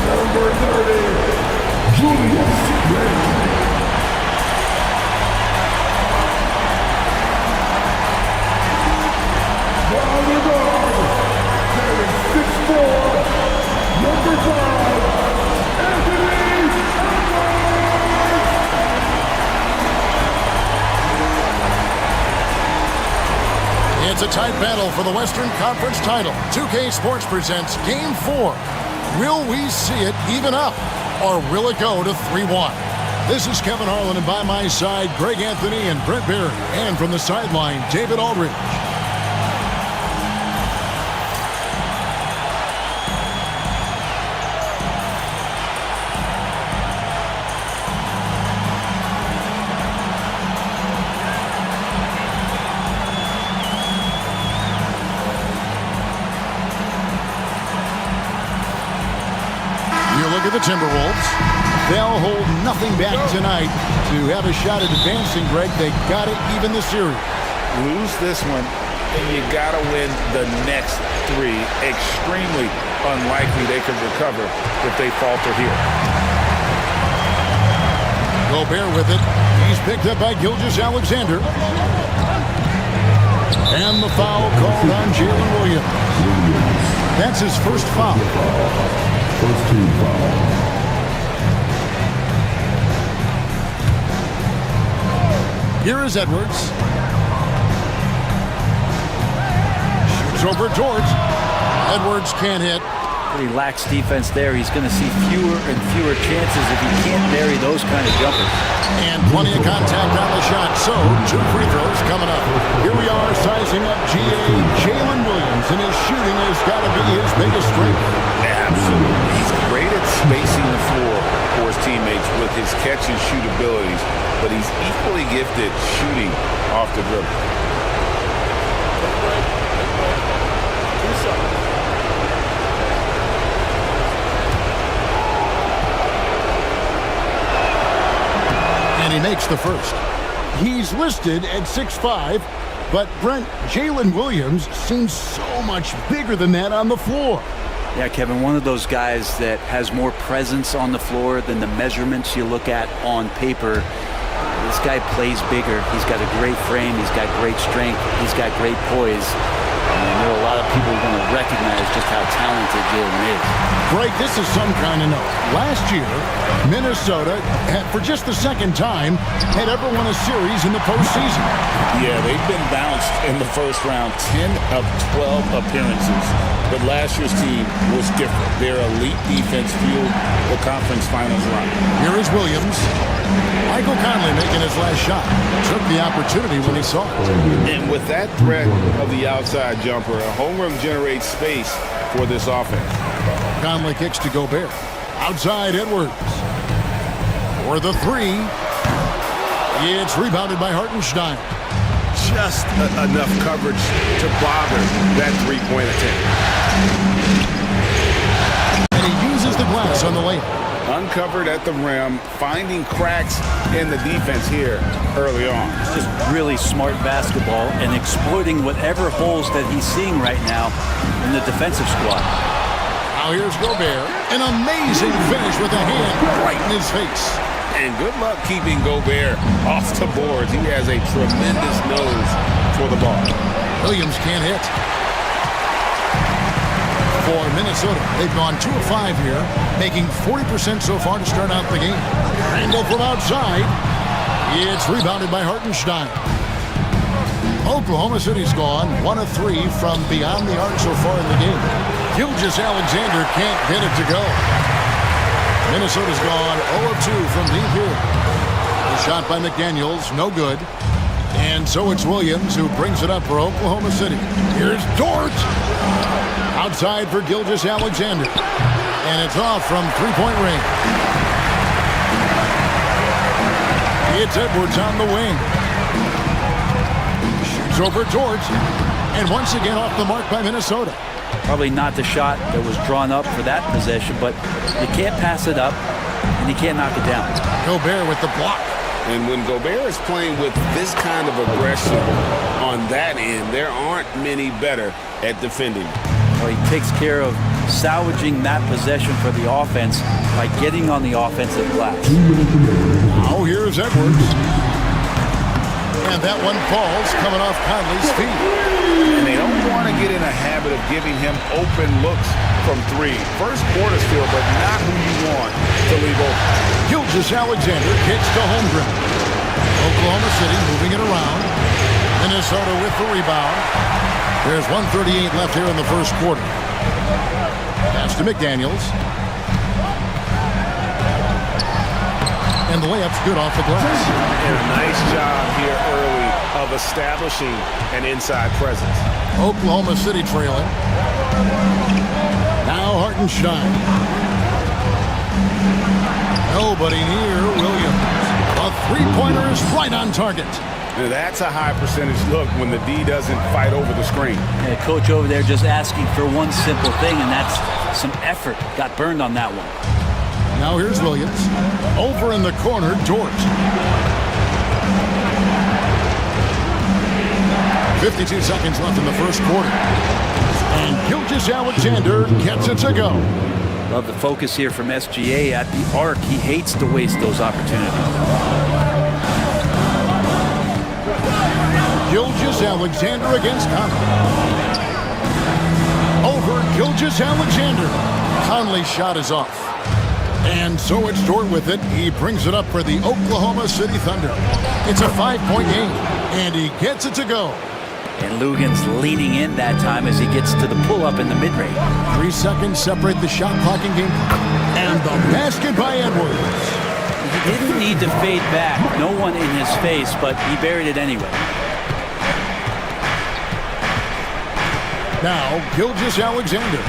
Number 30, Julius Randle. Down the guard, carrying 6'4", number 5, Anthony Edwards. It's a tight battle for the Western Conference title. 2K Sports presents Game 4. Will we see it even up, or will it go to 3-1? This is Kevin Harlan, and by my side, Greg Anthony and Brent Barry. And from the sideline, David Aldridge. Look at the Timberwolves. They'll hold nothing back tonight to have a shot at advancing, Greg. They got to even the series. Lose this one, and you got to win the next 3. Extremely unlikely they could recover if they falter here. Gobert with it. He's picked up by Gilgeous-Alexander. And the foul called on Jalen Williams. That's his first foul. First team foul. Here is Edwards. Shoots over George. Edwards can't hit. Pretty lax defense there. He's going to see fewer and fewer chances if he can't bury those kind of jumpers. And plenty of contact on the shot. So, 2 free throws coming up. Here we are sizing up Jalen Williams, and his shooting has got to be his biggest strength. Absolutely. He's great at spacing the floor for his teammates with his catch and shoot abilities, but he's equally gifted shooting off the dribble. And he makes the first. He's listed at 6'5", but Brent, Jalen Williams seems so much bigger than that on the floor. Yeah, Kevin, one of those guys that has more presence on the floor than the measurements you look at on paper. This guy plays bigger. He's got a great frame. He's got great strength. He's got great poise. And I know a lot of people are going to recognize just how talented Jalen is. Greg, this is some kind of note. Last year, Minnesota, for just the second time, had ever won a series in the postseason. Yeah, they've been bounced in the first round, 10 of 12 appearances. But last year's team was different. Their elite defense fueled the conference finals run. Here is Williams. Michael Conley making his last shot. Took the opportunity when he saw it. And with that threat of the outside jumper, a home run generates space for this offense. Conley kicks to Gobert. Outside Edwards. For the 3. It's rebounded by Hartenstein. Just enough coverage to bother that three-point attempt. And he uses the glass on the layup. Uncovered at the rim, finding cracks in the defense here early on. Just really smart basketball and exploiting whatever holes that he's seeing right now in the defensive squad. Now here's Gobert. An amazing finish with a hand right in his face. And good luck keeping Gobert off the boards. He has a tremendous nose for the ball. Williams can't hit. For Minnesota, they've gone 2 of 5 here, making 40% so far to start out the game. Randle from outside. It's rebounded by Hartenstein. Oklahoma City's gone 1 of 3 from beyond the arc so far in the game. Gilgeous-Alexander can't get it to go. Minnesota's gone 0 of 2 from deep here. The shot by McDaniels, no good. And so it's Williams who brings it up for Oklahoma City. Here's Dort. Outside for Gilgeous-Alexander. And it's off from three-point range. It's Edwards on the wing. Shoots over George. And once again off the mark by Minnesota. Probably not the shot that was drawn up for that possession, but you can't pass it up. and you can't knock it down. Gobert with the block. And when Gobert is playing with this kind of aggression on that end, there aren't many better at defending. Well, he takes care of salvaging that possession for the offense by getting on the offensive glass. Now here's Edwards. And that one falls coming off Conley's feet. And they don't want to get in a habit of giving him open looks from three. First quarter still, but not who you want to leave open. Gilgeous-Alexander kicks to Holmgren. Oklahoma City moving it around. Minnesota with the rebound. There's 1:38 left here in the first quarter. Pass to McDaniels. And the layup's good off the glass. And a nice job here early of establishing an inside presence. Oklahoma City trailing. Now Hartenstein. Nobody near Williams. A three-pointer is right on target. Now that's a high percentage look when the D doesn't fight over the screen. And coach over there just asking for one simple thing, and that's some effort. Got burned on that one. Now here's Williams. Over in the corner, Dort. 52 seconds left in the first quarter. And Gilgeous-Alexander gets it to go. Love the focus here from SGA at the arc. He hates to waste those opportunities. Gilgeous-Alexander against Conley. Over Gilgeous-Alexander. Conley's shot is off. And so it's Dort with it. He brings it up for the Oklahoma City Thunder. It's a 5-point game, and he gets it to go. And Lugan's leaning in that time as he gets to the pull-up in the mid-range. 3 seconds separate the shot clock and game clock. And the basket by Edwards. He didn't need to fade back. No one in his face, but he buried it anyway. Now, Gilgeous-Alexander.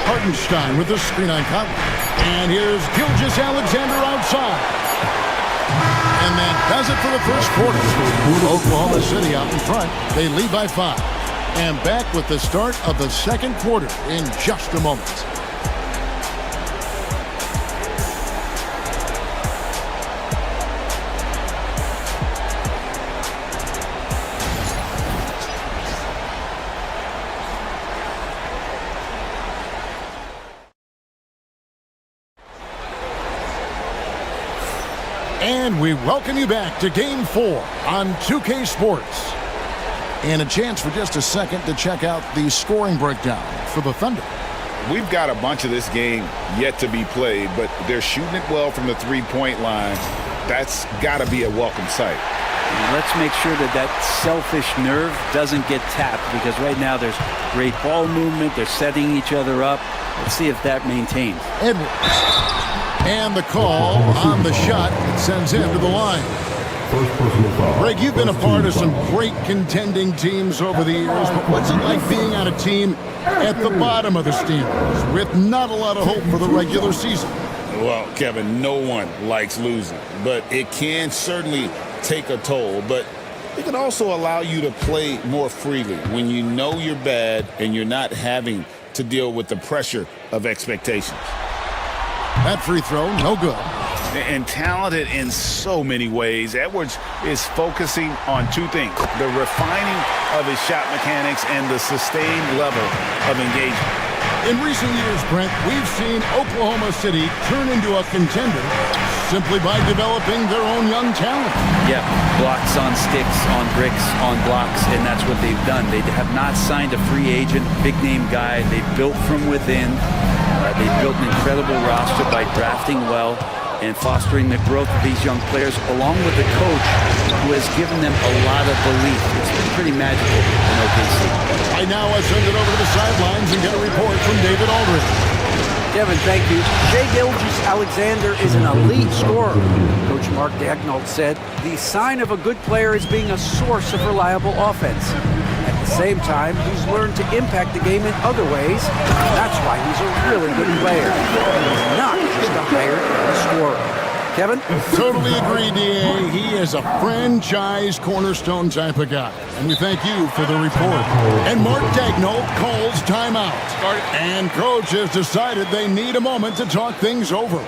Hartenstein with the screen on Conley. And here's Gilgeous-Alexander outside. And that does it for the first quarter. Oklahoma City out in front. They lead by 5. And back with the start of the second quarter in just a moment. And we welcome you back to Game 4 on 2K Sports. And a chance for just a second to check out the scoring breakdown for the Thunder. We've got a bunch of this game yet to be played, but they're shooting it well from the three-point line. That's got to be a welcome sight. And let's make sure that that selfish nerve doesn't get tapped, because right now there's great ball movement. They're setting each other up. Let's see if that maintains. Edwards. And the call on the shot sends him to the line. First personal foul. Greg, you've been a part of some great contending teams over the years, but what's it like being on a team at the bottom of the standings with not a lot of hope for the regular season? Well, Kevin, no one likes losing, but it can certainly take a toll. But it can also allow you to play more freely when you know you're bad and you're not having to deal with the pressure of expectations. That free throw, no good. And talented in so many ways, Edwards is focusing on two things: the refining of his shot mechanics and the sustained level of engagement. In recent years, Brent, we've seen Oklahoma City turn into a contender simply by developing their own young talent. Yeah, blocks on sticks, on bricks, on blocks, and that's what they've done. They have not signed a free agent, big-name guy. They've built from within. They've built an incredible roster by drafting well and fostering the growth of these young players, along with a coach who has given them a lot of belief. It's been pretty magical in OKC. Right now, I send it over to the sidelines and get a report from David Aldridge. Kevin, thank you. Shai Gilgeous-Alexander is an elite scorer. Coach Mark Daigneault said the sign of a good player is being a source of reliable offense. At the same time, he's learned to impact the game in other ways. That's why he's a really good player. He's not just a hired scorer. Kevin? Totally agree, D.A. He is a franchise cornerstone type of guy. And we thank you for the report. And Mark Daigneault calls timeout. And coach has decided they need a moment to talk things over.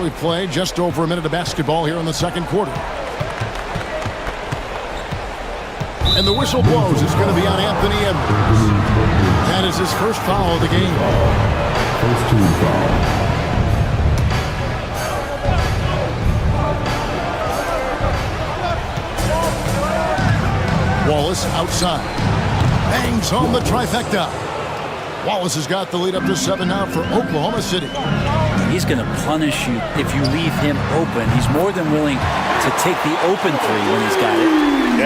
We play just over a minute of basketball here in the second quarter. And the whistle blows. It's going to be on Anthony Edwards. That is his first foul of the game. First team foul. Wallace outside. Bangs home the trifecta. Wallace has got the lead up to 7 now for Oklahoma City. He's going to punish you if you leave him open. He's more than willing to take the open three when he's got it.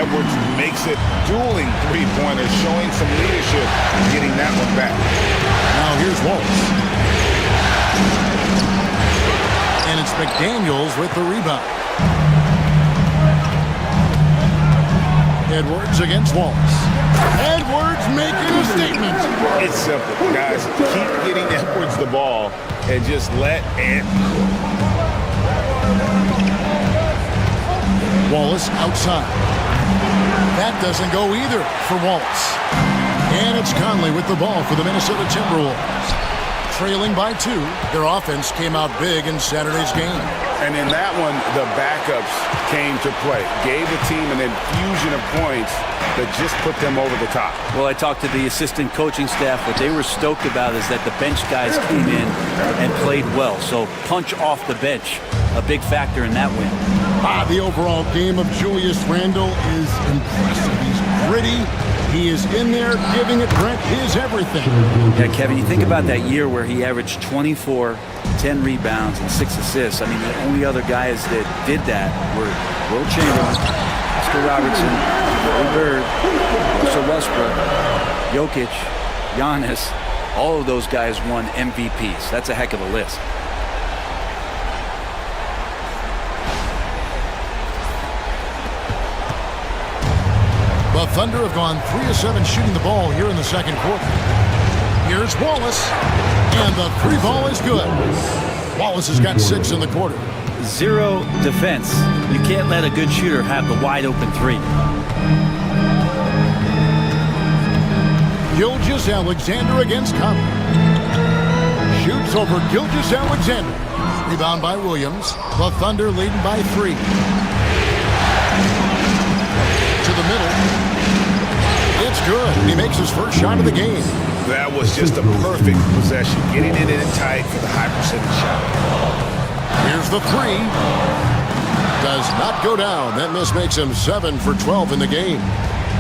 Edwards makes it dueling three-pointers, showing some leadership, getting that one back. Now here's Wallace. And it's McDaniels with the rebound. Edwards against Wallace. Edwards making a statement. It's simple, guys. Keep getting Edwards the ball and just let it. Wallace outside. That doesn't go either for Wallace. And it's Conley with the ball for the Minnesota Timberwolves. Trailing by 2, their offense came out big in Saturday's game. And in that one, the backups came to play. Gave the team an infusion of points that just put them over the top. Well, I talked to the assistant coaching staff. What they were stoked about is that the bench guys came in and played well. So punch off the bench, a big factor in that win. The overall game of Julius Randle is impressive. He's gritty. He is in there giving it, Brent, his everything. Yeah, Kevin, you think about that year where he averaged 24, 10 rebounds, and 6 assists. I mean, the only other guys that did that were Will Chamberlain, Oscar Robertson, Larry Bird, Russell Westbrook, Jokic, Giannis. All of those guys won MVPs. That's a heck of a list. The Thunder have gone 3 of 7 shooting the ball here in the second quarter. Here's Wallace, and the 3 ball is good. Wallace has got 6 in the quarter. Zero defense. You can't let a good shooter have the wide open 3. Gilgeous Alexander against Conley. Shoots over Gilgeous Alexander. Rebound by Williams. The Thunder leading by 3. To the middle. It's good. He makes his first shot of the game. That was just a perfect possession. Getting it in tight for the high percentage shot. Here's the 3. Does not go down. That miss makes him 7 for 12 in the game.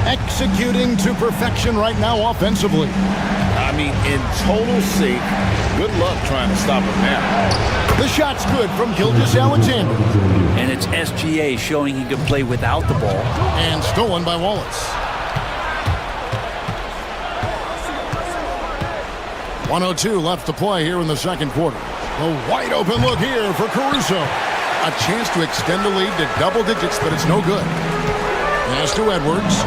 Executing to perfection right now offensively. I mean, in total sync. Good luck trying to stop him now. The shot's good from Gilgeous Alexander. And it's SGA showing he can play without the ball. And stolen by Wallace. 1:02 left to play here in the second quarter. A wide open look here for Caruso. A chance to extend the lead to double digits, but it's no good. Pass to Edwards.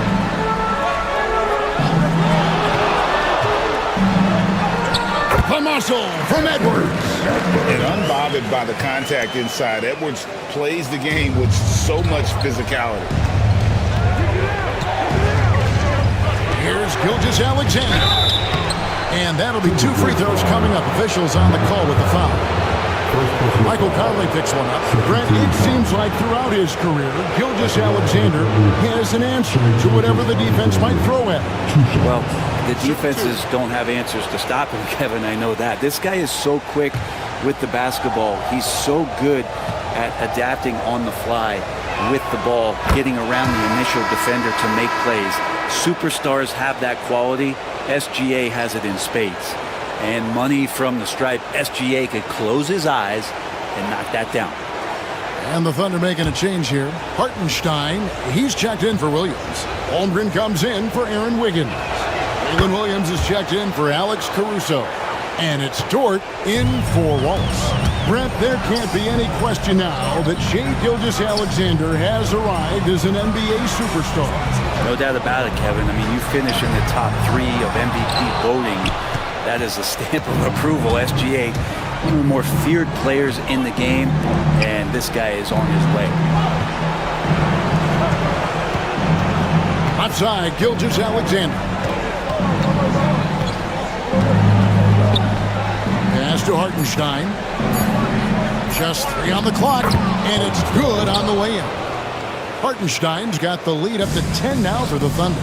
The muscle from Edwards. And unbothered by the contact inside, Edwards plays the game with so much physicality. Here's Gilgeous Alexander. And that'll be 2 free throws coming up. Officials on the call with the foul. Michael Conley picks one up. Brent, it seems like throughout his career, Gilgeous-Alexander has an answer to whatever the defense might throw at him. Well, the defenses don't have answers to stop him, Kevin. I know that. This guy is so quick with the basketball. He's so good at adapting on the fly with the ball, getting around the initial defender to make plays. Superstars have that quality. SGA has it in spades. And money from the stripe, SGA could close his eyes and knock that down. And the Thunder making a change here. Hartenstein, he's checked in for Williams. Holmgren comes in for Aaron Wiggins. Jalen Williams is checked in for Alex Caruso. And it's Dort in for Wallace. Brent, there can't be any question now that Shai Gilgeous-Alexander has arrived as an NBA superstar. No doubt about it, Kevin. I mean, you finish in the top 3 of MVP voting. That is a stamp of approval. SGA, one of the more feared players in the game, and this guy is on his way. Outside, Gilgeous-Alexander. Pass to Hartenstein. Just 3 on the clock, and it's good on the way in. Hartenstein's got the lead up to 10 now for the Thunder.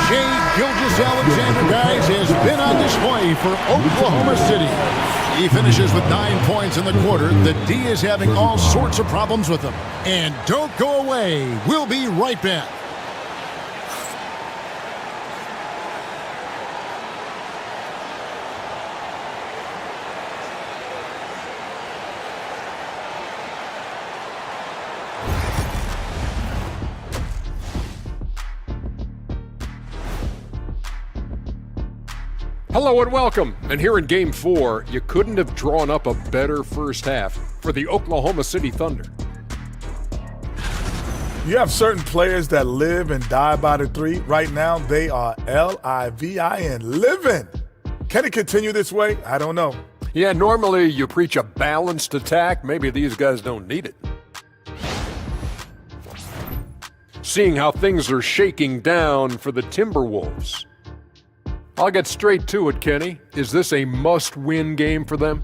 Shai Gilgeous-Alexander, guys, has been on display for Oklahoma City. He finishes with 9 points in the quarter. The D is having all sorts of problems with him. And don't go away. We'll be right back. Hello and welcome. And here in Game 4, you couldn't have drawn up a better first half for the Oklahoma City Thunder. You have certain players that live and die by the three. Right now, they are L-I-V-I-N, living. Can it continue this way? I don't know. Yeah, normally you preach a balanced attack. Maybe these guys don't need it. Seeing how things are shaking down for the Timberwolves. I'll get straight to it, Kenny. Is this a must-win game for them?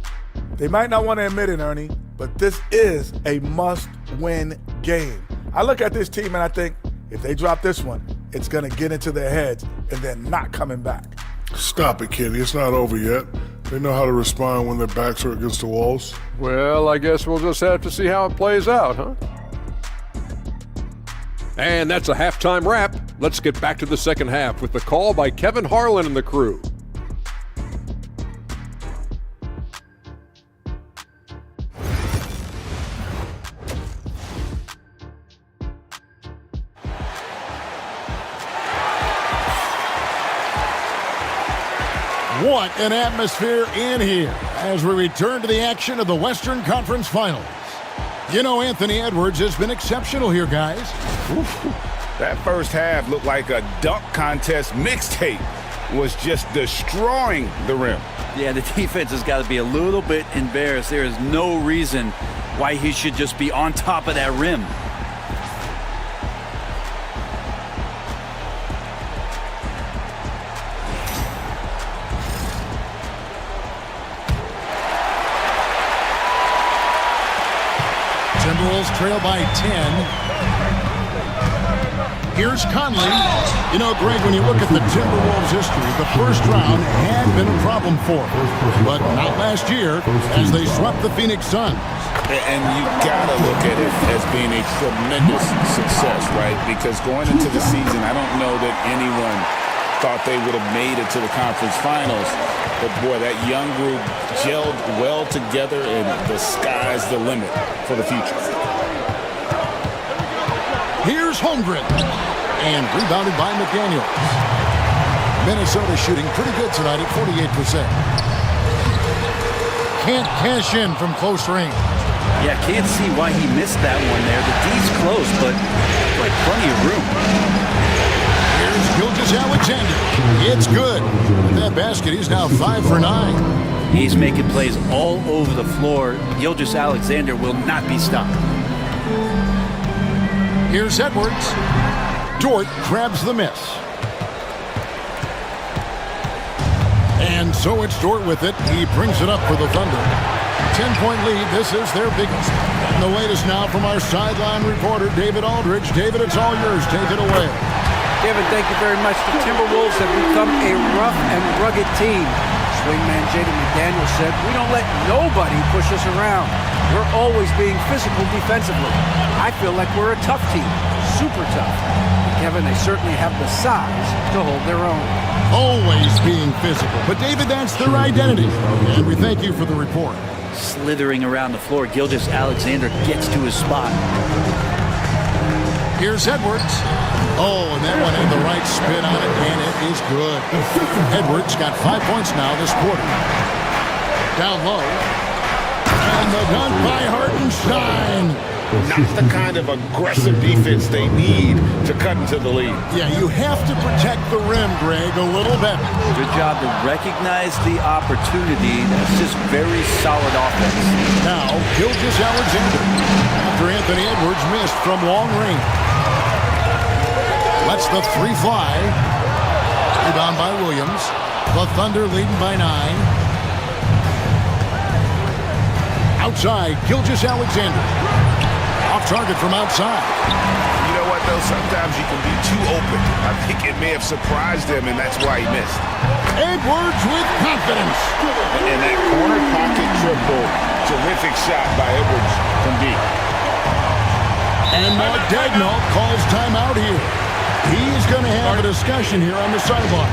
They might not want to admit it, Ernie, but this is a must-win game. I look at this team and I think, if they drop this one, it's going to get into their heads and then not coming back. Stop it, Kenny. It's not over yet. They know how to respond when their backs are against the walls. Well, I guess we'll just have to see how it plays out, huh? And that's a halftime wrap. Let's get back to the second half with the call by Kevin Harlan and the crew. What an atmosphere in here as we return to the action of the Western Conference Finals. You know, Anthony Edwards has been exceptional here, guys. That first half looked like a dunk contest mixtape. Was just destroying the rim. Yeah, the defense has got to be a little bit embarrassed. There is no reason why he should just be on top of that rim. Timberwolves trail by 10. Here's Conley. You know, Greg, when you look at the Timberwolves' history, the first round had been a problem for them, but not last year as they swept the Phoenix Suns. And you gotta look at it as being a tremendous success, right? Because going into the season, I don't know that anyone thought they would have made it to the conference finals. But boy, that young group gelled well together, and the sky's the limit for the future. Here's Holmgren. And rebounded by McDaniels. Minnesota shooting pretty good tonight at 48%. Can't cash in from close range. Yeah, can't see why he missed that one there. The D's close, but like plenty of room. Here's Gilgeous-Alexander. It's good. With that basket, he's now 5 for 9. He's making plays all over the floor. Gilgeous-Alexander will not be stopped. Here's Edwards. Dort grabs the miss. And so it's Dort with it. He brings it up for the Thunder. 10-point lead. This is their biggest. And the latest now from our sideline reporter, David Aldridge. David, it's all yours. Take it away. Kevin, thank you very much. The Timberwolves have become a rough and rugged team. Swingman Jaden McDaniel said, "We don't let nobody push us around. We're always being physical defensively. I feel like we're a tough team, super tough." And Kevin, they certainly have the size to hold their own. Always being physical. But, David, that's their identity. And we thank you for the report. Slithering around the floor, Gilgeous-Alexander gets to his spot. Here's Edwards. Oh, and that one had the right spin on it, and it is good. Edwards got 5 points now this quarter. Down low. And the dunk by Hartenstein. Not the kind of aggressive defense they need to cut into the lead. Yeah, you have to protect the rim, Greg, a little better. Good job to recognize the opportunity. That's just very solid offense. Now, Gilgeous-Alexander, after Anthony Edwards missed from long range. Lets the three fly. Rebound by Williams. The Thunder leading by 9. Outside, Gilgeous-Alexander. Off target from outside. You know what, though? Sometimes you can be too open. I think it may have surprised him, and that's why he missed. Edwards with confidence. And that corner pocket triple, terrific shot by Edwards from deep. And Mark Daigneault calls timeout here. He's going to have a discussion here on the sideline.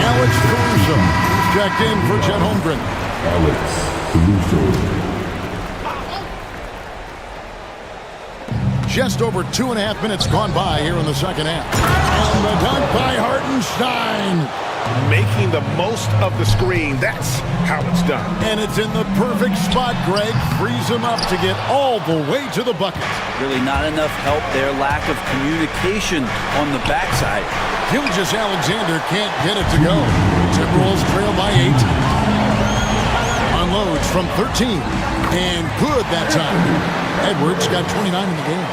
Alex Caruso checked in for Chet Holmgren. Alex Caruso. Just over 2.5 minutes gone by here in the second half. And the dunk by Hartenstein. Making the most of the screen. That's how it's done. And it's in the perfect spot, Greg. Frees him up to get all the way to the bucket. Really not enough help there. Lack of communication on the backside. Gilgeous-Alexander can't get it to go. Timberwolves trail by 8. Unloads from 13. And good that time. Edwards got 29 in the game.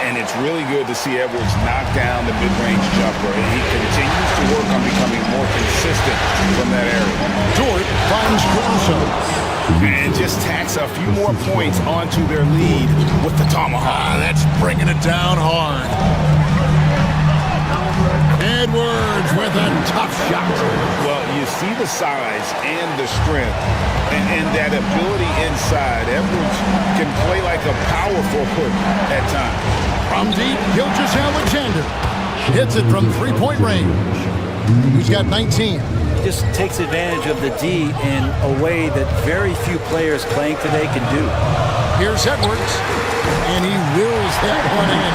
And it's really good to see Edwards knock down the mid-range jumper. And he continues to work on becoming more consistent from that area. Dort finds Caruso. And just tacks a few more points onto their lead with the tomahawk. That's bringing it down hard. Edwards with a tough shot. Well, you see the size and the strength and that ability inside. Edwards can play like a power forward at times. From deep, Gilgeous-Alexander hits it from three-point range. He's got 19. Just takes advantage of the D in a way that very few players playing today can do. Here's Edwards, and he wills that one in,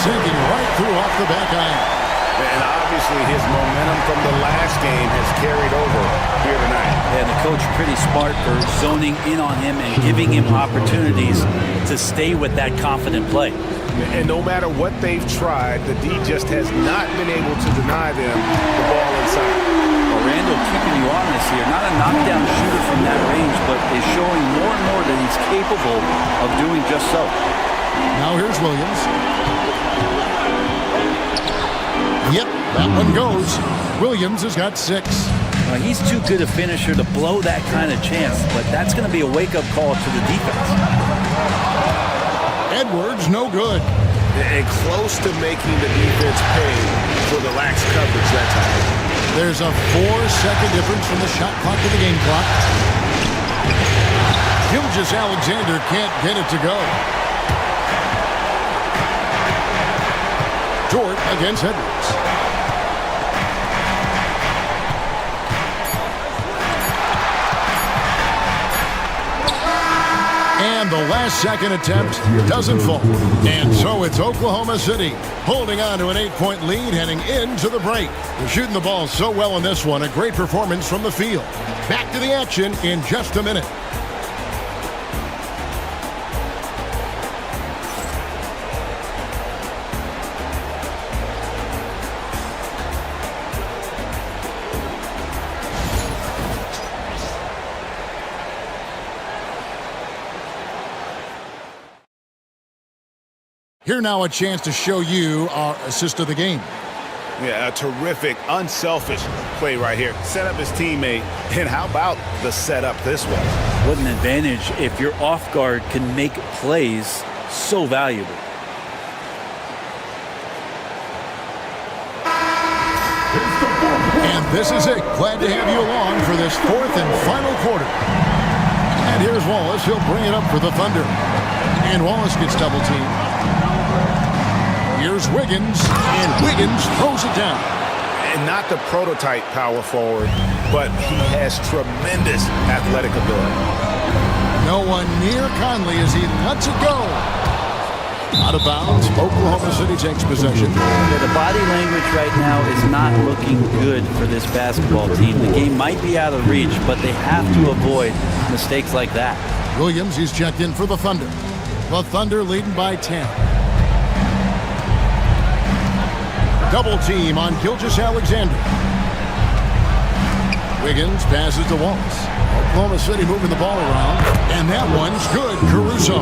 sinking right through off the back iron. And obviously his momentum from the last game has carried over here tonight. And the coach pretty smart for zoning in on him and giving him opportunities to stay with that confident play. And no matter what they've tried, the D just has not been able to deny them the ball inside. Randall keeping you honest here. Not a knockdown shooter from that range, but is showing more and more that he's capable of doing just so. Now here's Williams. Yep, that one goes. Williams has got 6. He's too good a finisher to blow that kind of chance, but that's going to be a wake-up call to the defense. Edwards, no good. And close to making the defense pay for the lax coverage that time. There's a 4-second difference from the shot clock to the game clock. Gilgeous-Alexander can't get it to go. Dort against Edwards. And the last second attempt doesn't fall. And so it's Oklahoma City holding on to an 8-point lead heading into the break. They're shooting the ball so well in this one. A great performance from the field. Back to the action in just a minute. Here now a chance to show you our assist of the game. Yeah, a terrific, unselfish play right here. Set up his teammate, and how about the setup this way? What an advantage if your off guard can make plays so valuable. And this is it. Glad to have you along for this fourth and final quarter. And here's Wallace. He'll bring it up for the Thunder. And Wallace gets double teamed. Here's Wiggins. And Wiggins throws it down. And not the prototype power forward, but he has tremendous athletic ability. No one near Conley as he lets it go. Out of bounds. Oklahoma City takes possession. Yeah, the body language right now is not looking good for this basketball team. The game might be out of reach, but they have to avoid mistakes like that. Williams, he's checked in for the Thunder. The Thunder leading by 10. Double team on Gilgeous-Alexander. Wiggins passes to Wallace. Oklahoma City moving the ball around. And that one's good. Caruso.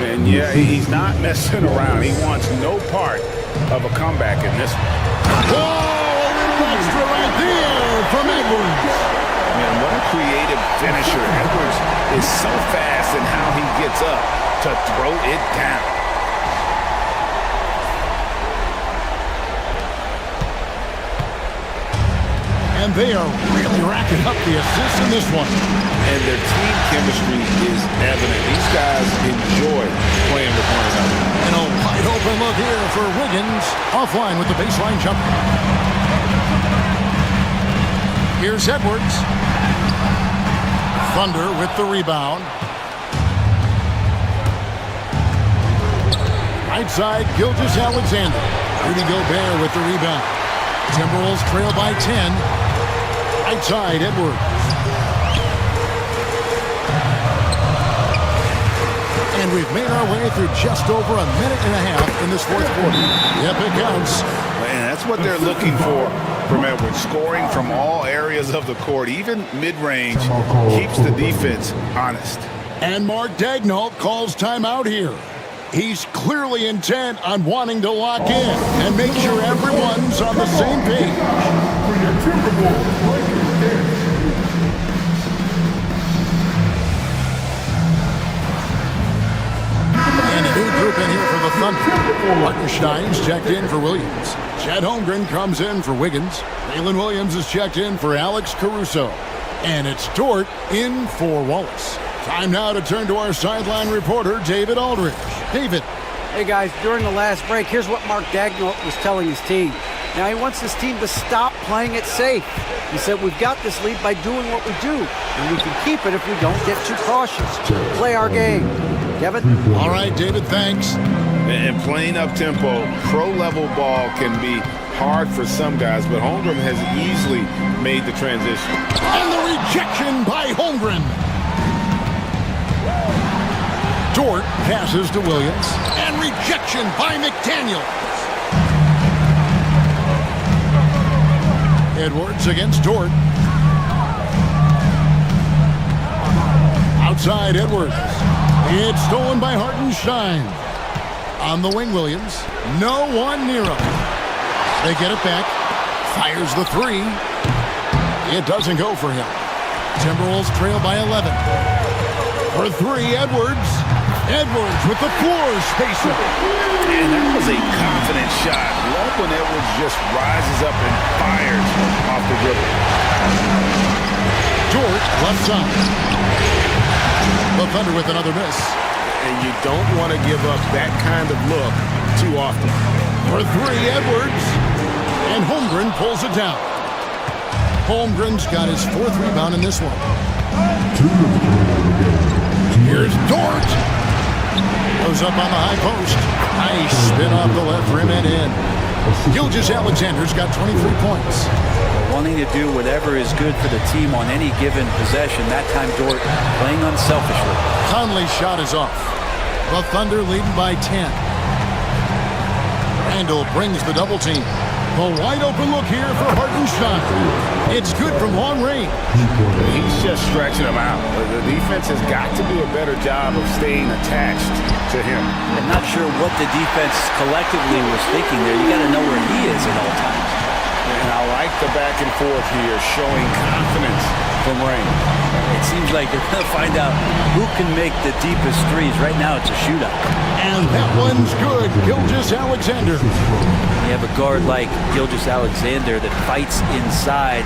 And yeah, he's not messing around. He wants no part of a comeback in this one. Oh, a little extra right there from Edwards. Man, what a creative finisher. Edwards is so fast in how he gets up to throw it down. And they are really racking up the assists in this one. And their team chemistry is evident. These guys enjoy playing with one another. And a wide open look here for Wiggins. Offline with the baseline jumper. Here's Edwards. Thunder with the rebound. Right side, Gilgeous-Alexander. Rudy Gobert with the rebound. Timberwolves trail by 10. Right side, Edwards. And we've made our way through just over a minute and a half in this fourth quarter. Yep, it counts. And that's what they're looking for from Edwards. Scoring from all areas of the court, even mid-range, keeps the defense honest. And Mark Daigneault calls timeout here. He's clearly intent on wanting to lock in and make sure everyone's on the same page. And a new group in here for the Thunder. Hartenstein's checked in for Williams. Chet Holmgren comes in for Wiggins. Jalen Williams is checked in for Alex Caruso. And it's Dort in for Wallace. Time now to turn to our sideline reporter, David Aldridge. David. Hey guys, during the last break, here's what Mark Daigneault was telling his team. Now he wants his team to stop playing it safe. He said, we've got this lead by doing what we do, and we can keep it if we don't get too cautious. Play our game. Kevin? All right, David, thanks. And playing up-tempo, pro-level ball can be hard for some guys, but Holmgren has easily made the transition. And the rejection by Holmgren. Dort passes to Williams. And rejection by McDaniels. Edwards against Dort. Outside Edwards. It's stolen by Hartenstein. On the wing, Williams. No one near him. They get it back. Fires the three. It doesn't go for him. Timberwolves trail by 11. For three, Edwards. Edwards with the floor spacer. And that was a confident shot. Love when Edwards just rises up and fires off the dribble. Dort left side. The Thunder with another miss. And you don't want to give up that kind of look too often. For three, Edwards. And Holmgren pulls it down. Holmgren's got his fourth rebound in this one. Here's Dort. Goes up on the high post. Nice spin off the left rim and in. Gilgeous-Alexander's got 23 points. Wanting to do whatever is good for the team on any given possession. That time Dort playing unselfishly. Conley's shot is off. The Thunder leading by 10. Randall brings the double team. The wide open look here for Hartenstein. It's good from long range. He's just stretching him out. The defense has got to do a better job of staying attached to him. I'm not sure what the defense collectively was thinking there. You got to know where he is at all times. And I like the back and forth here, showing confidence from Rain. It seems like you're going to find out who can make the deepest threes. Right now, it's a shootout. And that one's good. Gilgeous-Alexander. You have a guard like Gilgeous-Alexander that fights inside.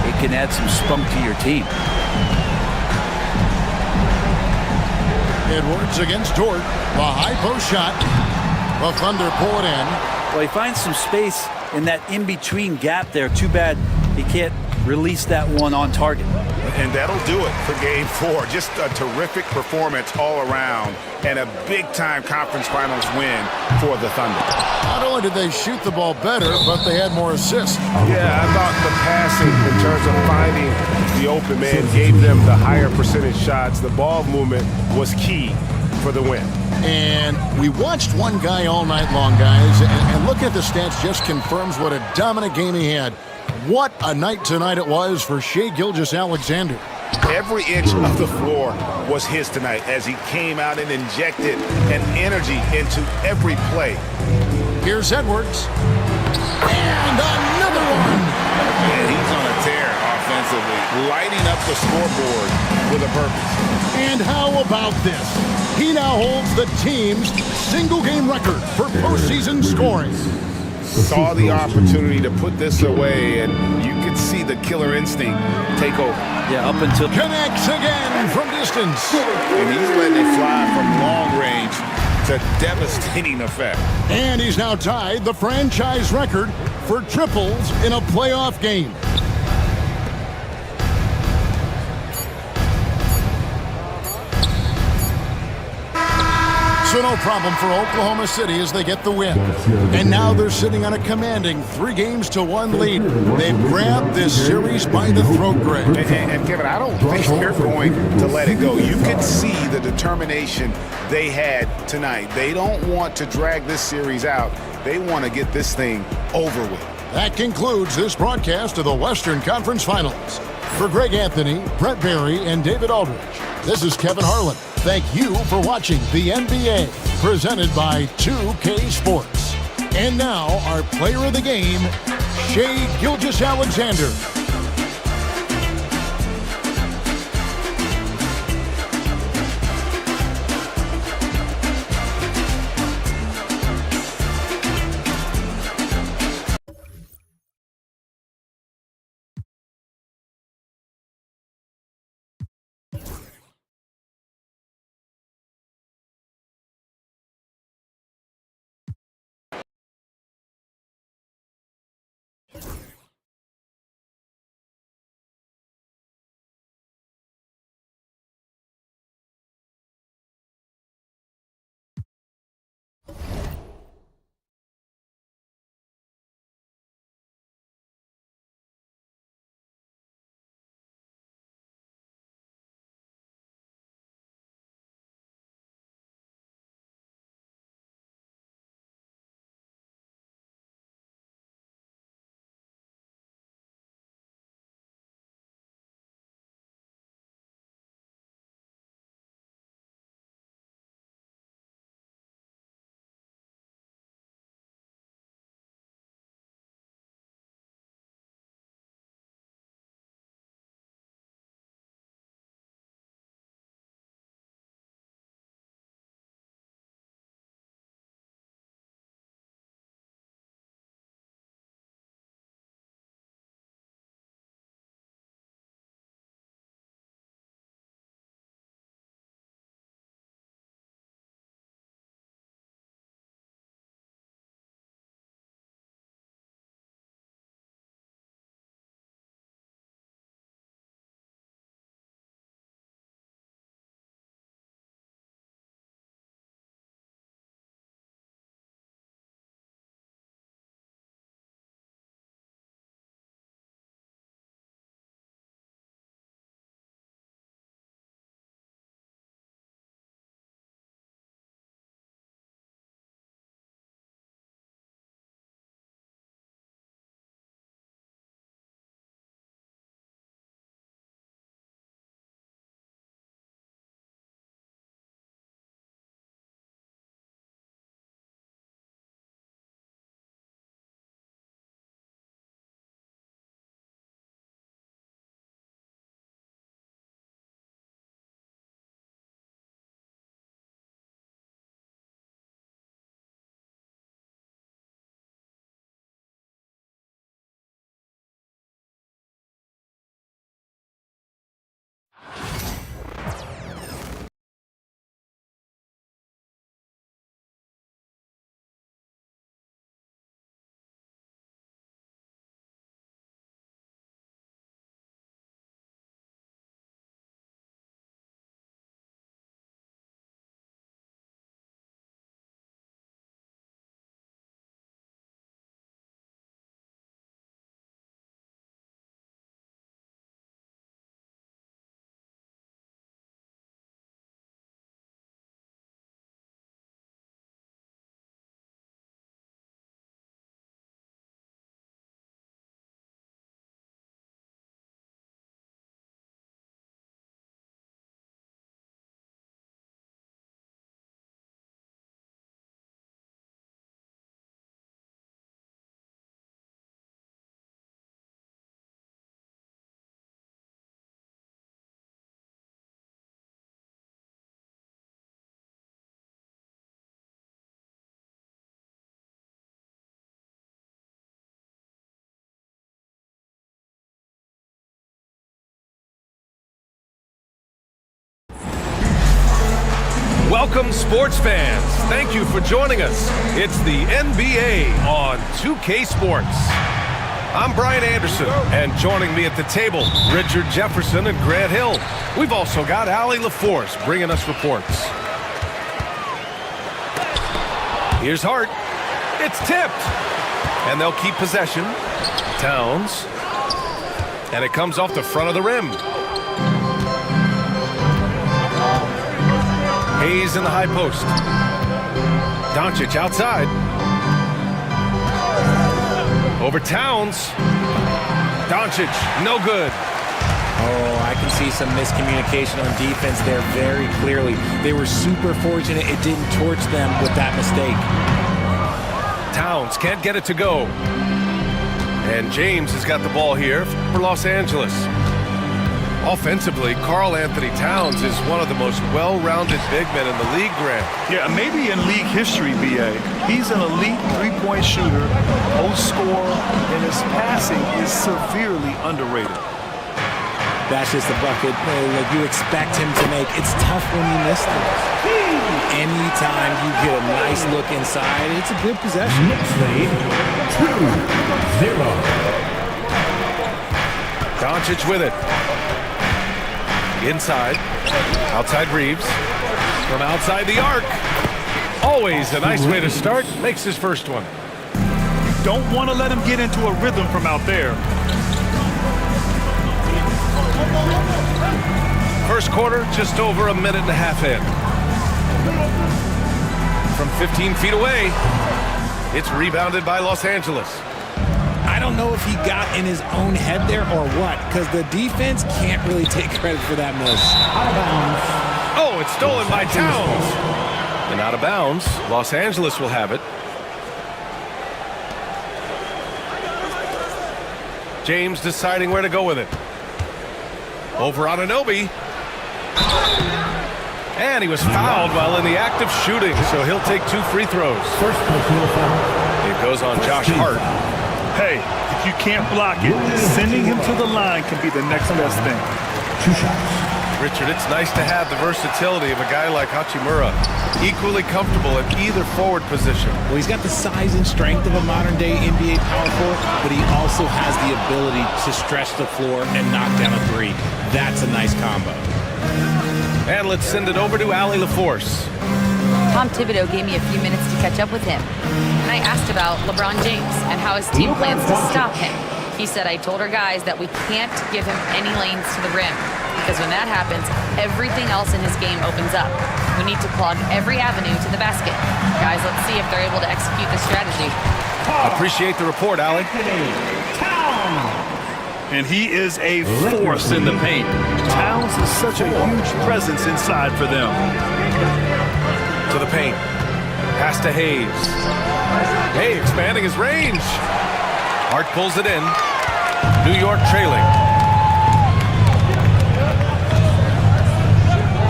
It can add some spunk to your team. Edwards against Dort. The high post shot. The Thunder pull it in. Well, he finds some space in that in-between gap there. Too bad he can't release that one on target. And that'll do it for Game 4. Just a terrific performance all around and a big-time conference finals win for the Thunder. Not only did they shoot the ball better, but they had more assists. Yeah, I thought the passing in terms of finding the open man gave them the higher percentage shots. The ball movement was key for the win. And we watched one guy all night long, guys, and looking at the stats just confirms what a dominant game he had. What a night tonight it was for Shai Gilgeous-Alexander. Every inch of the floor was his tonight as he came out and injected an energy into every play. Here's Edwards. And another one. And he's on a tear offensively, lighting up the scoreboard with a purpose. And how about this? He now holds the team's single-game record for postseason scoring. Saw the opportunity to put this away, and you could see the killer instinct take over. Yeah, up until... Connects again from distance. And he's letting it fly from long range to devastating effect. And he's now tied the franchise record for triples in a playoff game. So no problem for Oklahoma City as they get the win. And now they're sitting on a commanding 3-1 lead. They've grabbed this series by the throat, Greg. And Kevin, I don't think they're going to let it go. You could see the determination they had tonight. They don't want to drag this series out. They want to get this thing over with. That concludes this broadcast of the Western Conference Finals. For Greg Anthony, Brett Barry, and David Aldridge, this is Kevin Harlan. Thank you for watching the NBA, presented by 2K Sports. And now, our player of the game, Shai Gilgeous-Alexander. Welcome, sports fans. Thank you for joining us. It's the NBA on 2K Sports. I'm Brian Anderson, and joining me at the table, Richard Jefferson and Grant Hill. We've also got Allie LaForce bringing us reports. Here's Hart. It's tipped. And they'll keep possession. Towns. And it comes off the front of the rim. Hayes in the high post. Doncic outside. Over Towns. Doncic, no good. Oh, I can see some miscommunication on defense there very clearly. They were super fortunate it didn't torch them with that mistake. Towns can't get it to go. And James has got the ball here for Los Angeles. Offensively, Karl Anthony Towns is one of the most well-rounded big men in the league, Grant. Yeah, maybe in league history, B.A. He's an elite three-point shooter, post scorer, and his passing is severely underrated. That's just the bucket like you expect him to make. It's tough when you miss those. Anytime you get a nice look inside, it's a good possession. Next lead, 2-0. Doncic with it. Inside. Outside Reeves. From outside the arc. Always a nice way to start. Makes his first one. Don't want to let him get into a rhythm from out there. First quarter, just over a minute and a half in. From 15 feet away, it's rebounded by Los Angeles. I don't know if he got in his own head there or what, because the defense can't really take credit for that miss. Out of bounds. Oh, it's stolen by Towns. And out of bounds, Los Angeles will have it. James deciding where to go with it. Over Anunoby. And he was fouled while in the act of shooting, so he'll take 2 free throws. First personal foul. It goes on Josh Hart. Hey, if you can't block it, sending him to the line can be the next best thing. 2 shots. Richard, it's nice to have the versatility of a guy like Hachimura, equally comfortable at either forward position. Well, he's got the size and strength of a modern-day NBA power forward, but he also has the ability to stretch the floor and knock down a 3. That's a nice combo. And let's send it over to Allie LaForce. Tom Thibodeau gave me a few minutes to catch up with him, and I asked about LeBron James and how his team plans to stop him. He said, I told our guys that we can't give him any lanes to the rim, because when that happens, everything else in his game opens up. We need to clog every avenue to the basket. Guys, let's see if they're able to execute this strategy. Appreciate the report, Allie. And he is a force in the paint. Towns is such a huge presence inside for them. To the paint. Pass to Hayes. Hey, expanding his range. Hart pulls it in. New York trailing.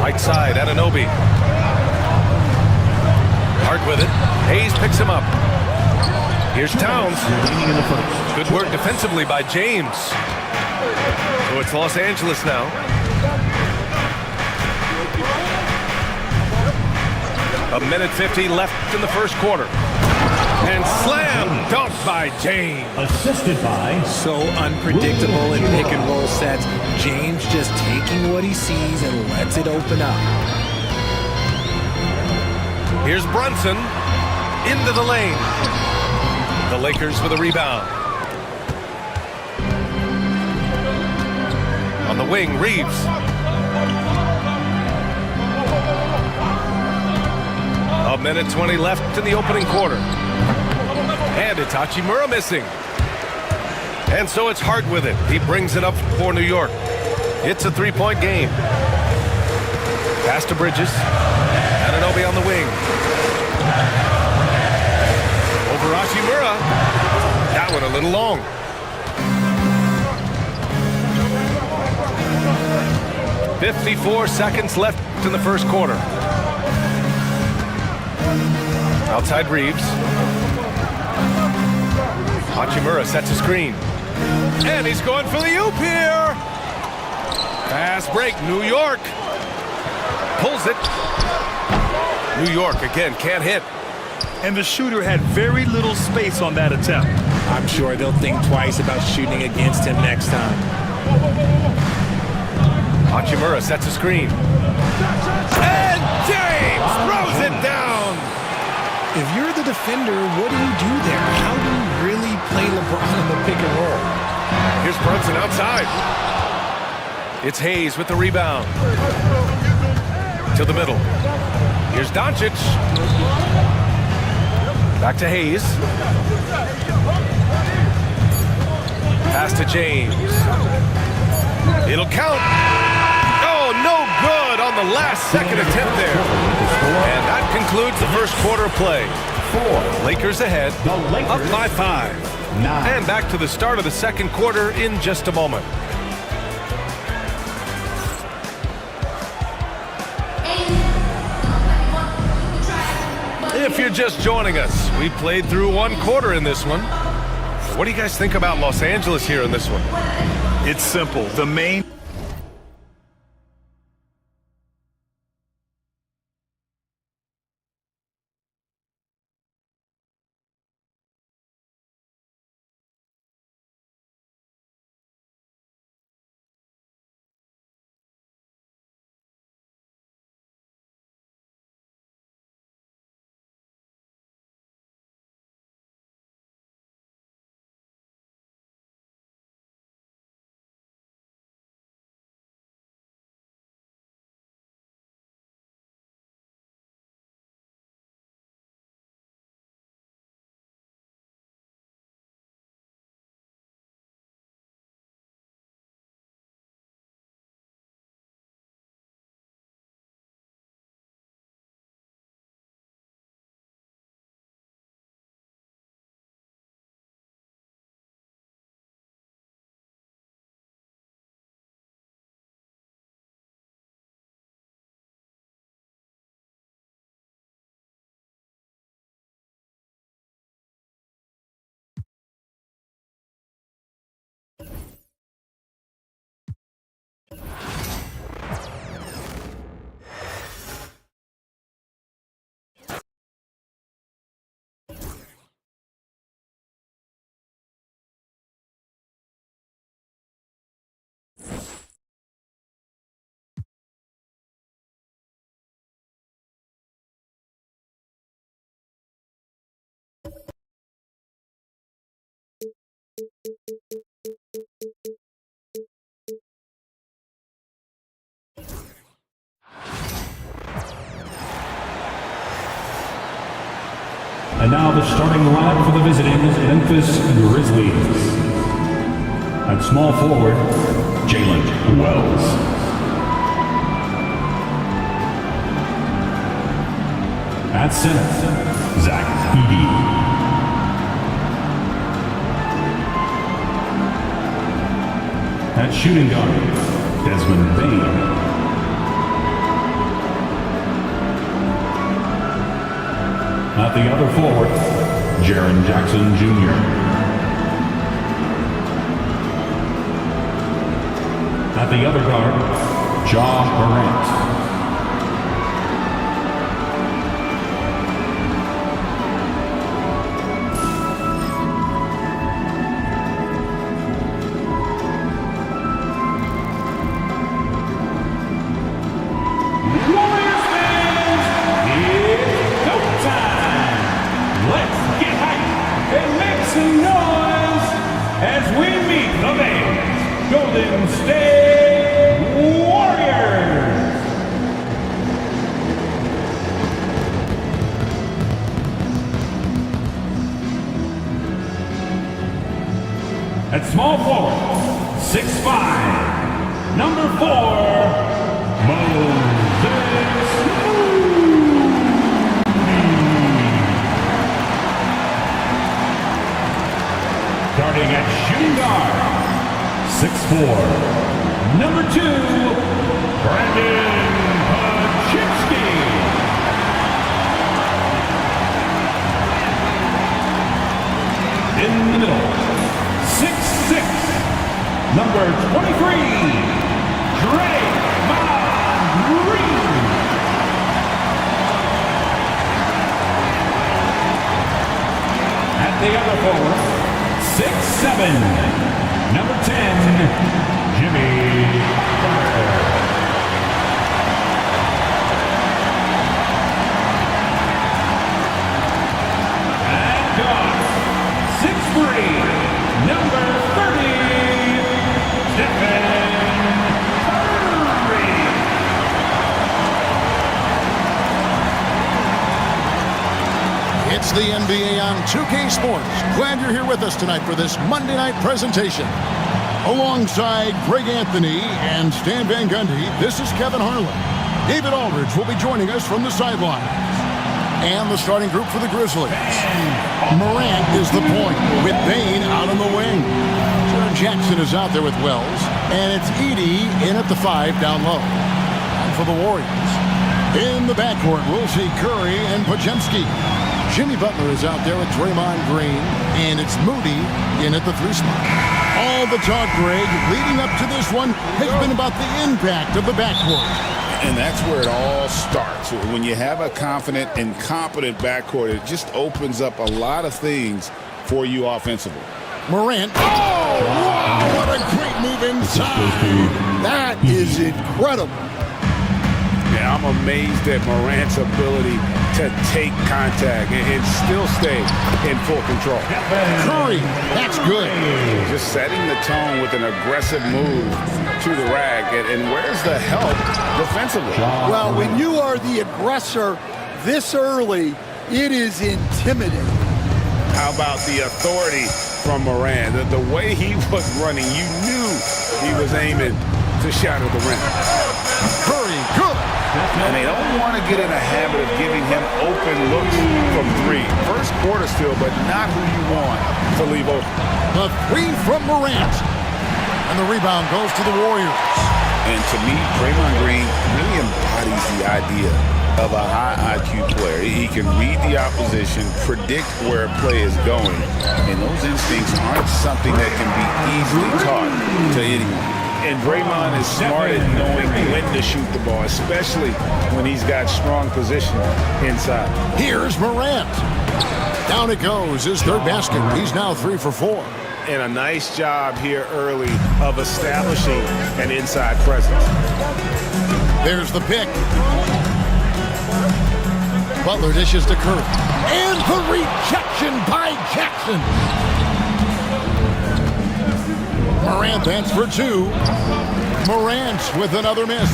Right side, Anunoby. Hart with it. Hayes picks him up. Here's Towns. Good work defensively by James. So it's Los Angeles now. A minute 50 left in the first quarter. And slam dunk by James. Assisted by. So unpredictable in pick and roll sets. James just taking what he sees and lets it open up. Here's Brunson into the lane. The Lakers with a rebound. On the wing, Reeves. A minute 20 left in the opening quarter. And it's Hachimura missing. And so it's Hart with it. He brings it up for New York. It's a 3-point game. Pass to Bridges. Anunoby on the wing. Over Hachimura. That one a little long. .54 seconds left in the first quarter. Outside Reeves. Hachimura sets a screen. And he's going for the oop here. Fast break, New York. Pulls it. New York again can't hit. And the shooter had very little space on that attempt. I'm sure they'll think twice about shooting against him next time. Hachimura sets a screen. And James throws it down. If you're the defender, what do you do there? How do you really play LeBron in the pick and roll? Here's Brunson outside. It's Hayes with the rebound. To the middle. Here's Doncic. Back to Hayes. Pass to James. It'll count. Oh, no good on the last second attempt there. And that concludes the first quarter of play. Lakers ahead, up by 5. And back to the start of the second quarter in just a moment. If you're just joining us, we played through one quarter in this one. What do you guys think about Los Angeles here in this one? It's simple. The main And now the starting lineup for the visiting Memphis Grizzlies. At small forward, Jalen Wells. At center, Zach Edey. At shooting guard, Desmond Bain. At the other forward, Jaren Jackson Jr. At the other guard, Ja Morant. At small forward, 6'5", number 4, Moses Moody. Starting at shooting guard, 6'4", number 2, Brandon Paczynski. In the middle, 6'6", number 23, Draymond Green. Small forward, 6'7", number 10, Jimmy Butler. And guard, 6'3", number 30, Stephen Curry. It's the NBA on 2K Sports. Glad you're here with us tonight for this Monday night presentation. Alongside Greg Anthony and Stan Van Gundy, this is Kevin Harlan. David Aldridge will be joining us from the sideline. And the starting group for the Grizzlies. Morant is the point, with Bane out on the wing. Jaron Jackson is out there with Wells. And it's Edey in at the 5 down low. And for the Warriors, in the backcourt, we'll see Curry and Podziemski. Jimmy Butler is out there with Draymond Green. And it's Moody in at the 3 spot. All the talk, Greg, leading up to this one has been about the impact of the backcourt. And that's where it all starts. When you have a confident and competent backcourt, it just opens up a lot of things for you offensively. Morant. Oh, wow, what a great move inside. That is incredible. Yeah, I'm amazed at Morant's ability to take contact and still stay in full control. Curry, that's good. Just setting the tone with an aggressive move to the rack. And where's the help defensively? Well, when you are the aggressor this early, it is intimidating. How about the authority from Morant? The way he was running, you knew he was aiming to shatter the rim. Curry, good. And they don't want to get in a habit of giving him open looks from 3. First quarter still, but not who you want to leave open. The 3 from Morant. And the rebound goes to the Warriors. And to me, Draymond Green really embodies the idea of a high IQ player. He can read the opposition, predict where a play is going, and those instincts aren't something that can be easily taught to anyone. And Draymond is smart at knowing when to shoot the ball, especially when he's got strong position inside. Here's Morant. Down it goes, his 3rd basket. He's now 3 for 4. And a nice job here early of establishing an inside presence. There's the pick. Butler dishes to Curry. And the rejection by Jackson. Morant that's for 2. Morant with another miss.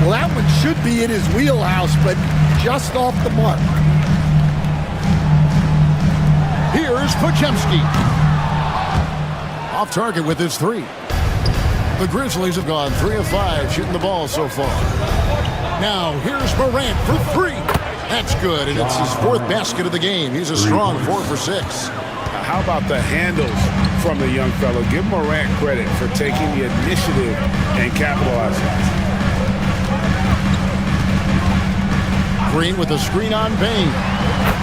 Well, that one should be in his wheelhouse, but just off the mark. Here's Podziemski. Off target with his 3. The Grizzlies have gone 3 of 5 shooting the ball so far. Now here's Morant for 3. That's good, and it's his 4th basket of the game. He's a strong 4 for 6. How about the handles from the young fellow? Give Morant credit for taking the initiative and capitalizing. Green with a screen on Bane.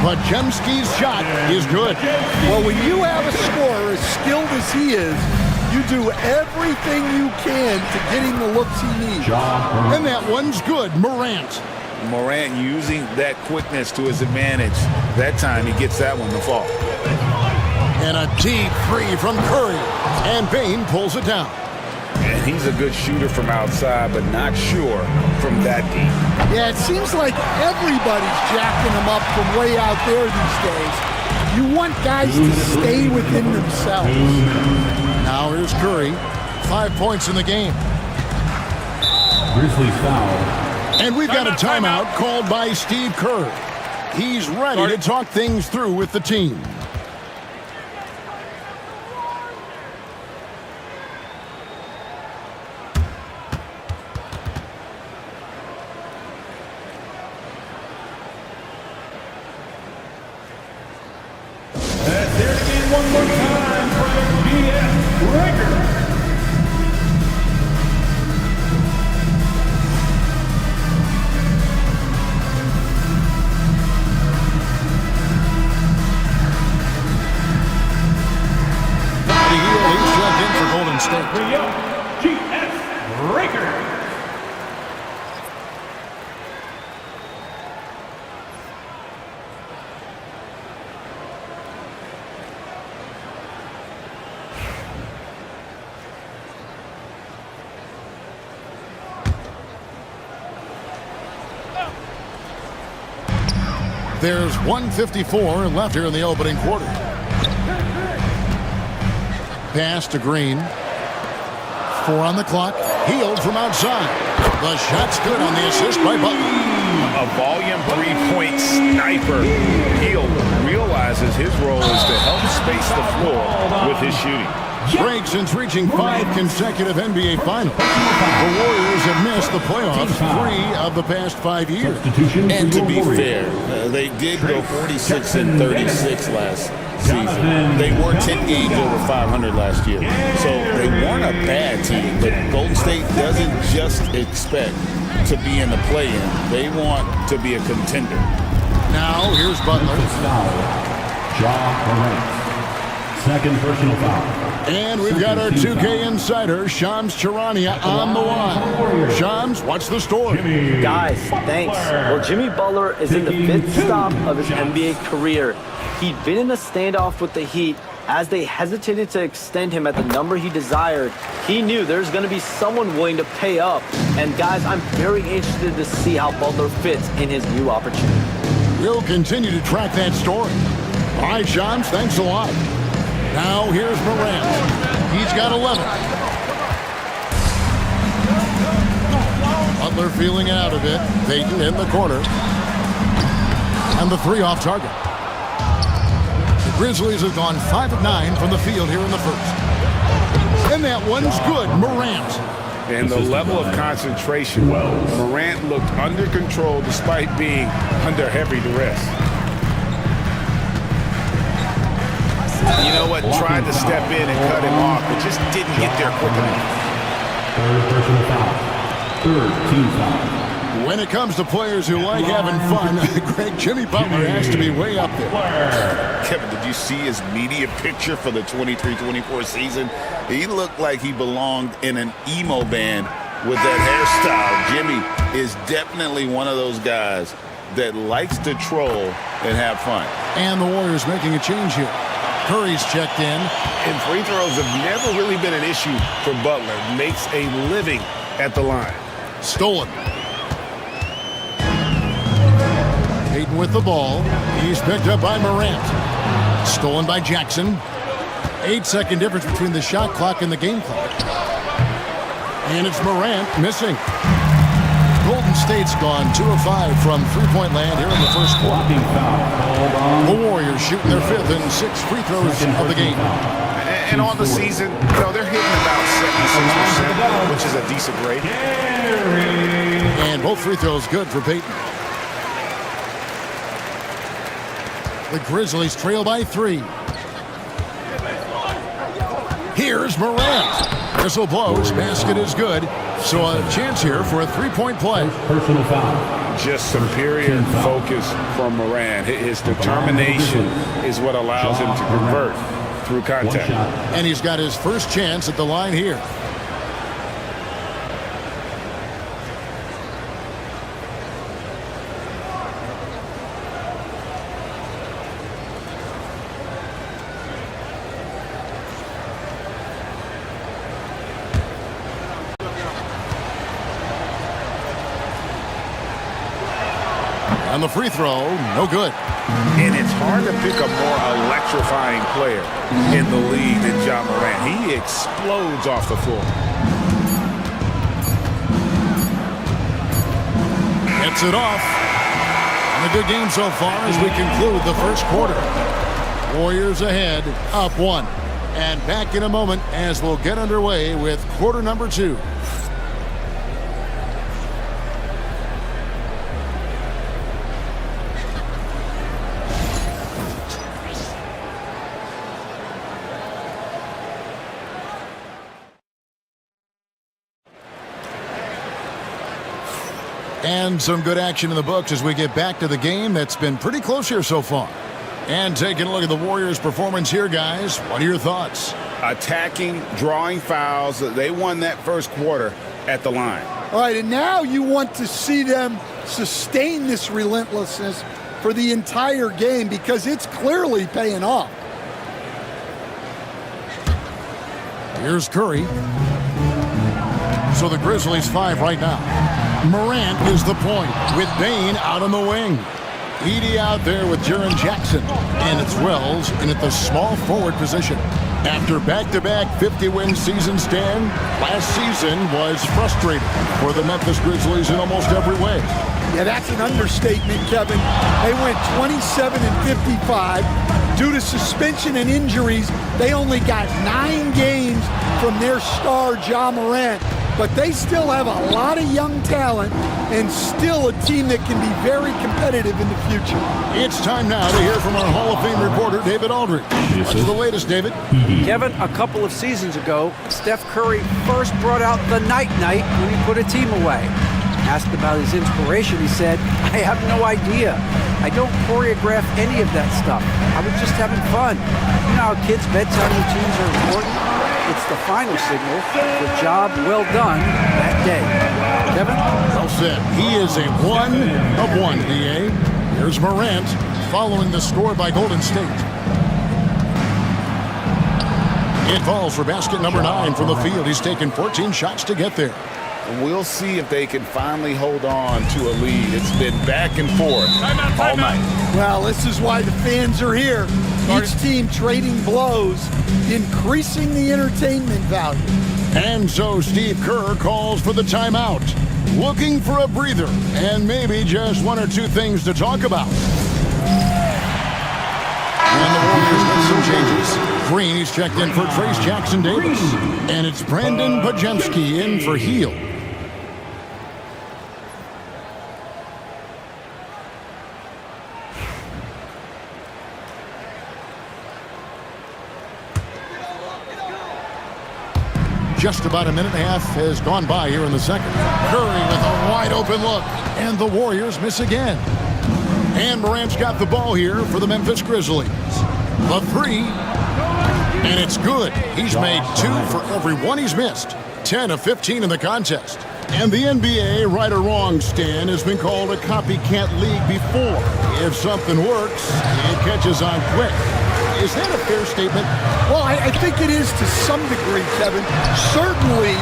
Podziemski's shot is good. Well, when you have a scorer as skilled as he is, you do everything you can to get him the looks he needs. And that one's good. Morant. Morant using that quickness to his advantage. That time he gets that one to fall. And a deep 3 from Curry. And Bane pulls it down. And he's a good shooter from outside, but not sure from that deep. Yeah, it seems like everybody's jacking him up from way out there these days. You want guys to stay within themselves. Now here's Curry. 5 points in the game. Grizzlies foul. And we've got a timeout called by Steve Kerr. He's ready to talk things through with the team. There it is one more time for the BS record. He's checked in for Golden State. GS record. There's 1:54 left here in the opening quarter. Pass to Green. 4 on the clock. Healed from outside. The shot's good on the assist by Butler. A volume three-point sniper. Hield realizes his role is to help space the floor with his shooting. Break since reaching 5 consecutive NBA Finals. The Warriors have missed the playoffs 3 of the past 5 years. And to be fair, they did go 46-36 last season. They were 10 games over 500 last year. So they weren't a bad team, but Golden State doesn't just expect to be in the play-in. They want to be a contender. Now, here's Butler. Second personal foul. And we've got our 2K insider, Shams Charania, on the line. Shams, what's the story? Guys, thanks. Well, Jimmy Butler is in the 5th stop of his NBA career. He'd been in a standoff with the Heat. As they hesitated to extend him at the number he desired, he knew there's going to be someone willing to pay up. And guys, I'm very interested to see how Butler fits in his new opportunity. We'll continue to track that story. All right, Shams, thanks a lot. Now here's Morant. He's got 11. Butler feeling out of it. Payton in the corner. And the 3 off target. The Grizzlies have gone 5 of 9 from the field here in the first. And that one's good. Morant. And the level of concentration. Morant looked under control despite being under heavy duress. You know what? Tried to step in and cut him off, but just didn't get there quick enough. Third personal foul. Third team foul. When it comes to players who like having fun, Greg, Jimmy Butler has to be way up there. Kevin, did you see his media picture for the 23-24 season? He looked like he belonged in an emo band with that hairstyle. Jimmy is definitely one of those guys that likes to troll and have fun. And the Warriors making a change here. Curry's checked in. And free throws have never really been an issue for Butler. Makes a living at the line. Stolen. Payton with the ball. He's picked up by Morant. Stolen by Jackson. 8-second difference between the shot clock and the game clock. And it's Morant missing. Golden State's gone 2 of 5 from three-point land here in the first quarter. The Warriors shooting their 5th and 6th free throws of the game. And on the season, you know, they're hitting about 76%, which is a decent rate. And both free throws good for Payton. The Grizzlies trail by 3. Here's Morant. Whistle blows. Basket is good. So a chance here for a three-point play. Personal foul. Just superior focus from Morant. His determination is what allows him to convert through contact. And he's got his first chance at the line here. And the free throw, no good. And it's hard to pick a more electrifying player in the league than Ja Morant. He explodes off the floor. Gets it off. And a good game so far as we conclude the first quarter. Warriors ahead, up 1. And back in a moment as we'll get underway with quarter number 2. And some good action in the books as we get back to the game that's been pretty close here so far. And taking a look at the Warriors' performance here, guys. What are your thoughts? Attacking, drawing fouls. They won that first quarter at the line. All right, and now you want to see them sustain this relentlessness for the entire game because it's clearly paying off. Here's Curry. So the Grizzlies 5 right now. Morant is the point with Bane out on the wing. Edie out there with Jaren Jackson. And it's Wells in at the small forward position. After back-to-back 50-win seasons, Dan, last season was frustrating for the Memphis Grizzlies in almost every way. Yeah, that's an understatement, Kevin. They went 27-55. Due to suspension and injuries, they only got 9 games from their star, Ja Morant. But they still have a lot of young talent and still a team that can be very competitive in the future. It's time now to hear from our Hall of Fame reporter, David Aldridge. What's the latest, David? Kevin, a couple of seasons ago, Steph Curry first brought out the night-night when he put a team away. Asked about his inspiration, he said, "I have no idea. I don't choreograph any of that stuff. I was just having fun." You know how kids' bedtime routines are important? It's the final signal for a job well done that day. Kevin? Well said. He is a 1 of 1, DA. Here's Morant following the score by Golden State. It falls for basket number 9 from the field. He's taken 14 shots to get there. We'll see if they can finally hold on to a lead. It's been back and forth all night. Well, this is why the fans are here. Each team trading blows, increasing the entertainment value. And so Steve Kerr calls for the timeout, looking for a breather and maybe just 1 or 2 things to talk about. And the Warriors make some changes. Green is checked in for Trace Jackson-Davis. And it's Brandon Pajemski in for Heel. Just about a minute and a half has gone by here in the second. Curry with a wide open look, and the Warriors miss again. And Morant's got the ball here for the Memphis Grizzlies. The 3, and it's good. He's made 2 for every one he's missed. 10 of 15 in the contest. And the NBA, right or wrong, Stan, has been called a copycat league before. If something works, it catches on quick. Is that a fair statement? Well, I think it is to some degree, Kevin. Certainly,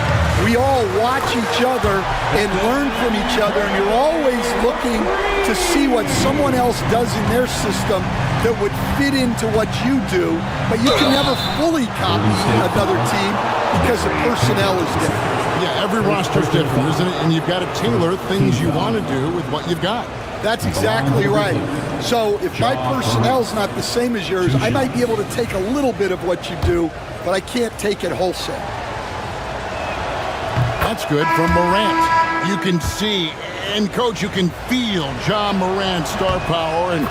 we all watch each other and learn from each other, and you're always looking to see what someone else does in their system that would fit into what you do, but you can never fully copy another team because the personnel is different. Yeah, every roster's different, isn't it? And you've got to tailor things you want to do with what you've got. That's exactly right. So if my personnel's not the same as yours, I might be able to take a little bit of what you do, but I can't take it wholesale. That's good from Morant. You can see, and Coach, you can feel Ja Morant's star power, and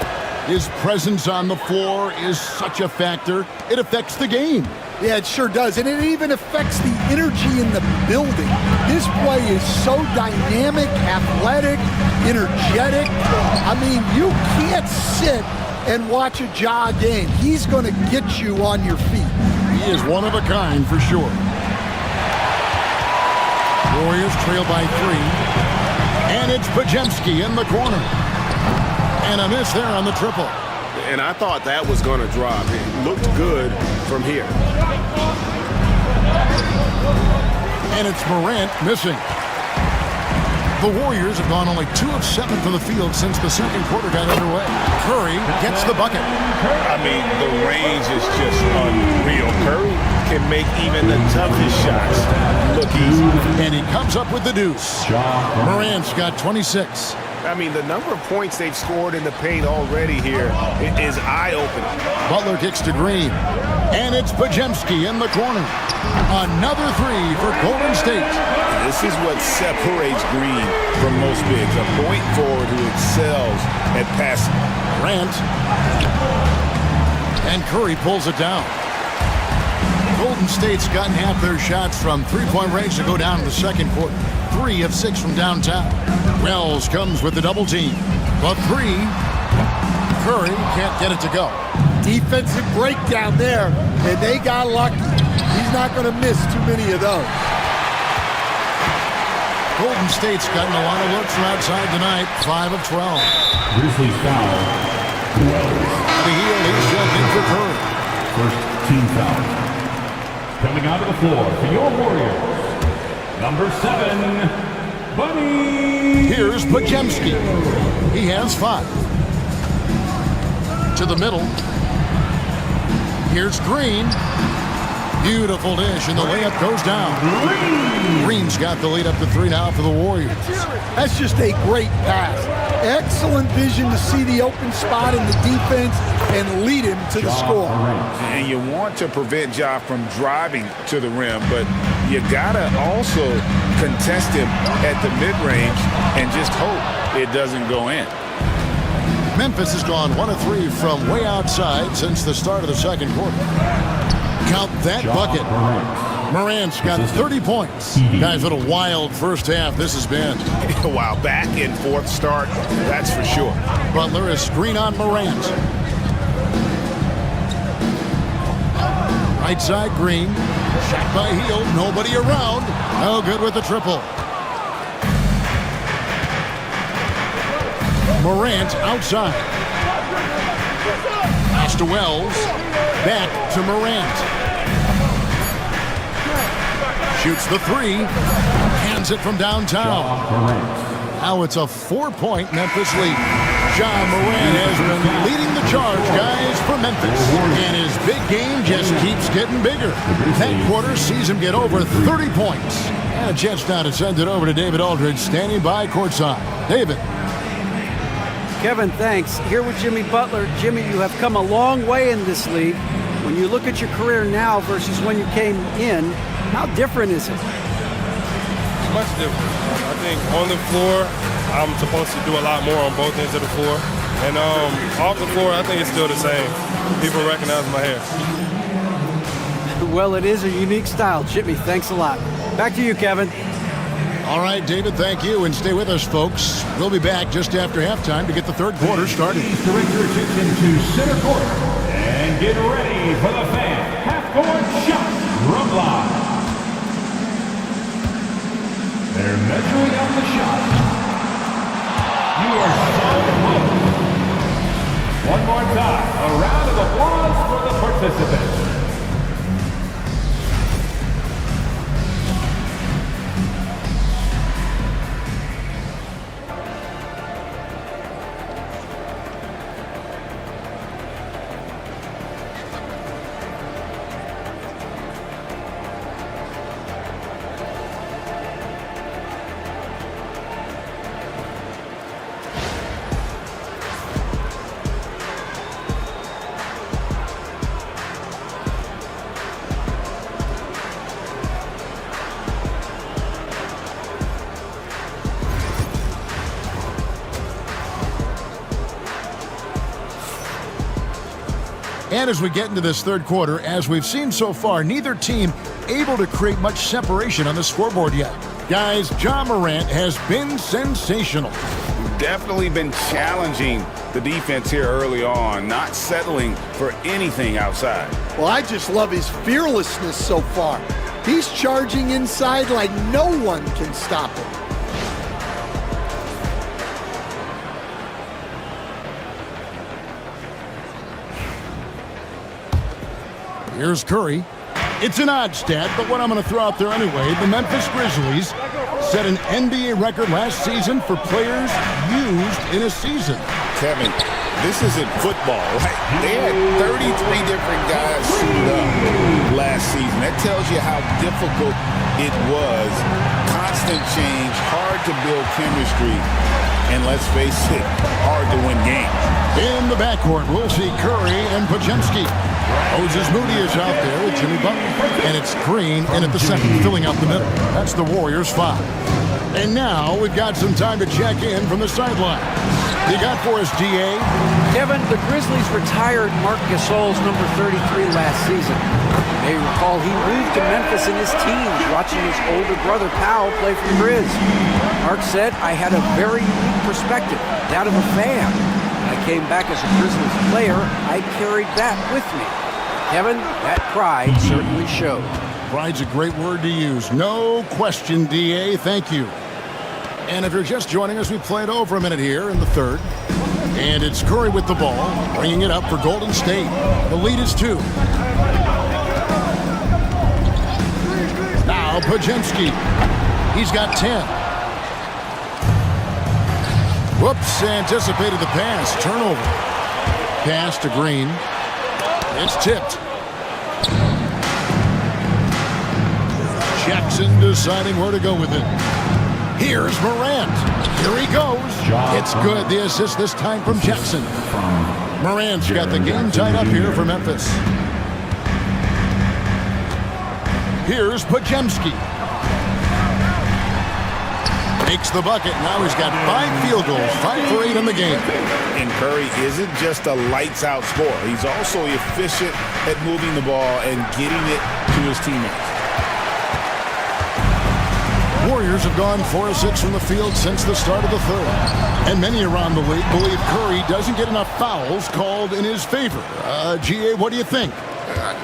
his presence on the floor is such a factor. It affects the game. Yeah, it sure does. And it even affects the energy in the building. His play is so dynamic, athletic, energetic. I mean, you can't sit and watch a Ja game. He's going to get you on your feet. He is one of a kind for sure. Warriors trail by 3. And it's Pajemski in the corner. And a miss there on the triple. And I thought that was going to drop. It looked good from here. And it's Morant missing. The Warriors have gone only 2 of 7 from the field since the second quarter got underway. Curry gets the bucket. I mean, the range is just unreal. Curry can make even the toughest shots look easy. And he comes up with the deuce. Morant's got 26. I mean, the number of points they've scored in the paint already here is eye-opening. Butler kicks to Green. And it's Pajemski in the corner. Another 3 for Golden State. This is what separates Green from most bigs. A point forward who excels at passing. Grant. And Curry pulls it down. Golden State's gotten half their shots from three-point range to go down in the second quarter. 3 of 6 from downtown. Wells comes with the double team. The 3. Curry can't get it to go. Defensive breakdown there, and they got lucky. He's not going to miss too many of those. Golden State's gotten a lot of looks from outside tonight. 5 of 12. Grizzlies foul. The heel, he's jumped in for Curry. First team foul. Coming out of the floor for your Warriors, number 7, Buddy. Here's Pajemski. He has 5. to the middle. Here's Green. Beautiful dish, and the layup goes down. Green's got the lead up to 3 now for the Warriors. That's just a great pass. Excellent vision to see the open spot in the defense and lead him to the score. And you want to prevent Ja from driving to the rim, but you gotta also contest him at the mid-range and just hope it doesn't go in. Memphis has gone 1 of 3 from way outside since the start of the second quarter. Count that bucket. Morant's got 30 points. Guys, what a wild first half this has been. Wow, back and forth start, that's for sure. Butler is screen on Morant. Right side, Green. Shot by Hield, nobody around. No good with the triple. Morant outside. Pass to Wells. Back to Morant. Shoots the 3. Hands it from downtown. Now it's a 4-point Memphis lead. Ja Morant has been leading the charge, guys, for Memphis. And his big game just keeps getting bigger. That quarter sees him get over 30 points. And a chance now to send it over to David Aldridge, standing by courtside. David. Kevin, thanks. Here with Jimmy Butler. Jimmy, you have come a long way in this league. When you look at your career now versus when you came in, how different is it? Much different. I think on the floor, I'm supposed to do a lot more on both ends of the floor. And off the floor, I think it's still the same. People recognize my hair. Well, it is a unique style. Jimmy, thanks a lot. Back to you, Kevin. All right, David, thank you, and stay with us, folks. We'll be back just after halftime to get the third quarter started. Please direct your attention to center court and get ready for the fan half-court shot from live. They're measuring out the shot. You are so close. One more time, a round of applause for the participants. And as we get into this third quarter, as we've seen so far, neither team able to create much separation on the scoreboard yet. Guys, Ja Morant has been sensational. Definitely been challenging the defense here early on, not settling for anything outside. Well, I just love his fearlessness so far. He's charging inside like no one can stop him. Here's Curry. It's an odd stat, but what I'm going to throw out there anyway, the Memphis Grizzlies set an NBA record last season for players used in a season. Kevin, this isn't football, right? They had 33 different guys suited up last season. That tells you how difficult it was. Constant change, hard to build chemistry, and let's face it, hard to win games. In the backcourt, we'll see Curry and Podziemski. Moses Moody is out there with Jimmy Butler. And it's Green in at the second, filling out the middle. That's the Warriors' 5. And now we've got some time to check in from the sideline. You got for us, DA? Kevin, the Grizzlies retired Marc Gasol's number 33 last season. You may recall he moved to Memphis in his teens, watching his older brother Powell play for the Grizz. Marc said, I had a very unique perspective, that of a fan. When I came back as a Grizzlies player, I carried that with me. Kevin, that pride certainly showed. Pride's a great word to use. No question, DA. Thank you. And if you're just joining us, we played over a minute here in the third. And it's Curry with the ball, bringing it up for Golden State. The lead is 2. Now Podziemski. He's got 10. Whoops, anticipated the pass. Turnover. Pass to Green. It's tipped. Jackson deciding where to go with it. Here's Morant. Here he goes. It's good. The assist this time from Jackson. Morant's got the game tied up here for Memphis. Here's Pajemski. Makes the bucket. Now he's got 5 field goals, 5 for 8 in the game. And Curry isn't just a lights-out scorer. He's also efficient at moving the ball and getting it to his teammates. Warriors have gone 4 of 6 from the field since the start of the third. And many around the league believe Curry doesn't get enough fouls called in his favor. GA, what do you think?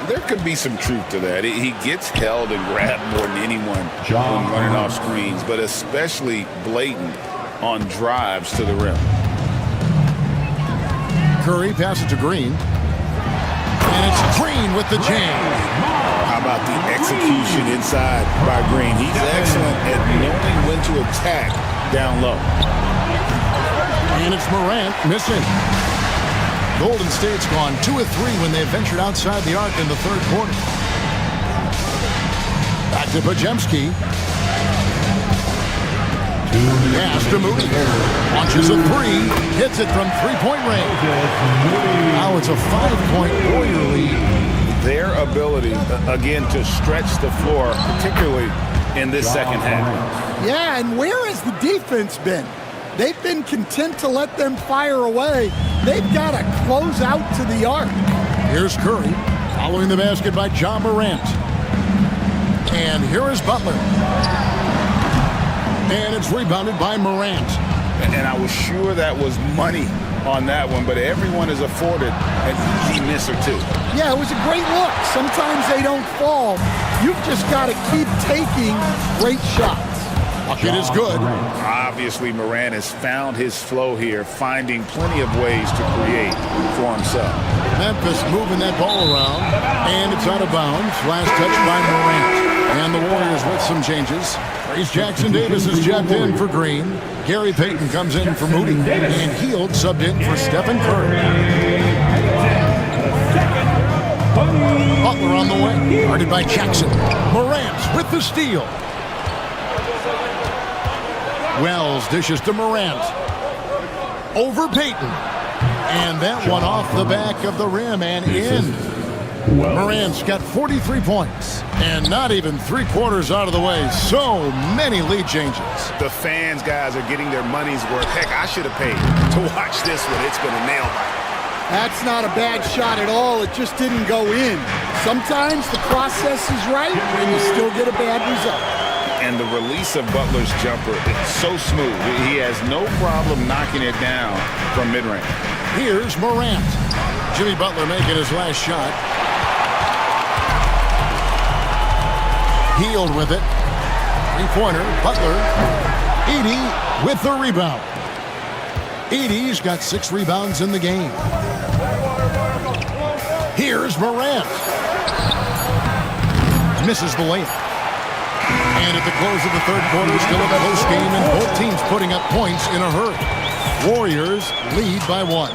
There could be some truth to that. He gets held and grabbed more than anyone when running off screens, but especially blatant on drives to the rim. Curry passes to Green. And it's Green with the jam. How about the execution inside by Green? He's excellent at knowing when to attack down low. And it's Morant missing. Golden State's gone 2 of 3 when they ventured outside the arc in the third quarter. Back to Pajemski. Pass to Moody. Launches a 3. Hits it from three-point range. Now it's a 5-point Warrior lead. Their ability, again, to stretch the floor, particularly in this second half. Yeah, and where has the defense been? They've been content to let them fire away. They've got to close out to the arc. Here's Curry, following the basket by John Morant. And here is Butler. And it's rebounded by Morant. And I was sure that was money on that one, but everyone is afforded an easy miss or two. Yeah, it was a great look. Sometimes they don't fall. You've just got to keep taking great shots. Bucket is good. Obviously, Morant has found his flow here, finding plenty of ways to create for himself. Memphis moving that ball around, and it's out of bounds. Last touch by Morant. And the Warriors with some changes. Trace Jackson Davis is jacked in for Green. Gary Payton comes in for Moody. And Hield subbed in for Stephen Curry. Butler on the way. Guarded by Jackson. Morant with the steal. Wells dishes to Morant. Over Payton. And that one off the back of the rim and in. Morant's got 43 points. And not even 3/4 out of the way. So many lead changes. The fans, guys, are getting their money's worth. Heck, I should have paid to watch this one. It's been a nail biter. That's not a bad shot at all. It just didn't go in. Sometimes the process is right and you still get a bad result. And the release of Butler's jumper is so smooth. He has no problem knocking it down from mid-range. Here's Morant. Jimmy Butler making his last shot. Hield with it. Three-pointer. Butler. Edey with the rebound. Edey's got 6 rebounds in the game. Here's Morant. Misses the layup. And at the close of the third quarter, still a close game, and both teams putting up points in a hurry. Warriors lead by 1.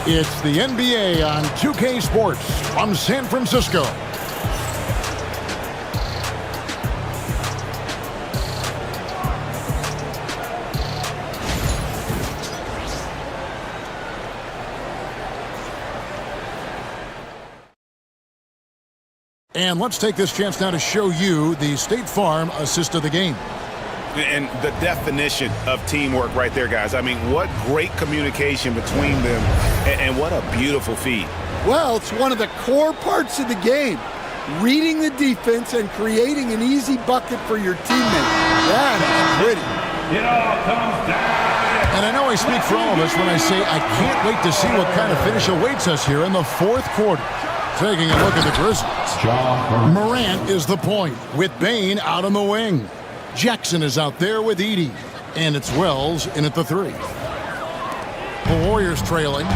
It's the NBA on 2K Sports from San Francisco. And let's take this chance now to show you the State Farm assist of the game. And the definition of teamwork right there, guys. I mean, what great communication between them, and what a beautiful feed. Well, it's one of the core parts of the game. Reading the defense and creating an easy bucket for your teammate. That is pretty. It all comes down. And I know I speak for all of us when I say I can't wait to see what kind of finish awaits us here in the fourth quarter. Taking a look at the Grizzlies. Morant is the point with Bane out on the wing. Jackson is out there with Edey. And it's Wells in at the 3. The Warriors trailing.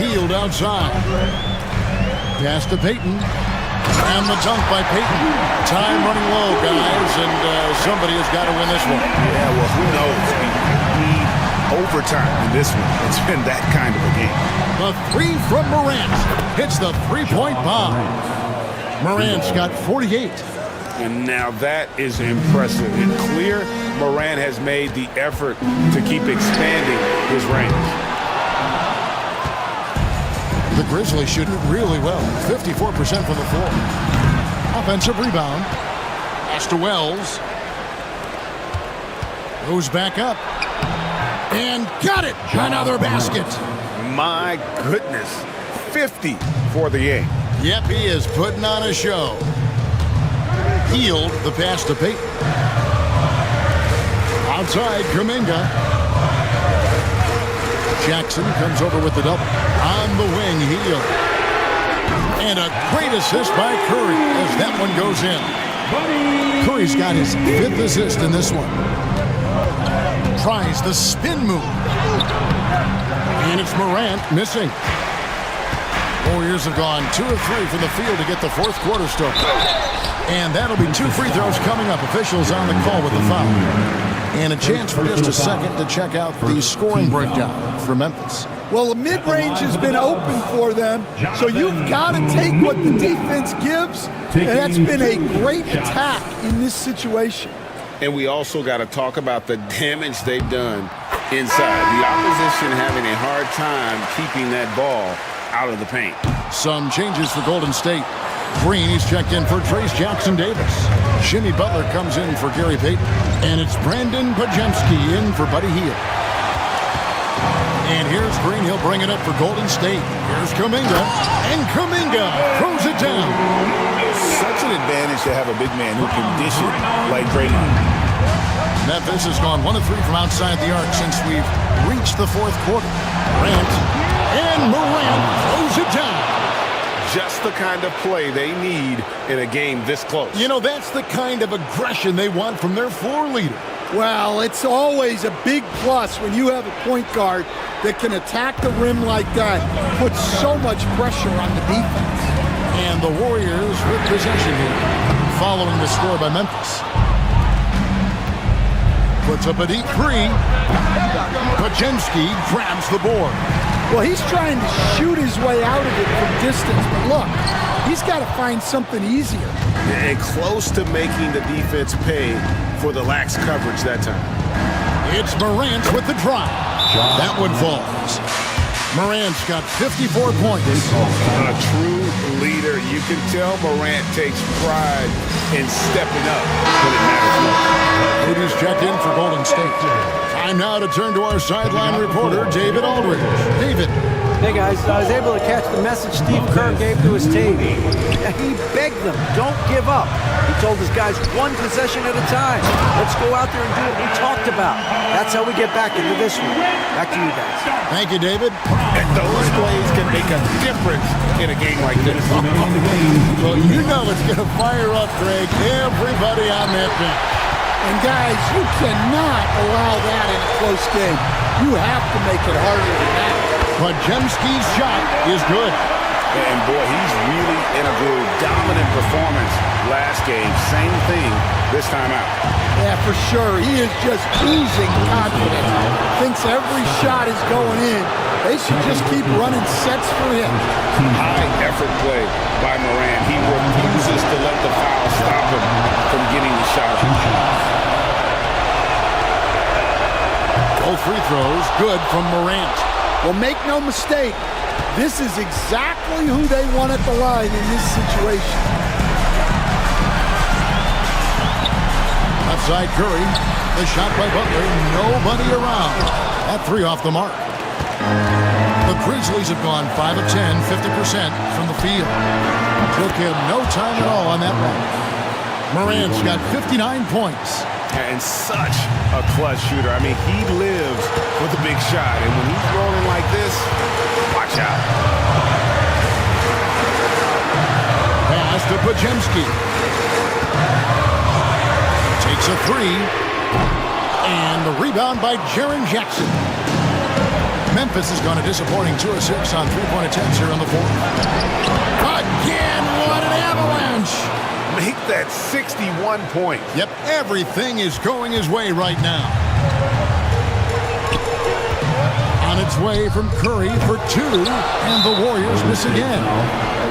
Hield outside. Pass to Payton. And the dunk by Payton. Time running low, guys, and somebody has got to win this one. Yeah, well, who knows? We need time in this one. It's been that kind of a game. The three from Morant hits the three-point bomb. Morant's got 48. And now that is impressive. It's clear Morant has made the effort to keep expanding his range. The Grizzlies shooting really well. 54% from the floor. Offensive rebound. Pass to Wells. Goes back up. And got it. Another basket. My goodness. 50 for the game. Yep, he is putting on a show. Healed the pass to Payton. Outside, Kuminga. Jackson comes over with the double. On the wing, Heal. And a great assist by Curry as that one goes in. Curry's got his 5th assist in this one. Tries the spin move. And it's Morant missing. Warriors have gone 2 of 3 from the field to get the 4th quarter started. And that'll be 2 free throws coming up. Officials on the call with the foul. And a chance for just a second to check out the scoring breakdown for Memphis. Well, the mid-range has been open for them, so you've got to take what the defense gives, and that's been a great attack in this situation. And we also got to talk about the damage they've done inside. The opposition having a hard time keeping that ball out of the paint. Some changes for Golden State. Green, he's checked in for Trace Jackson-Davis. Jimmy Butler comes in for Gary Payton. And it's Brandon Pajemski in for Buddy Hield. And here's Green. He'll bring it up for Golden State. Here's Kuminga. And Kuminga throws it down. Such an advantage to have a big man who can dish it like Draymond. Memphis has gone 1 of 3 from outside the arc since we've reached the 4th quarter. Morant throws it down. Just the kind of play they need in a game this close. You know, that's the kind of aggression they want from their floor leader. Well, it's always a big plus when you have a point guard that can attack the rim like that, put so much pressure on the defense. And the Warriors with possession here, following the score by Memphis. Puts up a deep 3. Pajemski grabs the board. Well, he's trying to shoot his way out of it from distance, but look, he's got to find something easier. And close to making the defense pay for the lax coverage that time. It's Morant with the drive. That one falls. Morant's got 54 points. A true leader. You can tell Morant takes pride in stepping up when it matters most. Moody's checked in for Golden State. Time now to turn to our sideline reporter, David Aldridge. David. Hey guys, I was able to catch the message Steve Kerr gave to his team. He begged them, don't give up. He told his guys 1 possession at a time. Let's go out there and do what we talked about. That's how we get back into this one. Back to you guys. Thank you, David. And those plays can make a difference in a game like this. Well, you know it's going to fire up, Greg. Everybody on that bench. And guys, you cannot allow that in a close game. You have to make it harder than that. Pajemski's shot is good. And boy, he's really in a groove. Dominant performance last game. Same thing this time out. Yeah, for sure. He is just oozing confidence. Thinks every shot is going in. They should just keep running sets for him. High effort play by Morant. He refuses to let the foul stop him from getting the shot. Both free throws good from Morant. Well, make no mistake, this is exactly who they want at the line in this situation. Outside Curry, the shot by Butler, nobody around. That 3 off the mark. The Grizzlies have gone 5 of 10, 50% from the field. Took him no time at all on that one. Morant's got 59 points. And such a clutch shooter. I mean, he lives for the big shot. And when he's rolling like this, watch out. Pass to Pajemski. Takes a 3. And the rebound by Jaren Jackson. Memphis has gone a disappointing 2 of 6 on 3-point attempts here on the 4th. Again, what an avalanche! Make that 61 points. Yep, everything is going his way right now. way from Curry for 2, and the Warriors miss again.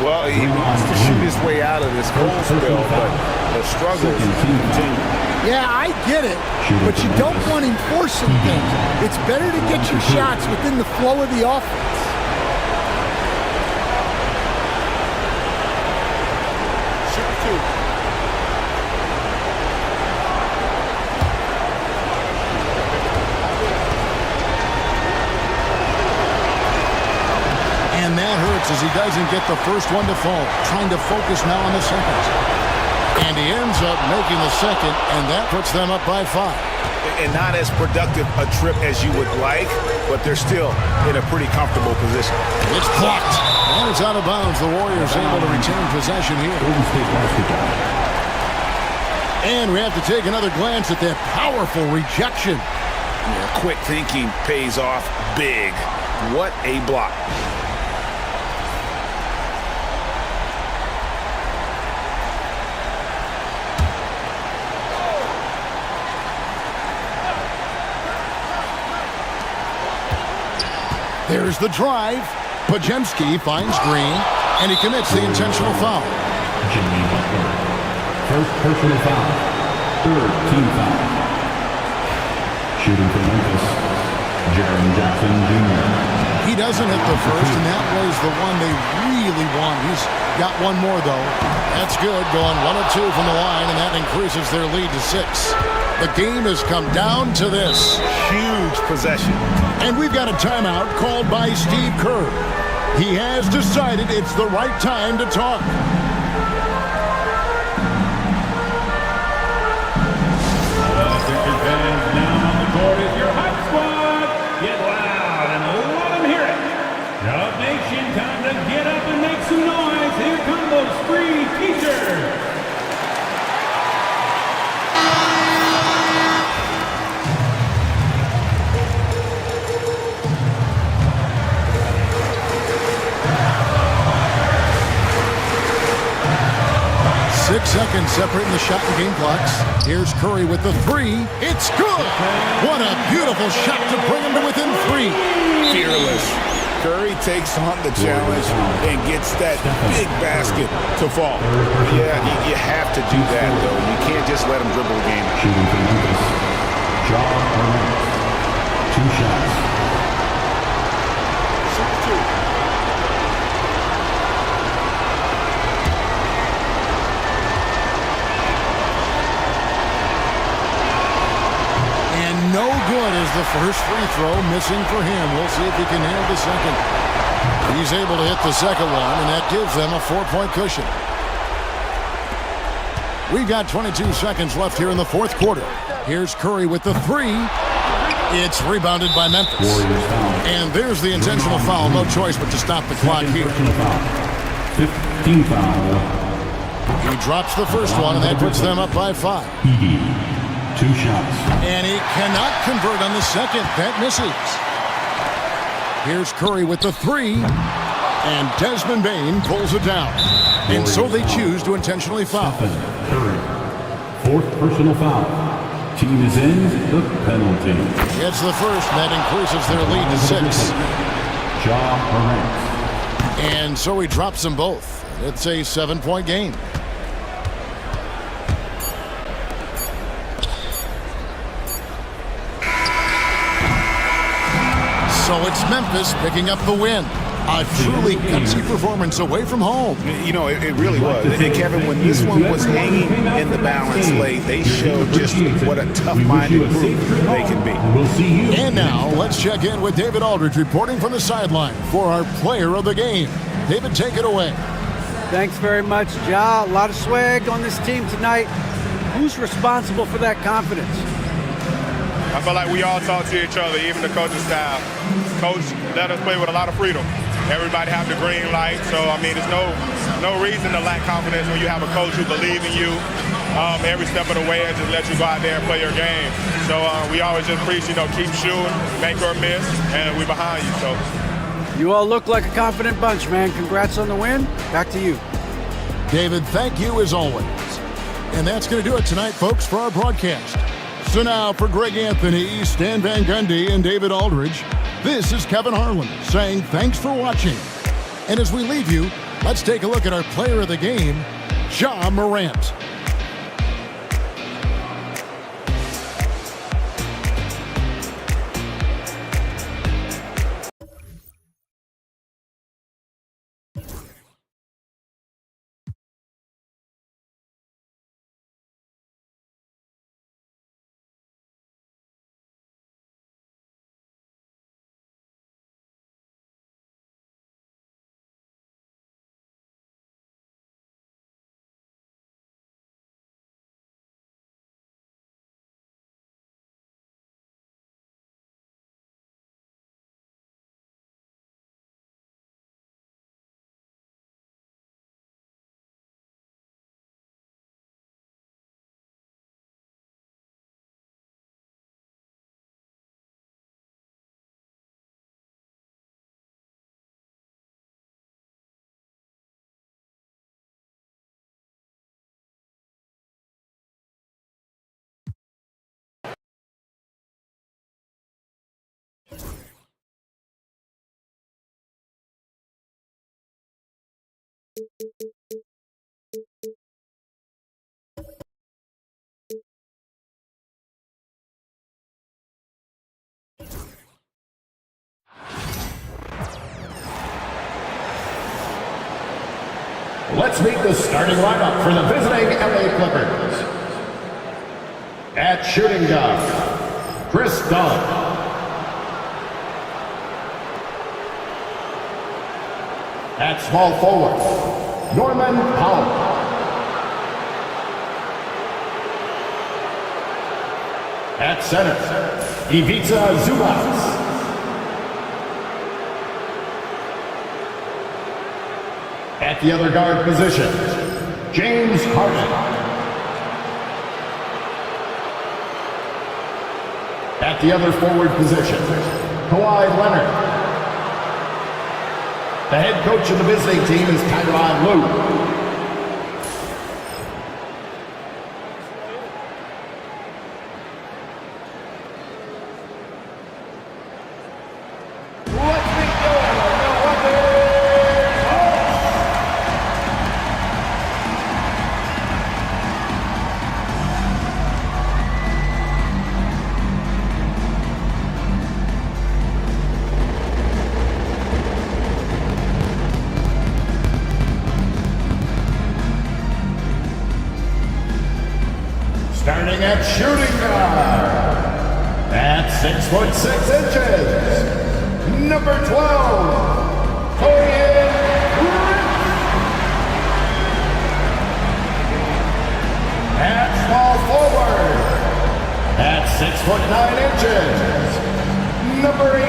Well, he wants to shoot his way out of this cold spell, but the struggles continue. Yeah, I get it, but you don't want him forcing things. It's better to get your shots within the flow of the offense. And that hurts as he doesn't get the first one to fall. Trying to focus now on the second. And he ends up making the second, and that puts them up by 5. And not as productive a trip as you would like, but they're still in a pretty comfortable position. It's blocked. And it's out of bounds. The Warriors able to retain possession here. And we have to take another glance at that powerful rejection. Yeah, quick thinking pays off big. What a block. There's the drive. Pajemski finds Green, and he commits the intentional foul. Jimmy Butler. First personal foul. Third team foul. Shooting for Memphis, Jaren Jackson Jr. He doesn't hit the first, and that was the one they really want. He's got one more, though. That's good, going 1 of 2 from the line, and that increases their lead to 6. The game has come down to this. Huge possession. And we've got a timeout called by Steve Kerr. He has decided it's the right time to talk. Now on the court is your hype squad. Get loud and let them hear it. Dub Nation, time to get up and make some noise. Here come those free t-shirts. Seconds separating the shot and game clocks. Here's Curry with the 3. It's good! What a beautiful shot to bring him to within 3. Fearless. Curry takes on the challenge and gets that big basket to fall. Yeah, you have to do that, though. You can't just let him dribble the game. Shooting for Memphis, Ja Morant. 2 shots. No good is the first free throw, missing for him. We'll see if he can nail the second. He's able to hit the second one, and that gives them a 4-point cushion. We've got 22 seconds left here in the fourth quarter. Here's Curry with the 3. It's rebounded by Memphis. And there's the intentional foul. No choice but to stop the clock here. 15 foul. He drops the first one, and that puts them up by 5. 2 shots. And he cannot convert on the second. That misses. Here's Curry with the 3. And Desmond Bane pulls it down. And so they choose to intentionally foul. Curry. 4th personal foul. Team is in the penalty. It's the first, and that increases their lead to 6. Ja Morant. And so he drops them both. It's a 7-point game. So it's Memphis picking up the win. A truly gutsy performance away from home. You know, it really was. And Kevin, when this one was hanging in the balance late, they showed just what a tough-minded group they can be. And now, let's check in with David Aldridge reporting from the sideline for our player of the game. David, take it away. Thanks very much, Ja. A lot of swag on this team tonight. Who's responsible for that confidence? I feel like we all talk to each other, even the coaching staff. Coach let us play with a lot of freedom. Everybody have the green light, so I mean, there's no reason to lack confidence when you have a coach who believes in you every step of the way and just let you go out there and play your game. So we always just preach, keep shooting, make or miss, and we're behind you. So you all look like a confident bunch, man. Congrats on the win. Back to you. David, thank you as always. And that's going to do it tonight, folks, for our broadcast. So now for Greg Anthony, Stan Van Gundy, and David Aldridge, this is Kevin Harlan saying thanks for watching. And as we leave you, let's take a look at our player of the game, Ja Morant. Let's meet the starting lineup for the visiting LA Clippers. At shooting guard, Chris Dunn. At small forward, Norman Powell. At center, Ivica Zubac. At the other guard position, James Harden. At the other forward position, Kawhi Leonard. The head coach of the visiting team is Tyronn Lue. Starting at shooting guard, at 6'6" number 12, Torian Prince. At small forward, at 6'9", number 18,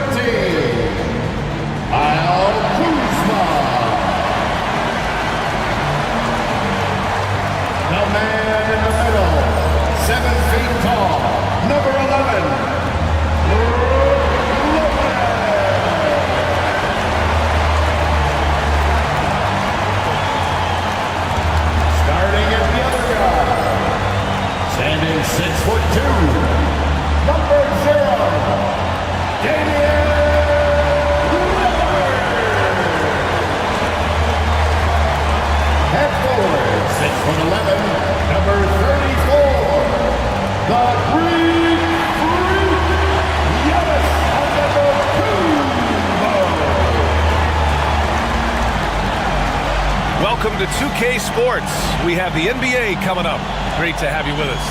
Kyle Kuzma. The man in the middle, 7 feet tall, number 11, starting at the other guard, standing 6'2", number 0, Damian Lillard. At forward, 6'11", number 34. The Greek Freak, Giannis Antetokounmpo. Welcome to 2K Sports. We have the NBA coming up. Great to have you with us.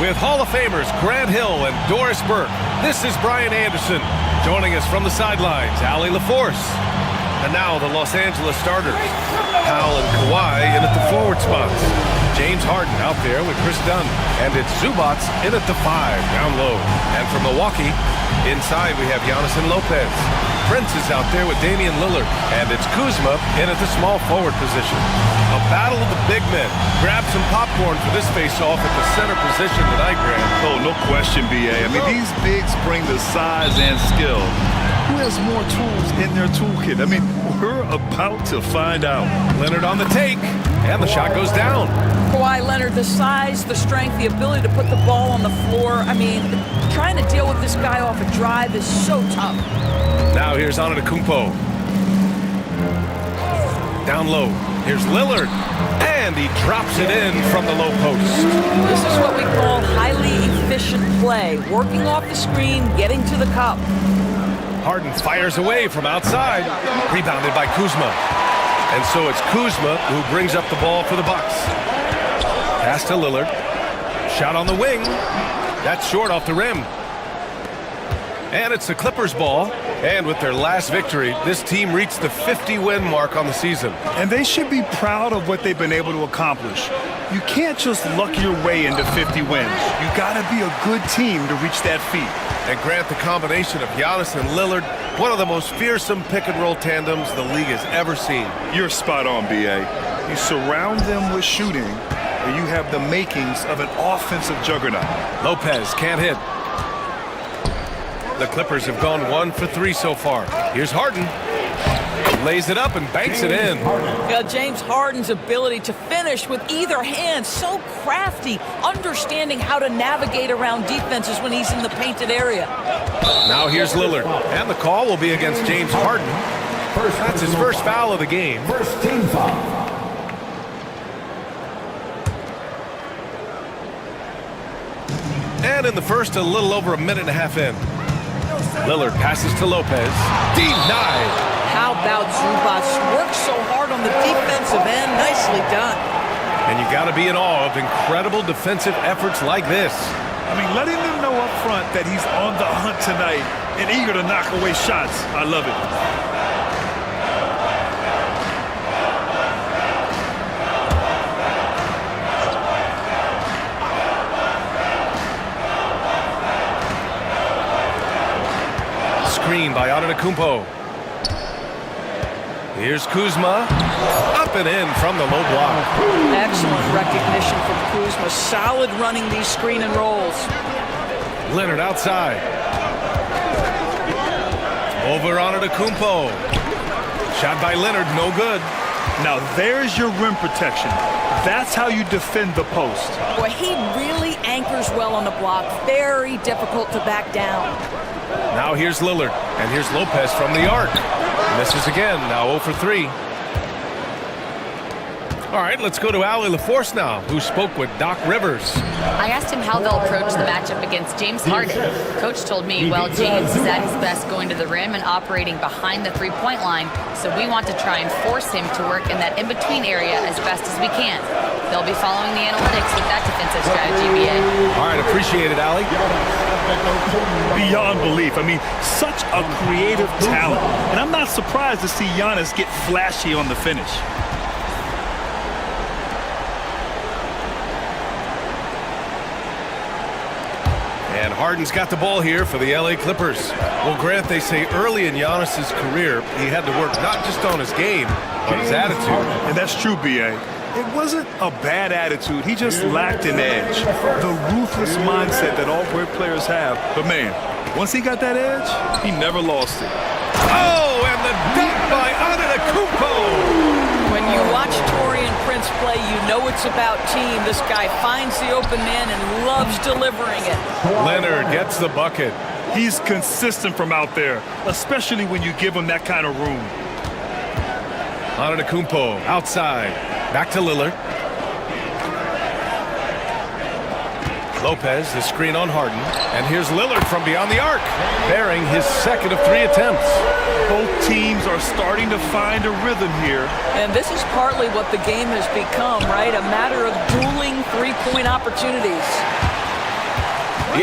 With Hall of Famers Grant Hill and Doris Burke, this is Brian Anderson. Joining us from the sidelines, Allie LaForce. And now the Los Angeles starters, Powell and Kawhi in at the forward spots. James Harden out there with Chris Dunn. And it's Zubac in at the 5, down low. And from Milwaukee, inside we have Giannis and Lopez. Prince is out there with Damian Lillard. And it's Kuzma in at the small forward position. A battle of the big men. Grab some popcorn for this face-off at the center position tonight, Grant. Oh, no question, B.A. I mean, these bigs bring the size and skill. Who has more tools in their toolkit? I mean, we're about to find out. Leonard on the take, and the shot goes down. Kawhi Leonard, the size, the strength, the ability to put the ball on the floor. I mean, trying to deal with this guy off a drive is so tough. Now here's Antetokounmpo. Down low. Here's Lillard. And he drops it in from the low post. This is what we call highly efficient play. Working off the screen, getting to the cup. Harden fires away from outside. Rebounded by Kuzma. And so it's Kuzma who brings up the ball for the Bucks. Pass to Lillard. Shot on the wing. That's short off the rim. And it's the Clippers' ball. And with their last victory, this team reached the 50-win mark on the season. And they should be proud of what they've been able to accomplish. You can't just luck your way into 50 wins. You got to be a good team to reach that feat. And Grant, the combination of Giannis and Lillard, one of the most fearsome pick-and-roll tandems the league has ever seen. You're spot on, B.A. You surround them with shooting, and you have the makings of an offensive juggernaut. Lopez can't hit. The Clippers have gone 1 for 3 so far. Here's Harden. Lays it up and banks it in. Yeah, James Harden's ability to finish with either hand, so crafty, understanding how to navigate around defenses when he's in the painted area. Now here's Lillard. And the call will be against James Harden. That's his first foul of the game. First team foul. And in the first, a little over a minute and a half in. Lillard passes to Lopez. Denied. How about Zubac? Works so hard on the defensive end. Nicely done. And you got to be in awe of incredible defensive efforts like this. I mean, letting them know up front that he's on the hunt tonight and eager to knock away shots. I love it. Screen by Antetokounmpo. Here's Kuzma. Up and in from the low block. Excellent recognition from Kuzma. Solid running these screen and rolls. Leonard outside. Over Antetokounmpo. Shot by Leonard, no good. Now there's your rim protection. That's how you defend the post. Boy, he really anchors well on the block. Very difficult to back down. Now here's Lillard, and here's Lopez from the arc. Misses again, now 0 for 3. All right, let's go to Allie LaForce now, who spoke with Doc Rivers. I asked him how they'll approach the matchup against James Harden. Coach told me, well, James is at his best going to the rim and operating behind the three-point line, so we want to try and force him to work in that in-between area as best as we can. They'll be following the analytics with that defensive strategy, BA. All right, appreciate it, Allie. Beyond belief. I mean, such a creative talent. And I'm not surprised to see Giannis get flashy on the finish. And Harden's got the ball here for the LA Clippers. Well, Grant, they say early in Giannis's career, he had to work not just on his game, but his attitude. And that's true, B.A. It wasn't a bad attitude. He just lacked an edge. The ruthless mindset that all great players have. But, man, once he got that edge, he never lost it. Oh, and the dunk by Antetokounmpo. When you watch Taurean Prince play, you know it's about team. This guy finds the open man and loves delivering it. Leonard gets the bucket. He's consistent from out there, especially when you give him that kind of room. Antetokounmpo outside. Back to Lillard. Lopez, the screen on Harden. And here's Lillard from beyond the arc, bearing his second of 3 attempts. Both teams are starting to find a rhythm here. And this is partly what the game has become, right? A matter of dueling three-point opportunities.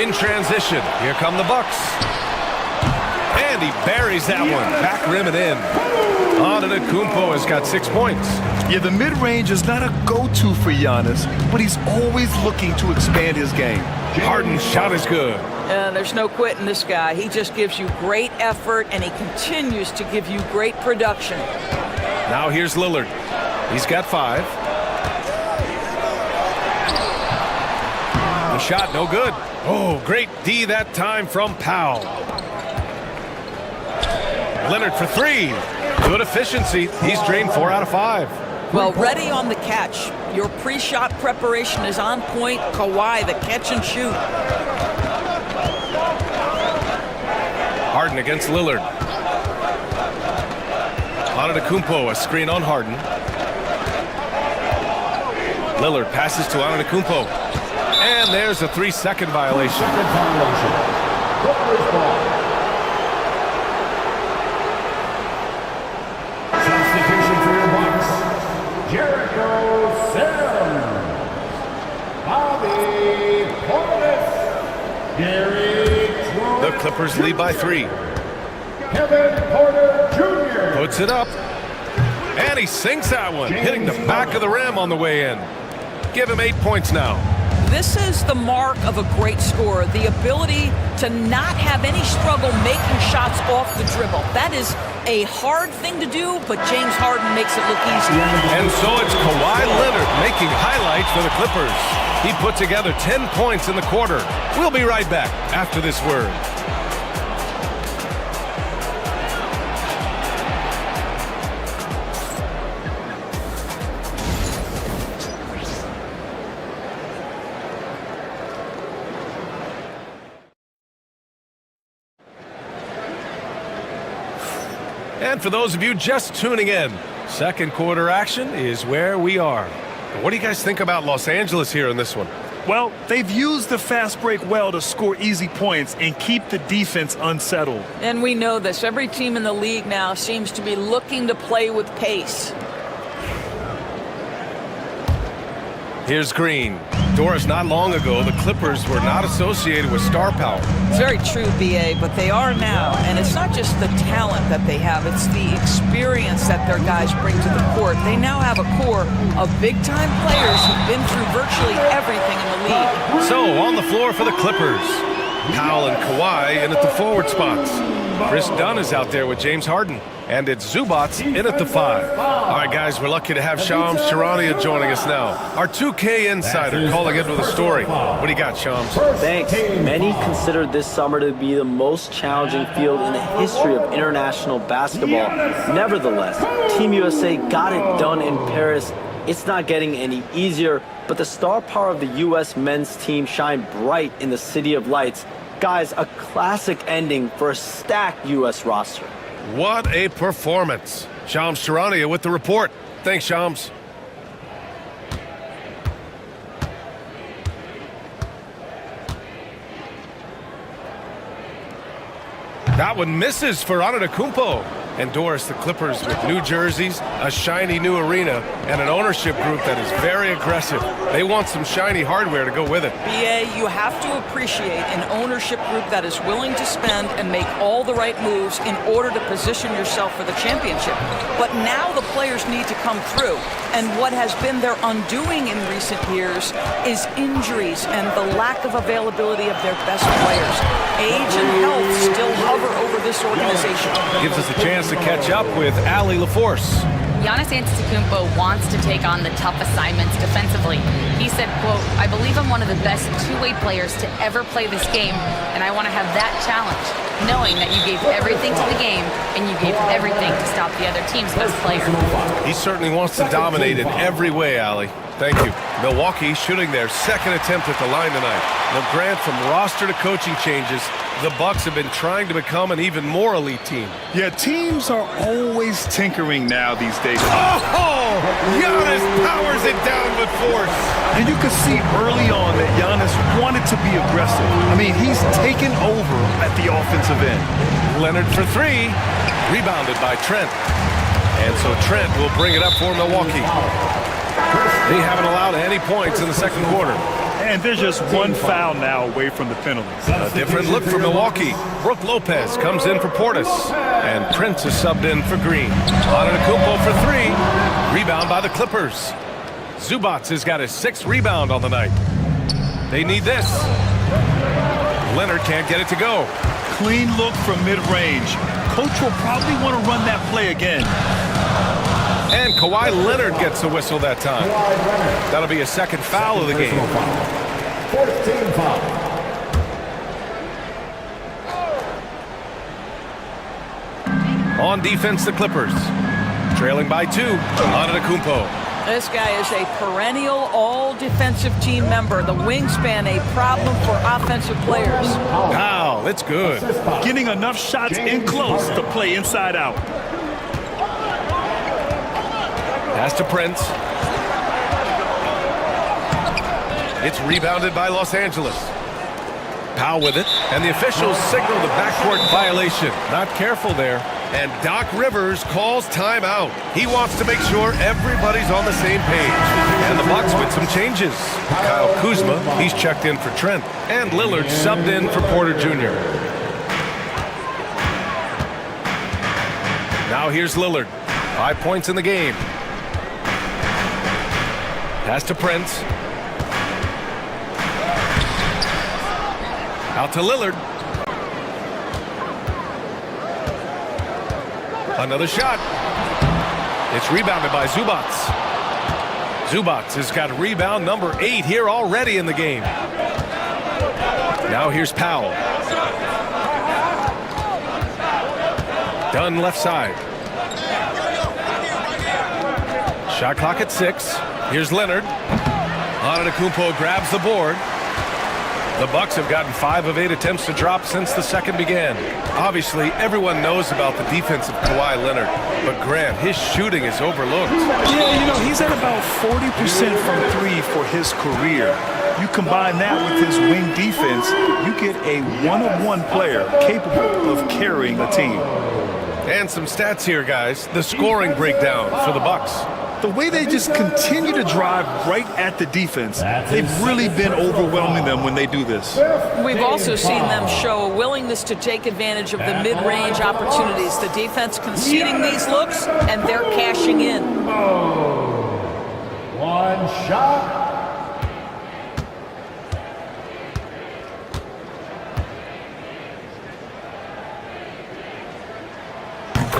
In transition, here come the Bucks. And he buries that one. Back rim and in. Antetokounmpo has got 6 points. Yeah, the mid-range is not a go-to for Giannis, but he's always looking to expand his game. Harden's shot is good. There's no quitting this guy. He just gives you great effort, and he continues to give you great production. Now here's Lillard. He's got 5. The shot, no good. Oh, great D that time from Powell. Leonard for three. Good efficiency. He's drained 4 out of 5. Well, ready on the catch. Your pre-shot preparation is on point. Kawhi, the catch and shoot. Harden against Lillard. Antetokounmpo, a screen on Harden. Lillard passes to Antetokounmpo. And there's a 3-second violation. Substitution for your Bucks, Jericho Sims, Bobby Portis, Gary Troy, The Clippers lead by 3. Kevin Porter Jr. Puts it up. And he sinks that one, hitting the back of the rim on the way in. Give him 8 points now. This is the mark of a great scorer, the ability to not have any struggle making shots off the dribble. That is a hard thing to do, but James Harden makes it look easy. And so it's Kawhi Leonard making highlights for the Clippers. He put together 10 points in the quarter. We'll be right back after this word. And for those of you just tuning in, second quarter action is where we are. What do you guys think about Los Angeles here in this one? Well, they've used the fast break well to score easy points and keep the defense unsettled. And we know this. Every team in the league now seems to be looking to play with pace. Here's Green. Doris, not long ago, the Clippers were not associated with star power. It's very true, B.A., but they are now. And it's not just the talent that they have, it's the experience that their guys bring to the court. They now have a core of big-time players who've been through virtually everything in the league. So, on the floor for the Clippers, Powell and Kawhi in at the forward spots. Chris Dunn is out there with James Harden. And it's Zubats in at the 5. All right, guys, we're lucky to have Shams Charania joining us now. Our 2K insider calling in with a story. What do you got, Shams? Thanks. Many consider this summer to be the most challenging field in the history of international basketball. Nevertheless, Team USA got it done in Paris. It's not getting any easier, but the star power of the U.S. men's team shined bright in the City of Lights. Guys, a classic ending for a stacked U.S. roster. What a performance. Shams Charania with the report. Thanks, Shams. That one misses for Antetokounmpo. And Doris, the Clippers with new jerseys, a shiny new arena, and an ownership group that is very aggressive. They want some shiny hardware to go with it. B.A., you have to appreciate an ownership group that is willing to spend and make all the right moves in order to position yourself for the championship. But now the players need to come through. And what has been their undoing in recent years is injuries and the lack of availability of their best players. Age and health still hover over this organization. Gives us a chance to catch up with Allie LaForce. Giannis Antetokounmpo wants to take on the tough assignments defensively. He said, quote, "I believe I'm one of the best two-way players to ever play this game, and I want to have that challenge, knowing that you gave everything to the game and you gave everything to stop the other team's best player." He certainly wants to dominate in every way, Allie. Thank you. Milwaukee shooting their second attempt at the line tonight. Now, Grant, from roster to coaching changes, the Bucks have been trying to become an even more elite team. Yeah, teams are always tinkering now these days. Oh! Giannis powers it down with force. And you could see early on that Giannis wanted to be aggressive. I mean, he's taken over at the offensive end. Leonard for 3. Rebounded by Trent. And so Trent will bring it up for Milwaukee. They haven't allowed any points in the second quarter. And there's just one foul now away from the penalties. A different look for Milwaukee. Brooke Lopez comes in for Portis. And Prince is subbed in for Green. Antetokounmpo for 3. Rebound by the Clippers. Zubats has got his 6th rebound on the night. They need this. Leonard can't get it to go. Clean look from mid-range. Coach will probably want to run that play again. And Kawhi Leonard gets the whistle that time. That'll be a second foul of the game. 14 foul. On defense, the Clippers. Trailing by 2. Antetokounmpo. This guy is a perennial all-defensive team member. The wingspan, a problem for offensive players. Wow, it's good. Getting enough shots in close to play inside out. Pass to Prince. It's rebounded by Los Angeles. Powell with it, and the officials signal the backcourt violation. Not careful there. And Doc Rivers calls timeout. He wants to make sure everybody's on the same page. And the Bucks with some changes. Kyle Kuzma, he's checked in for Trent. And Lillard subbed in for Porter Jr. Now here's Lillard. 5 points in the game. Pass to Prince. Out to Lillard. Another shot. It's rebounded by Zubac. Zubac has got rebound number 8 here already in the game. Now here's Powell. Dunn left side. Shot clock at 6. Here's Leonard. Antetokounmpo grabs the board. The Bucks have gotten 5 of 8 attempts to drop since the second began. Obviously, everyone knows about the defense of Kawhi Leonard, but Grant, his shooting is overlooked. Yeah, you know, he's at about 40% from 3 for his career. You combine that with his wing defense, you get a one-of-one player capable of carrying a team. And some stats here, guys. The scoring breakdown for the Bucks. The way they just continue to drive right at the defense, they've really been overwhelming them when they do this. We've also seen them show a willingness to take advantage of the mid-range opportunities. The defense conceding these looks, and they're cashing in. One shot.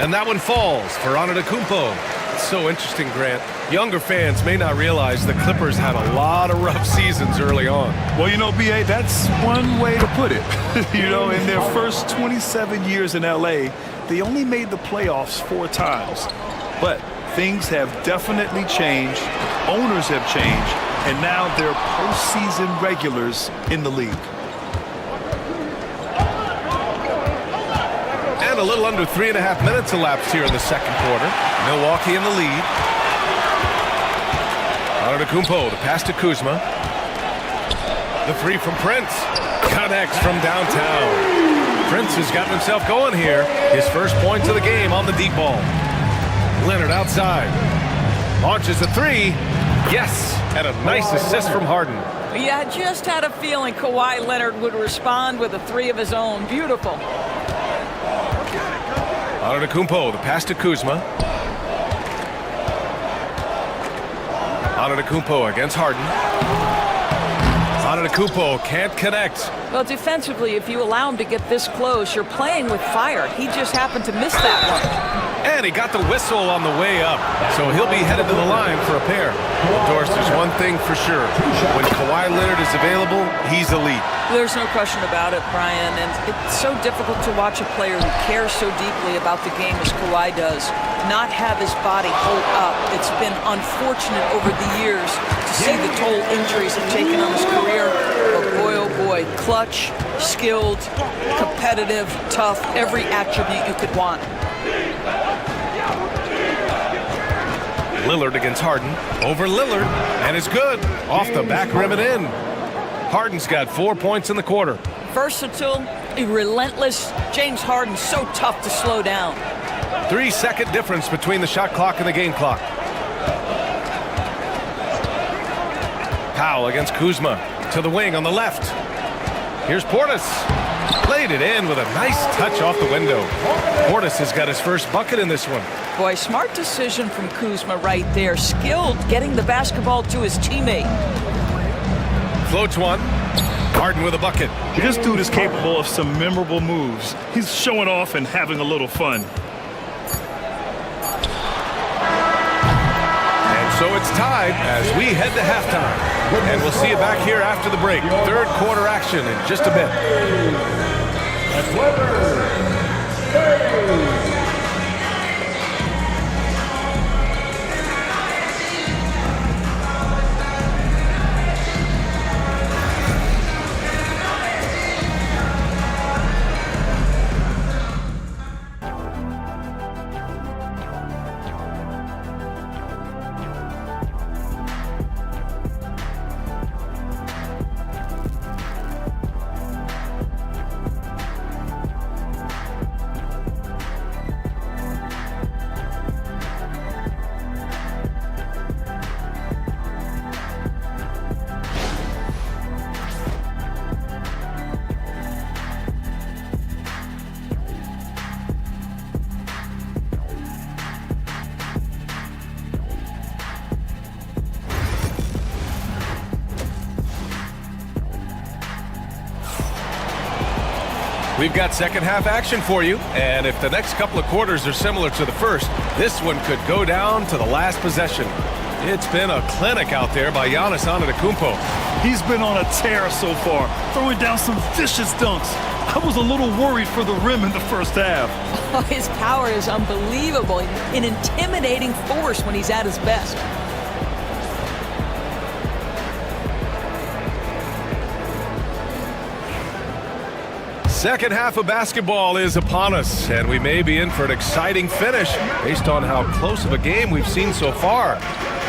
And that one falls for Antetokounmpo. It's so interesting, Grant. Younger fans may not realize the Clippers had a lot of rough seasons early on. Well, you know, B.A., that's one way to put it. You know, in their first 27 years in L.A., they only made the playoffs 4 times. But things have definitely changed. Owners have changed. And now they're postseason regulars in the league. And a little under 3.5 minutes elapsed here in the second quarter. Milwaukee in the lead. Antetokounmpo, the pass to Kuzma. The 3 from Prince. Connects from downtown. Prince has gotten himself going here. His first points of the game on the deep ball. Leonard outside. Launches a 3. Yes, and a nice assist from Harden. Yeah, I just had a feeling Kawhi Leonard would respond with a 3 of his own. Beautiful. Antetokounmpo, the pass to Kuzma. Antetokounmpo against Harden. Antetokounmpo can't connect. Well, defensively, if you allow him to get this close, you're playing with fire. He just happened to miss that one. And he got the whistle on the way up, so he'll be headed to the line for a pair. Well, Doris, there's one thing for sure. When Kawhi Leonard is available, he's elite. There's no question about it, Brian, and it's so difficult to watch a player who cares so deeply about the game as Kawhi does not have his body hold up. It's been unfortunate over the years to see the toll injuries have taken on his career, but boy, oh boy, clutch, skilled, competitive, tough, every attribute you could want. Lillard against Harden. Over Lillard, and it's good. Off the back rim and in. Harden's got 4 points in the quarter. Versatile, relentless. James Harden so tough to slow down. 3-second difference between the shot clock and the game clock. Powell against Kuzma. To the wing on the left. Here's Portis. Laid it in with a nice touch off the window. Portis has got his first bucket in this one. Boy, smart decision from Kuzma right there. Skilled getting the basketball to his teammate. Floats one. Harden with a bucket. This dude is capable of some memorable moves. He's showing off and having a little fun. And so it's tied as we head to halftime. And we'll see you back here after the break. Third quarter action in just a bit. We've got second half action for you, and if the next couple of quarters are similar to the first, this one could go down to the last possession. It's been a clinic out there by Giannis Antetokounmpo. He's been on a tear so far, throwing down some vicious dunks. I was a little worried for the rim in the first half. Oh, his power is unbelievable. An intimidating force when he's at his best. Second half of basketball is upon us, and we may be in for an exciting finish based on how close of a game we've seen so far.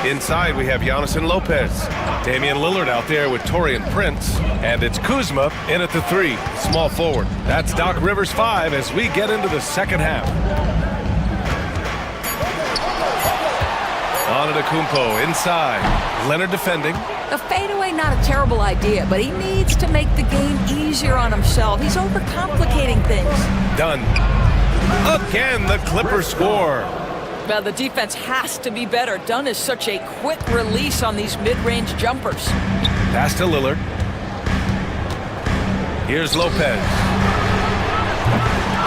Inside, we have Giannis and Lopez. Damian Lillard out there with Taurean Prince. And it's Kuzma in at the 3, small forward. That's Doc Rivers 5 as we get into the second half. Antetokounmpo inside. Leonard defending. A fadeaway, not a terrible idea, but he needs to make the game easier on himself. He's overcomplicating things. Done. Again, the Clippers score. Well, the defense has to be better. Dunn is such a quick release on these mid-range jumpers. Pass to Lillard. Here's Lopez.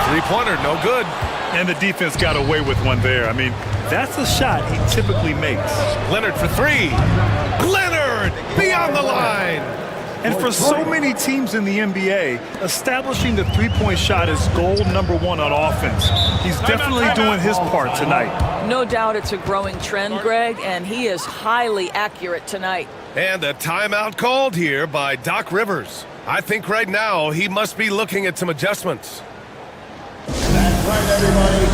Three-pointer, no good. And the defense got away with one there. I mean, that's a shot he typically makes. Leonard for 3. Leonard beyond the line. And for so many teams in the NBA, establishing the three-point shot is goal number 1 on offense. He's definitely doing his part tonight. No doubt it's a growing trend, Greg, and he is highly accurate tonight. And a timeout called here by Doc Rivers. I think right now he must be looking at some adjustments. That's right, everybody.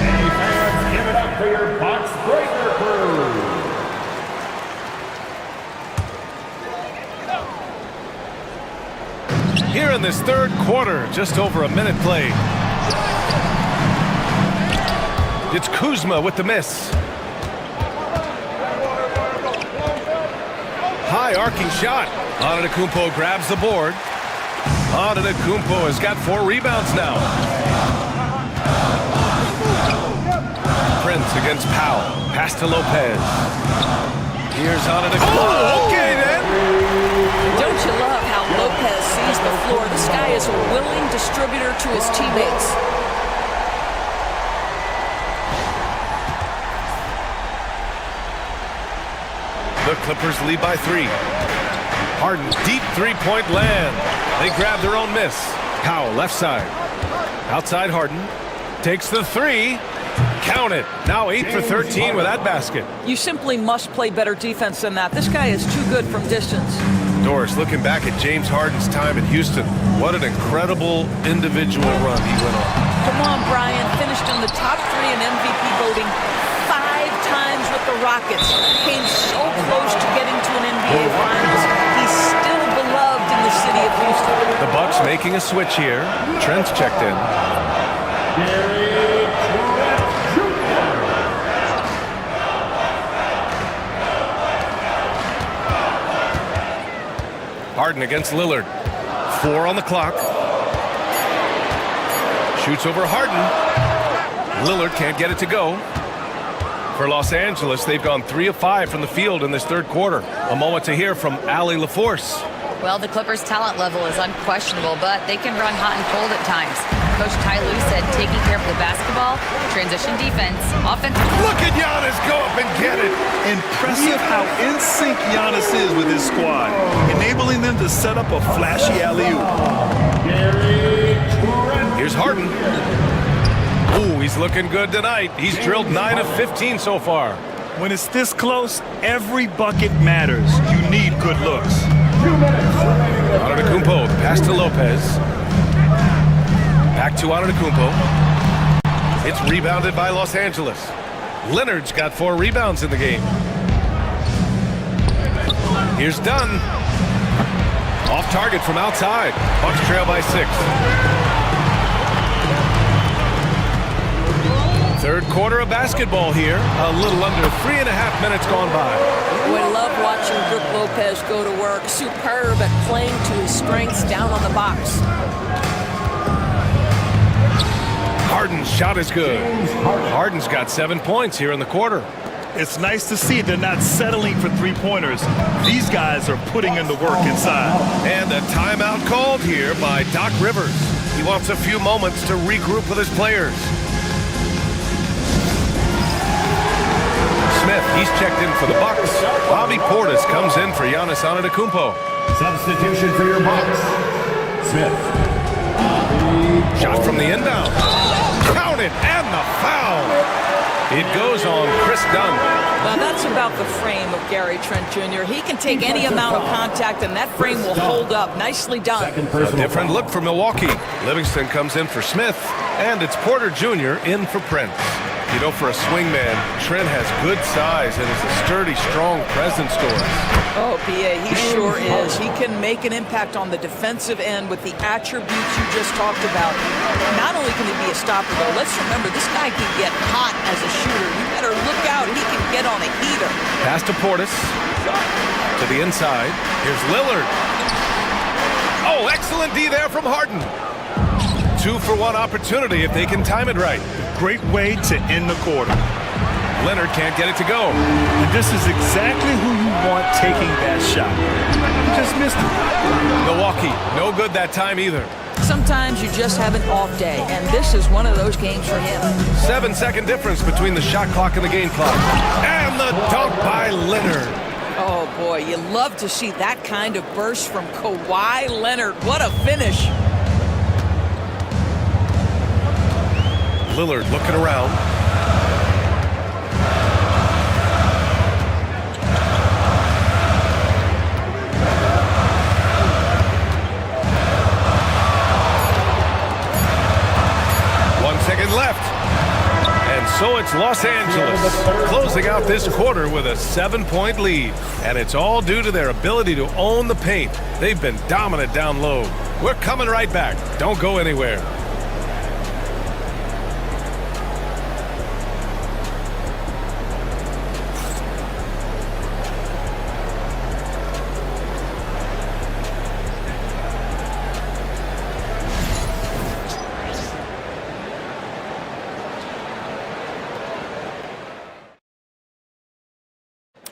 Hey, fans, give it up for your box breaker crew. Here in this third quarter, just over a minute played. It's Kuzma with the miss. High arcing shot. Antetokounmpo grabs the board. Antetokounmpo has got 4 rebounds now. Prince against Powell. Pass to Lopez. Here's Antetokounmpo. Oh, okay then. Don't you love how Lopez sees the floor? This guy is a willing distributor to his teammates. The Clippers lead by 3. Harden, deep three-point land. They grab their own miss. Powell, left side. Outside Harden. Takes the 3. Count it. Now 8 for 13 with that basket. You simply must play better defense than that. This guy is too good from distance. Doris, looking back at James Harden's time in Houston, what an incredible individual run he went on. Come on, Brian. Finished in the top 3 in MVP voting 5 times with the Rockets. Came so close to getting to an NBA Finals. He's still beloved in the city of Houston. The Bucks making a switch here. Trent's checked in. Harden against Lillard. 4 on the clock. Shoots over Harden. Lillard can't get it to go. For Los Angeles, they've gone 3 of 5 from the field in this third quarter. A moment to hear from Allie LaForce. Well, the Clippers' talent level is unquestionable, but they can run hot and cold at times. Coach Ty Lue said taking care of the basketball, transition defense, offense. Look at Giannis go up and get it. Impressive how in sync Giannis is with his squad, enabling them to set up a flashy alley-oop. Here's Harden. Ooh, he's looking good tonight. He's drilled 9 of 15 so far. When it's this close, every bucket matters. You need good looks. Antetokounmpo, pass to Lopez. Back to Antetokounmpo. It's rebounded by Los Angeles. Leonard's got 4 rebounds in the game. Here's Dunn. Off target from outside. Bucks trail by 6. Third quarter of basketball here. A little under 3.5 minutes gone by. We love watching Brook Lopez go to work. Superb at playing to his strengths down on the box. Harden's shot is good. Harden's got 7 points here in the quarter. It's nice to see they're not settling for three-pointers. These guys are putting in the work inside. And a timeout called here by Doc Rivers. He wants a few moments to regroup with his players. Smith, he's checked in for the Bucks. Bobby Portis comes in for Giannis Antetokounmpo. Substitution for your Bucks. Smith. Shot from the inbound. Count it, and the foul. It goes on Chris Dunn. Now that's about the frame of Gary Trent Jr. He can take any amount of contact, and that frame will hold up. Nicely done. A different look for Milwaukee. Livingston comes in for Smith, and it's Porter Jr. in for Prince. You know, for a swingman, Trent has good size and is a sturdy, strong presence to us. Oh, B.A., he sure is. He can make an impact on the defensive end with the attributes you just talked about. Not only can he be a stopper, though, let's remember, this guy can get hot as a shooter. You better look out. He can get on a heater. Pass to Portis. To the inside. Here's Lillard. Oh, excellent D there from Harden. 2-for-1 opportunity if they can time it right. Great way to end the quarter. Leonard can't get it to go. And this is exactly who you want taking that shot. You just missed it. Milwaukee, no good that time either. Sometimes you just have an off day, and this is one of those games for him. 7-second difference between the shot clock and the game clock. And the dunk by Leonard. Oh, boy, you love to see that kind of burst from Kawhi Leonard. What a finish. Lillard looking around. Left. And so it's Los Angeles closing out this quarter with a 7-point lead. And it's all due to their ability to own the paint. They've been dominant down low. We're coming right back. Don't go anywhere.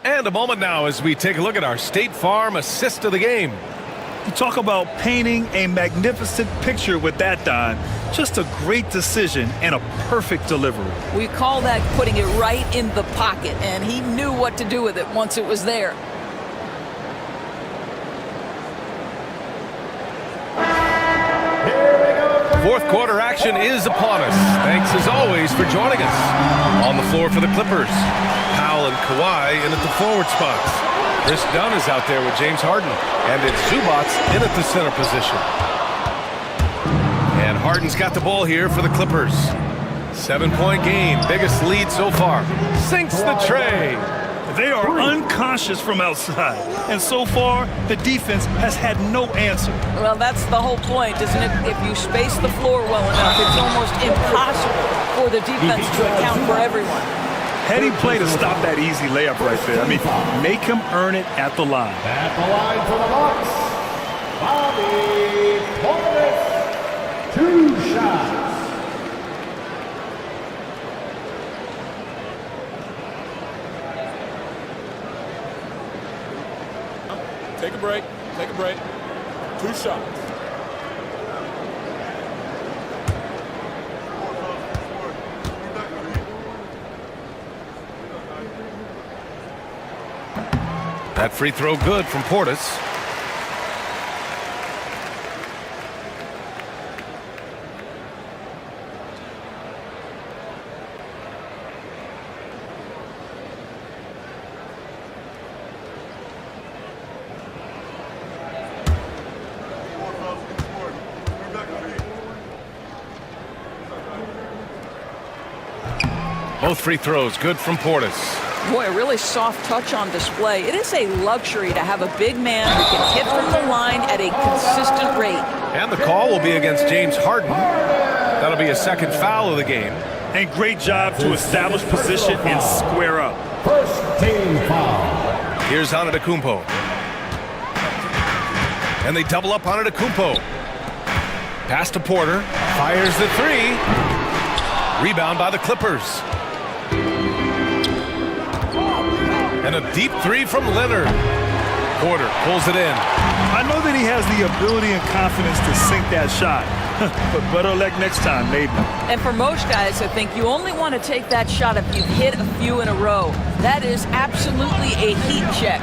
And a moment now as we take a look at our State Farm assist of the game. You talk about painting a magnificent picture with that, Don. Just a great decision and a perfect delivery. We call that putting it right in the pocket, and he knew what to do with it once it was there. Fourth quarter action is upon us. Thanks as always for joining us. On the floor for the Clippers, Powell and Kawhi in at the forward spots. Chris Dunn is out there with James Harden, and it's Zubac in at the center position. And Harden's got the ball here for the Clippers. 7-point game, biggest lead so far. Sinks the tray. They are unconscious from outside, and so far, the defense has had no answer. Well, that's the whole point, isn't it? If you space the floor well enough, it's almost impossible for the defense to account for everyone. Heady play to stop that easy layup right there. I mean, make him earn it at the line. At the line for the Bucks, Bobby Portis. 2 shots. Take a break. Take a break. 2 shots. That free throw good from Portis. Both free throws good from Portis. Boy, a really soft touch on display. It is a luxury to have a big man who can hit from the line at a consistent rate. And the call will be against James Harden. That'll be a second foul of the game. And great job to establish position and square up. First team foul. Here's Antetokounmpo. And they double up Antetokounmpo. Pass to Porter. Fires the three. Rebound by the Clippers. And a deep three from Leonard. Porter pulls it in. I know that he has the ability and confidence to sink that shot, But better luck next time, maybe. And for most guys, I think you only want to take that shot if you've hit a few in a row. That is absolutely a heat check.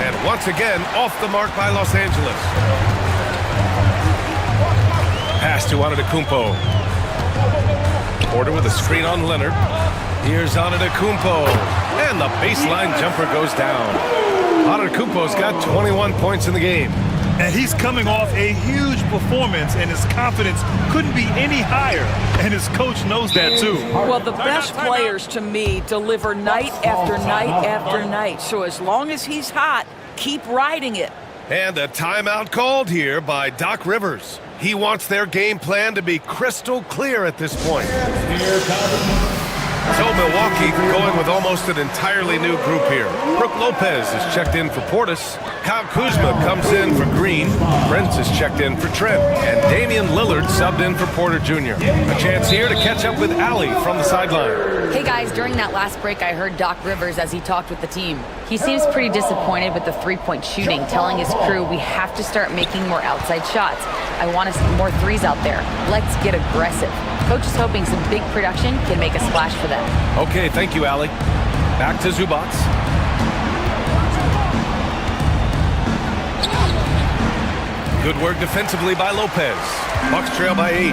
And once again, off the mark by Los Angeles. Pass to Antetokounmpo. Porter with a screen on Leonard. Here's Antetokounmpo. And the baseline jumper goes down. Antetokounmpo's got 21 points in the game. And he's coming off a huge performance, and his confidence couldn't be any higher. And his coach knows that, too. Well, the best players, to me, deliver night after night after night. So as long as he's hot, keep riding it. And a timeout called here by Doc Rivers. He wants their game plan to be crystal clear at this point. So Milwaukee going with almost an entirely new group here. Brook Lopez is checked in for Portis. Kyle Kuzma comes in for Green. Prince is checked in for Trent. And Damian Lillard subbed in for Porter Jr. A chance here to catch up with Allie from the sideline. Hey guys, during that last break, I heard Doc Rivers as he talked with the team. He seems pretty disappointed with the three-point shooting, telling his crew we have to start making more outside shots. I want to see more threes out there. Let's get aggressive. Coach is hoping some big production can make a splash for them. Okay, thank you, Allie. Back to Zubats. Good work defensively by Lopez. Bucks trail by 8.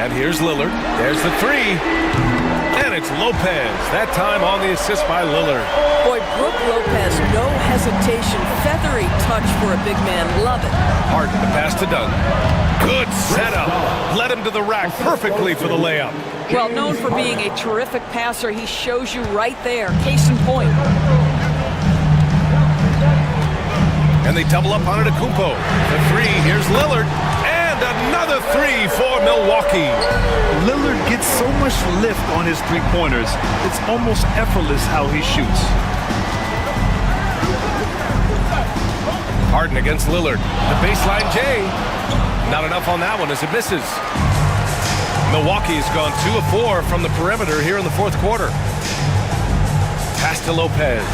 And here's Lillard. There's the 3. And it's Lopez. That time on the assist by Lillard. Boy, Brook Lopez, no hesitation. Feathery touch for a big man. Love it. Harden, the pass to Dunn. Good setup. Led him to the rack perfectly for the layup. Well, known for being a terrific passer, he shows you right there. Case in point. And they double up on Antetokounmpo. The 3, here's Lillard. And another 3 for Milwaukee. Lillard gets so much lift on his three-pointers, it's almost effortless how he shoots. Harden against Lillard. The baseline J. Not enough on that one as it misses. Milwaukee's gone 2 of 4 from the perimeter here in the fourth quarter. Pass to Lopez.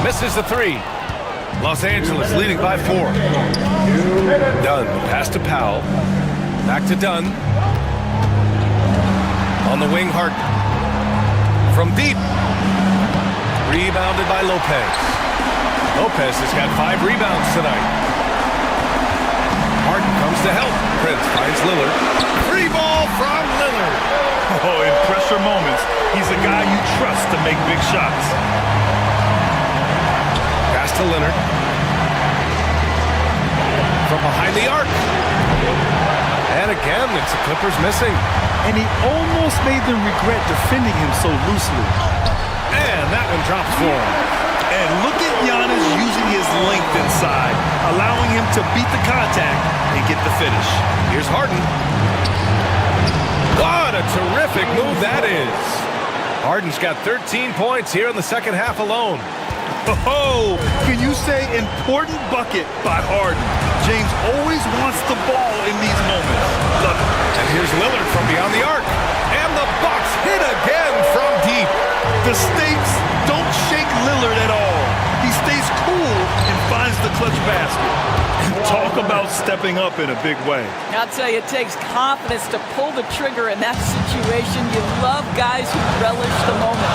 Misses the 3. Los Angeles leading by 4. Dunn, pass to Powell. Back to Dunn. On the wing, Harden. From deep. Rebounded by Lopez. Lopez has got 5 rebounds tonight. Harden comes to help. Prince finds Lillard. 3 ball from Lillard. Oh, in pressure moments, he's a guy you trust to make big shots. Pass to Leonard. From behind the arc. And again, it's the Clippers missing. And he almost made them regret defending him so loosely. And that one drops for him. And look at Giannis using his length inside, allowing him to beat the contact and get the finish. Here's Harden. What a terrific move that is. Harden's got 13 points here in the second half alone. Oh, can you say important bucket by Harden? James always wants the ball in these moments. Love it. And here's Lillard from beyond the arc. And the Bucks hit again from deep. The stakes don't shake Lillard at all. He stays cool and finds the clutch basket. Talk about stepping up in a big way. I'll tell you, it takes confidence to pull the trigger in that situation. You love guys who relish the moment.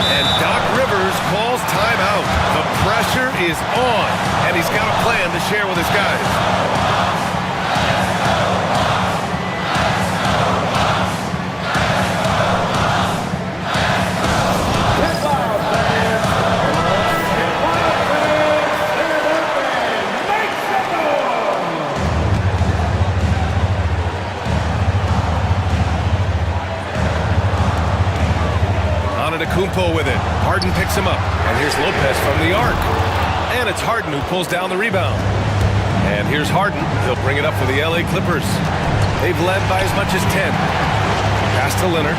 And Doc Rivers calls timeout. The pressure is on, and he's got a plan to share with his guys. Antetokounmpo with it. Harden picks him up. And here's Lopez from the arc. And it's Harden who pulls down the rebound. And here's Harden. He'll bring it up for the LA Clippers. They've led by as much as 10. Pass to Leonard.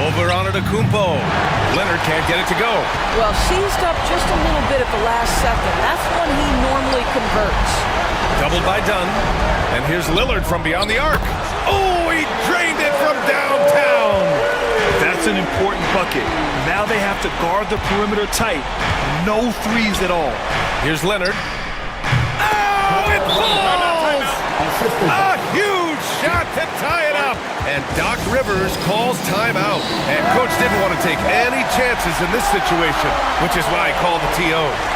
Over Antetokounmpo. Leonard can't get it to go. Well, seized up just a little bit at the last second. That's when he normally converts. Doubled by Dunn. And here's Lillard from beyond the arc. Oh, he drained it from downtown. That's That's an important bucket. Now they have to guard the perimeter tight. No threes at all. Here's Leonard. Oh, it falls! A huge shot to tie it up. And Doc Rivers calls timeout. And Coach didn't want to take any chances in this situation, which is why he called the TO.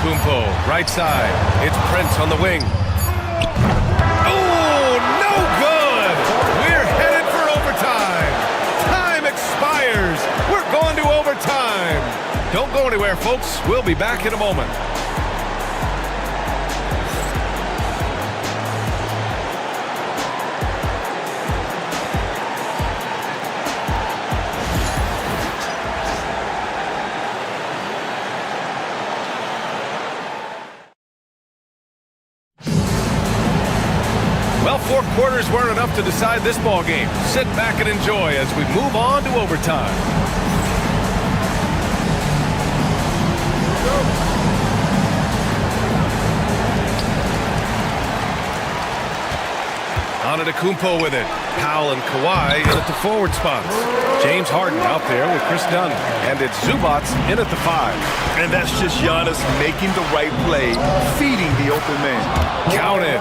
Kumpo, right side. It's Prince on the wing. Oh, no good! We're headed for overtime. Time expires. We're going to overtime. Don't go anywhere, folks. We'll be back in a moment. Well, 4 quarters weren't enough to decide this ball game. Sit back and enjoy as we move on to overtime. Antetokounmpo with it. Powell and Kawhi in at the forward spots. James Harden out there with Chris Dunn. And it's Zubats in at the 5. And that's just Giannis making the right play, feeding the open man. Count it.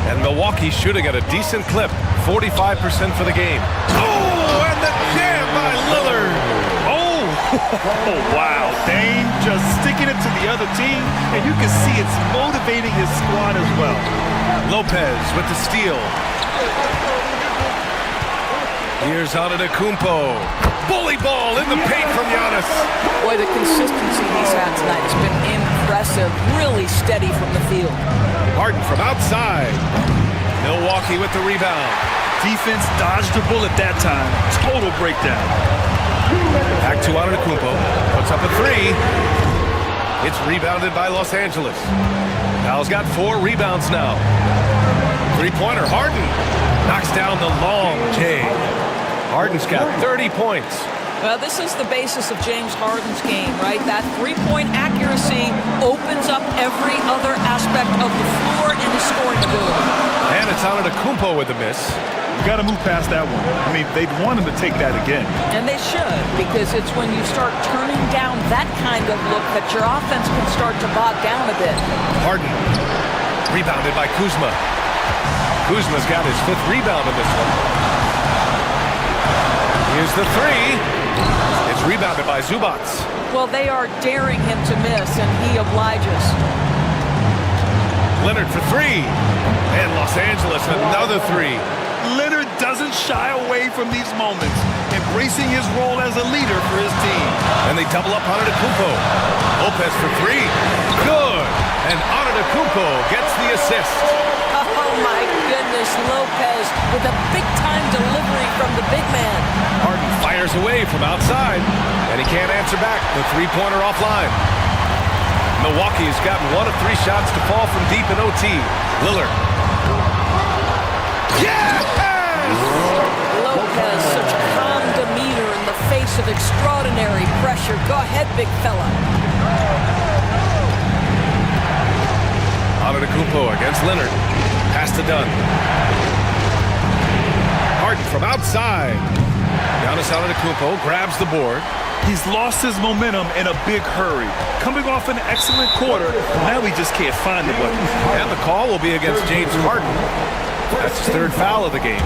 And Milwaukee shooting at a decent clip, 45% for the game. Oh, and the jam by Lillard. Oh, wow. Dame just sticking it to the other team, and you can see it's motivating his squad as well. Lopez with the steal. Here's Antetokounmpo. Bully ball in the paint from Giannis. Boy, the consistency he's had tonight has been impressive. Really steady from the field. Harden from outside. Milwaukee with the rebound. Defense dodged the bullet that time. Total breakdown. Back to Antetokounmpo. Puts up a 3. It's rebounded by Los Angeles. Al's got 4 rebounds now. 3-pointer. Harden knocks down the long J. Harden's got 30 points. Well, this is the basis of James Harden's game, right? That three-point accuracy opens up every other aspect of the floor and his scoring ability. And it's Antetokounmpo with the miss. You got to move past that one. I mean, they'd want him to take that again. And they should, because it's when you start turning down that kind of look that your offense can start to bog down a bit. Harden, rebounded by Kuzma. Kuzma's got his 5th rebound in this one. Here's the 3. It's rebounded by Zubats. Well, they are daring him to miss, and he obliges. Leonard for 3. And Los Angeles another 3. Leonard doesn't shy away from these moments, embracing his role as a leader for his team. And they double up Antetokounmpo. Lopez for 3. Good. And Antetokounmpo gets the assist. Oh, my goodness, Lopez with a big-time delivery from the big man. Harden fires away from outside, and he can't answer back. The 3-pointer offline. Milwaukee has gotten 1 of 3 shots to fall from deep in OT. Lillard. Yes! Lopez, such calm demeanor in the face of extraordinary pressure. Go ahead, big fella. Antetokounmpo against Leonard. Pass to Dunn. Harden from outside. Giannis Antetokounmpo grabs the board. He's lost his momentum in a big hurry. Coming off an excellent quarter, now he just can't find the button. And the call will be against James Harden. That's his 3rd foul of the game.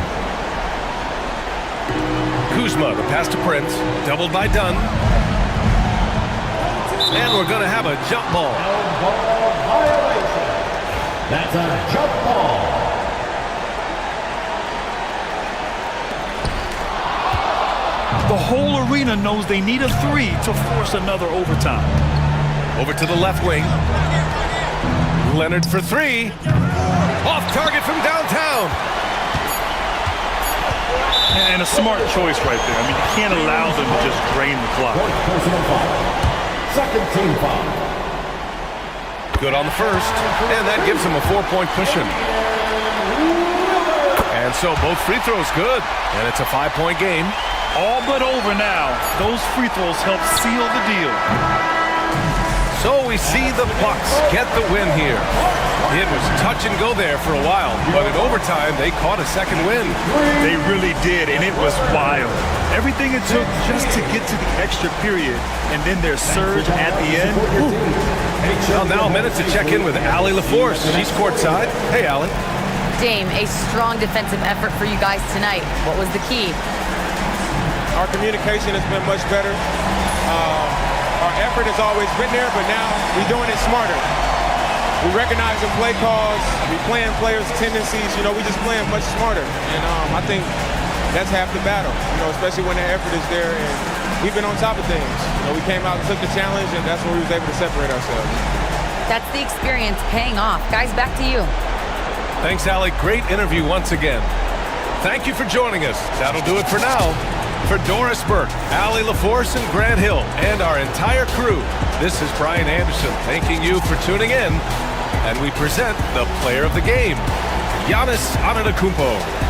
Kuzma, the pass to Prince. Doubled by Dunn. And we're going to have a jump ball. That's a jump ball. The whole arena knows they need a 3 to force another overtime. Over to the left wing. Leonard for 3. Off target from downtown. And a smart choice right there. I mean, you can't allow them to just drain the clock. Personal foul. 2nd team foul. Good on the first, and that gives him a 4-point cushion. And so both free throws good, and it's a 5-point game. All but over now. Those free throws help seal the deal. So we see the Bucks get the win here. It was touch and go there for a while, but in overtime, they caught a second win. They really did, and it was wild. Everything it took just to get to the extra period, and then their surge at the end. Well, now a minute to check in with Allie LaForce. She's courtside. Hey, Allie. Dame, a strong defensive effort for you guys tonight. What was the key? Our communication has been much better. Our effort has always been there, but now we're doing it smarter. We recognize the play calls. We playing players' tendencies. We just playing much smarter. And I think that's half the battle, especially when the effort is there. And we've been on top of things. We came out and took the challenge, and that's where we was able to separate ourselves. That's the experience paying off. Guys, back to you. Thanks, Allie. Great interview once again. Thank you for joining us. That'll do it for now. For Doris Burke, Allie LaForce, and Grant Hill, and our entire crew, this is Brian Anderson thanking you for tuning in, and we present the player of the game, Giannis Antetokounmpo.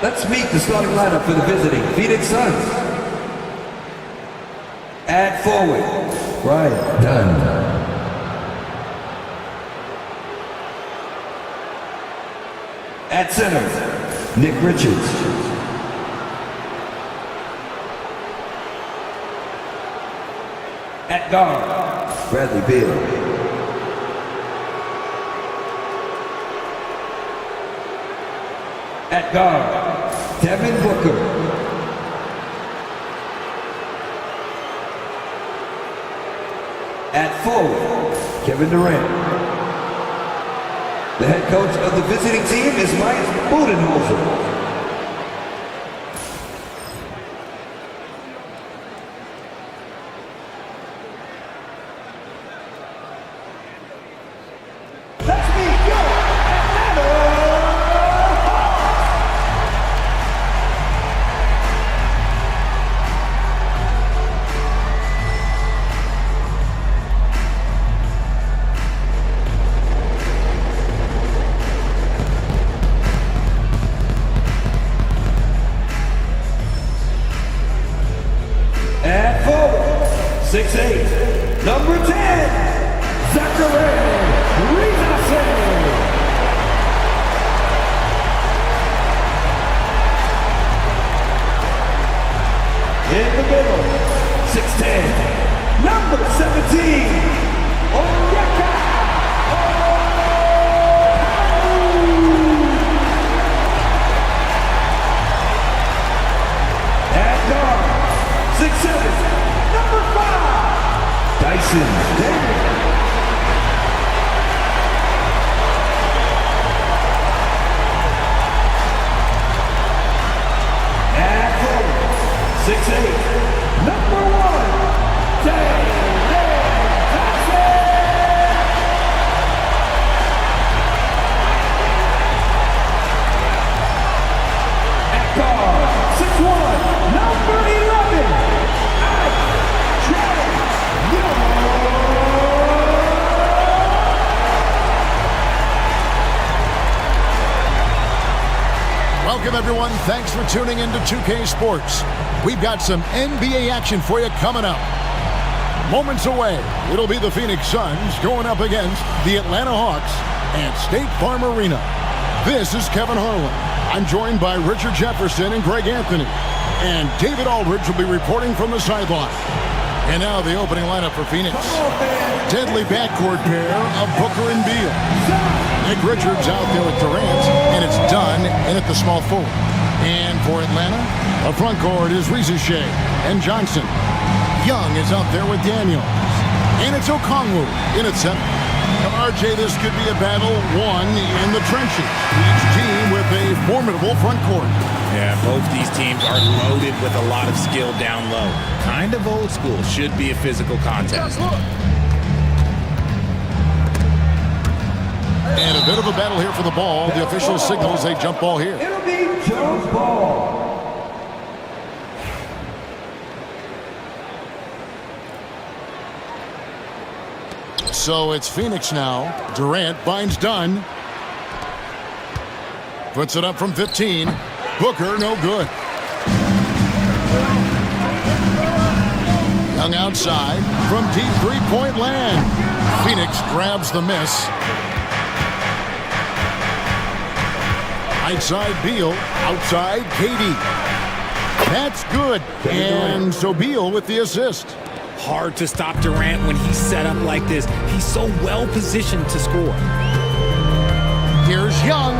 Let's meet the starting lineup for the visiting Phoenix Suns. At forward, Brian Dunn. At center, Nick Richards. At guard, Bradley Beal. At guard, Devin Booker. At forward, Kevin Durant. The head coach of the visiting team is Mike Budenholzer. At forward, 6'8", number 10, Zachary Rizase. In the middle, 6'10", number 17, Onyeka. At guard, 6'7", number 5, Dyson Daniel. 6'8", number 1, David At guard, 6'1", number 11, Welcome, everyone. Thanks for tuning in to 2K Sports. We've got some NBA action for you coming up. Moments away, it'll be the Phoenix Suns going up against the Atlanta Hawks at State Farm Arena. This is Kevin Harlan. I'm joined by Richard Jefferson and Greg Anthony. And David Aldridge will be reporting from the sideline. And now the opening lineup for Phoenix. Deadly backcourt pair of Booker and Beal. Nick Richards out there with Durant, and it's Dunn in at the small forward. And for Atlanta, the front court is Rizushea and Johnson. Young is out there with Daniels. And it's Okongwu in at center. Now, RJ, this could be a battle won in the trenches. Each team with a formidable front court. Yeah, both these teams are loaded with a lot of skill down low. Kind of old school. Should be a physical contest. And a bit of a battle here for the ball. The official signals a jump ball here. It'll be Jones ball. So it's Phoenix now. Durant binds Dunn. Puts it up from 15. Booker, no good. Young outside from deep three-point land. Phoenix grabs the miss. Outside Beal, outside KD. That's good. And so Beal with the assist. Hard to stop Durant when he's set up like this. He's so well positioned to score. Here's Young.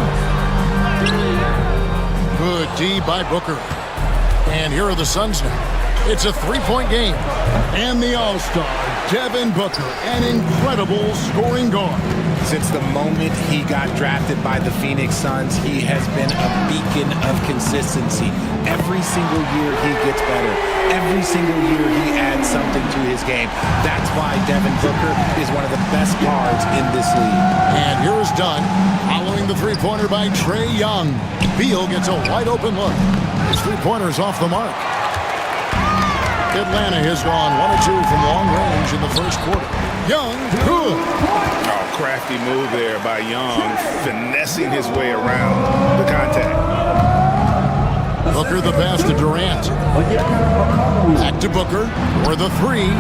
Good D by Booker. And here are the Suns now. It's a three-point game. And the All-Star, Devin Booker, an incredible scoring guard. Since the moment he got drafted by the Phoenix Suns, he has been a beacon of consistency. Every single year he gets better. Every single year he adds something to his game. That's why Devin Booker is one of the best guards in this league. And here is Dunn, following the three-pointer by Trae Young. Beal gets a wide-open look. His three-pointer is off the mark. Atlanta has gone 1 of 2 from long range in the first quarter. Young, good. Oh, crafty move there by Young, finessing his way around the contact. Booker the pass to Durant. Back to Booker for the three.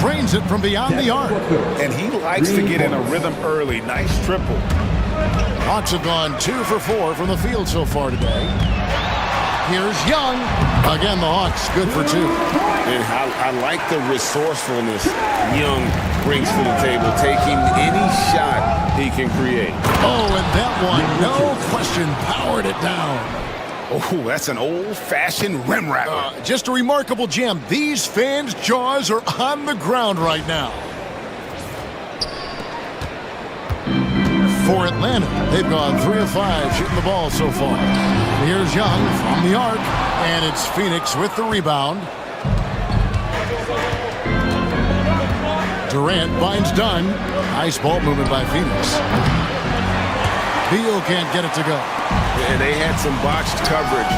Trains it from beyond the arc. And he likes to get in a rhythm early. Nice triple. Hawks have gone 2 for 4 from the field so far today. Here's Young. Again, the Hawks good for 2. And I like the resourcefulness Young brings to the table, taking any shot he can create. Oh, and that one, no question, powered it down. Oh, that's an old-fashioned rim wrapper. Just a remarkable jam. These fans' jaws are on the ground right now. For Atlanta, they've gone 3 of 5 shooting the ball so far. Here's Young from the arc, and it's Phoenix with the rebound. Durant binds Dunn. Nice ball movement by Phoenix. Beal can't get it to go. And they had some botched coverage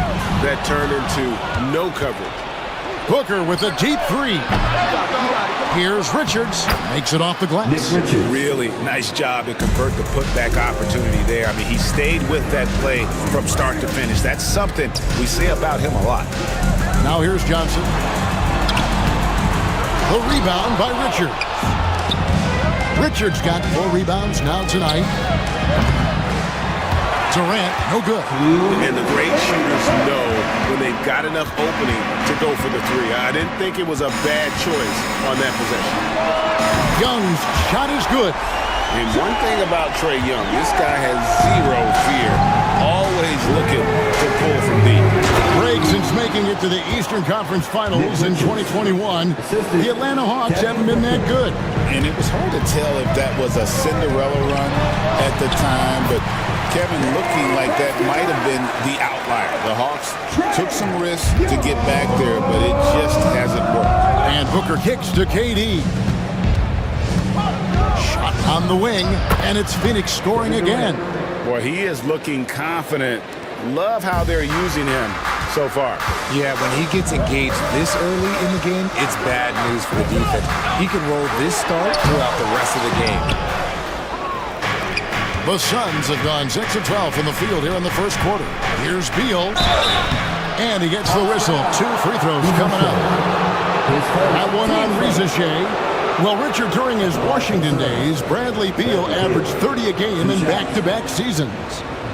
that turned into no coverage. Booker with a deep three. Here's Richards. Makes it off the glass. Really nice job to convert the putback opportunity there. I mean, he stayed with that play from start to finish. That's something we say about him a lot. Now here's Johnson. The rebound by Richards. Richards got 4 rebounds now tonight. Durant, no good. And the great shooters know when they've got enough opening to go for the three. I didn't think it was a bad choice on that possession. Young's shot is good. And one thing about Trae Young, this guy has zero fear. Always looking to pull from deep. Greg, since making it to the Eastern Conference Finals in 2021, the Atlanta Hawks haven't been that good. And it was hard to tell if that was a Cinderella run at the time, but Kevin, looking like that might have been the outlier. The Hawks took some risks to get back there, but it just hasn't worked. And Booker kicks to KD. Shot on the wing, and it's Phoenix scoring again. Boy, he is looking confident. Love how they're using him so far. Yeah, when he gets engaged this early in the game, it's bad news for the defense. He can roll this start throughout the rest of the game. The Suns have gone 6 of 12 from the field here in the first quarter. Here's Beal. And he gets the whistle. 2 free throws coming up. That one on Rizachet. Well, Richard, during his Washington days, Bradley Beal averaged 30 a game in back-to-back seasons.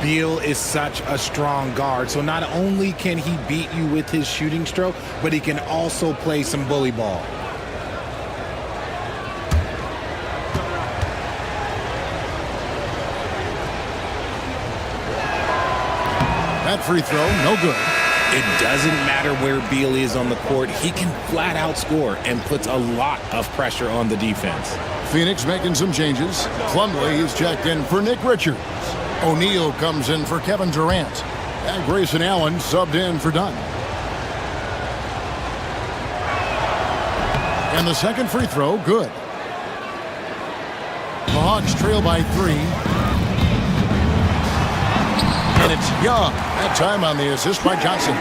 Beal is such a strong guard, so not only can he beat you with his shooting stroke, but he can also play some bully ball. That free throw, no good. It doesn't matter where Beal is on the court. He can flat out score and puts a lot of pressure on the defense. Phoenix making some changes. Plumlee is checked in for Nick Richards. O'Neal comes in for Kevin Durant. And Grayson Allen subbed in for Dunn. And the second free throw, good. The Hawks trail by 3. And it's Young. That time on the assist by Johnson.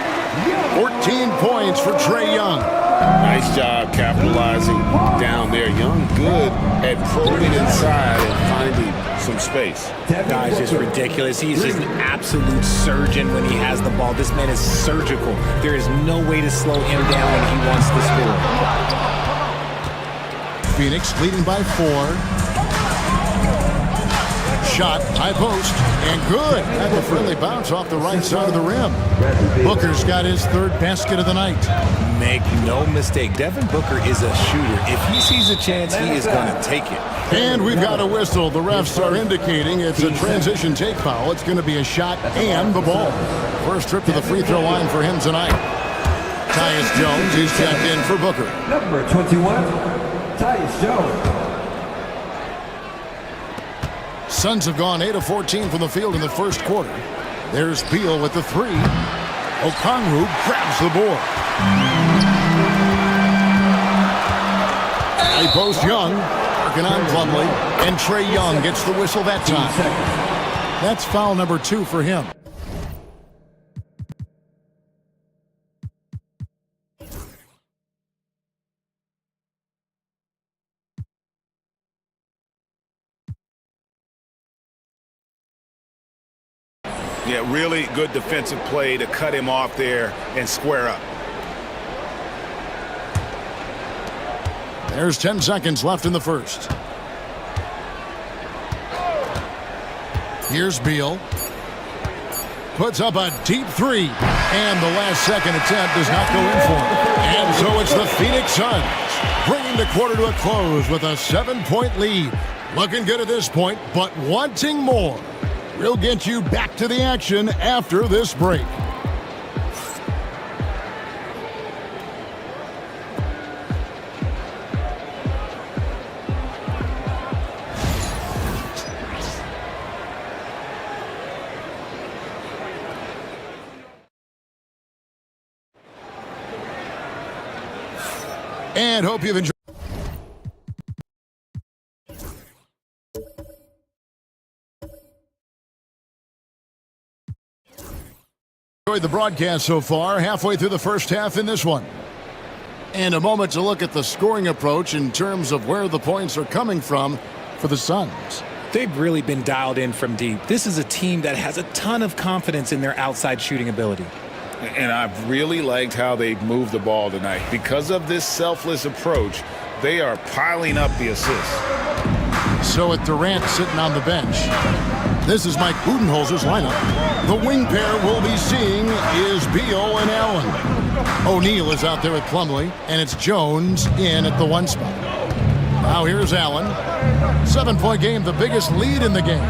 14 points for Trae Young. Nice job capitalizing down there. Young good at probing inside and finding some space. That guy's just ridiculous. He's just an absolute surgeon when he has the ball. This man is surgical. There is no way to slow him down when he wants to score. Phoenix leading by 4. Shot, high post, and good. Had the friendly bounce off the right side of the rim. Booker's got his 3rd basket of the night. Make no mistake, Devin Booker is a shooter. If he sees a chance, he is going to take it. And we've got a whistle. The refs are indicating it's a transition take foul. It's going to be a shot and the ball. First trip to the free throw line for him tonight. Tyus Jones is checked in for Booker. Number 21, Tyus Jones. Suns have gone 8 of 14 from the field in the first quarter. There's Beal with the 3. Okongwu grabs the board. High post Young, working on Plumlee, and Trae Young gets the whistle that time. That's foul number 2 for him. Yeah, really good defensive play to cut him off there and square up. There's 10 seconds left in the first. Here's Beal. Puts up a deep 3. And the last second attempt does not go in for him. And so it's the Phoenix Suns bringing the quarter to a close with a 7-point lead. Looking good at this point, but wanting more. We'll get you back to the action after this break. And hope you've enjoyed. The broadcast so far, halfway through the first half in this one. And a moment to look at the scoring approach in terms of where the points are coming from for the Suns. They've really been dialed in from deep. This is a team that has a ton of confidence in their outside shooting ability. And I've really liked how they've moved the ball tonight. Because of this selfless approach, they are piling up the assists. So with Durant sitting on the bench, this is Mike Budenholzer's lineup. The wing pair we'll be seeing is Beal and Allen. O'Neal is out there with Plumlee, and it's Jones in at the 1 spot. Now here's Allen. 7-point game, the biggest lead in the game.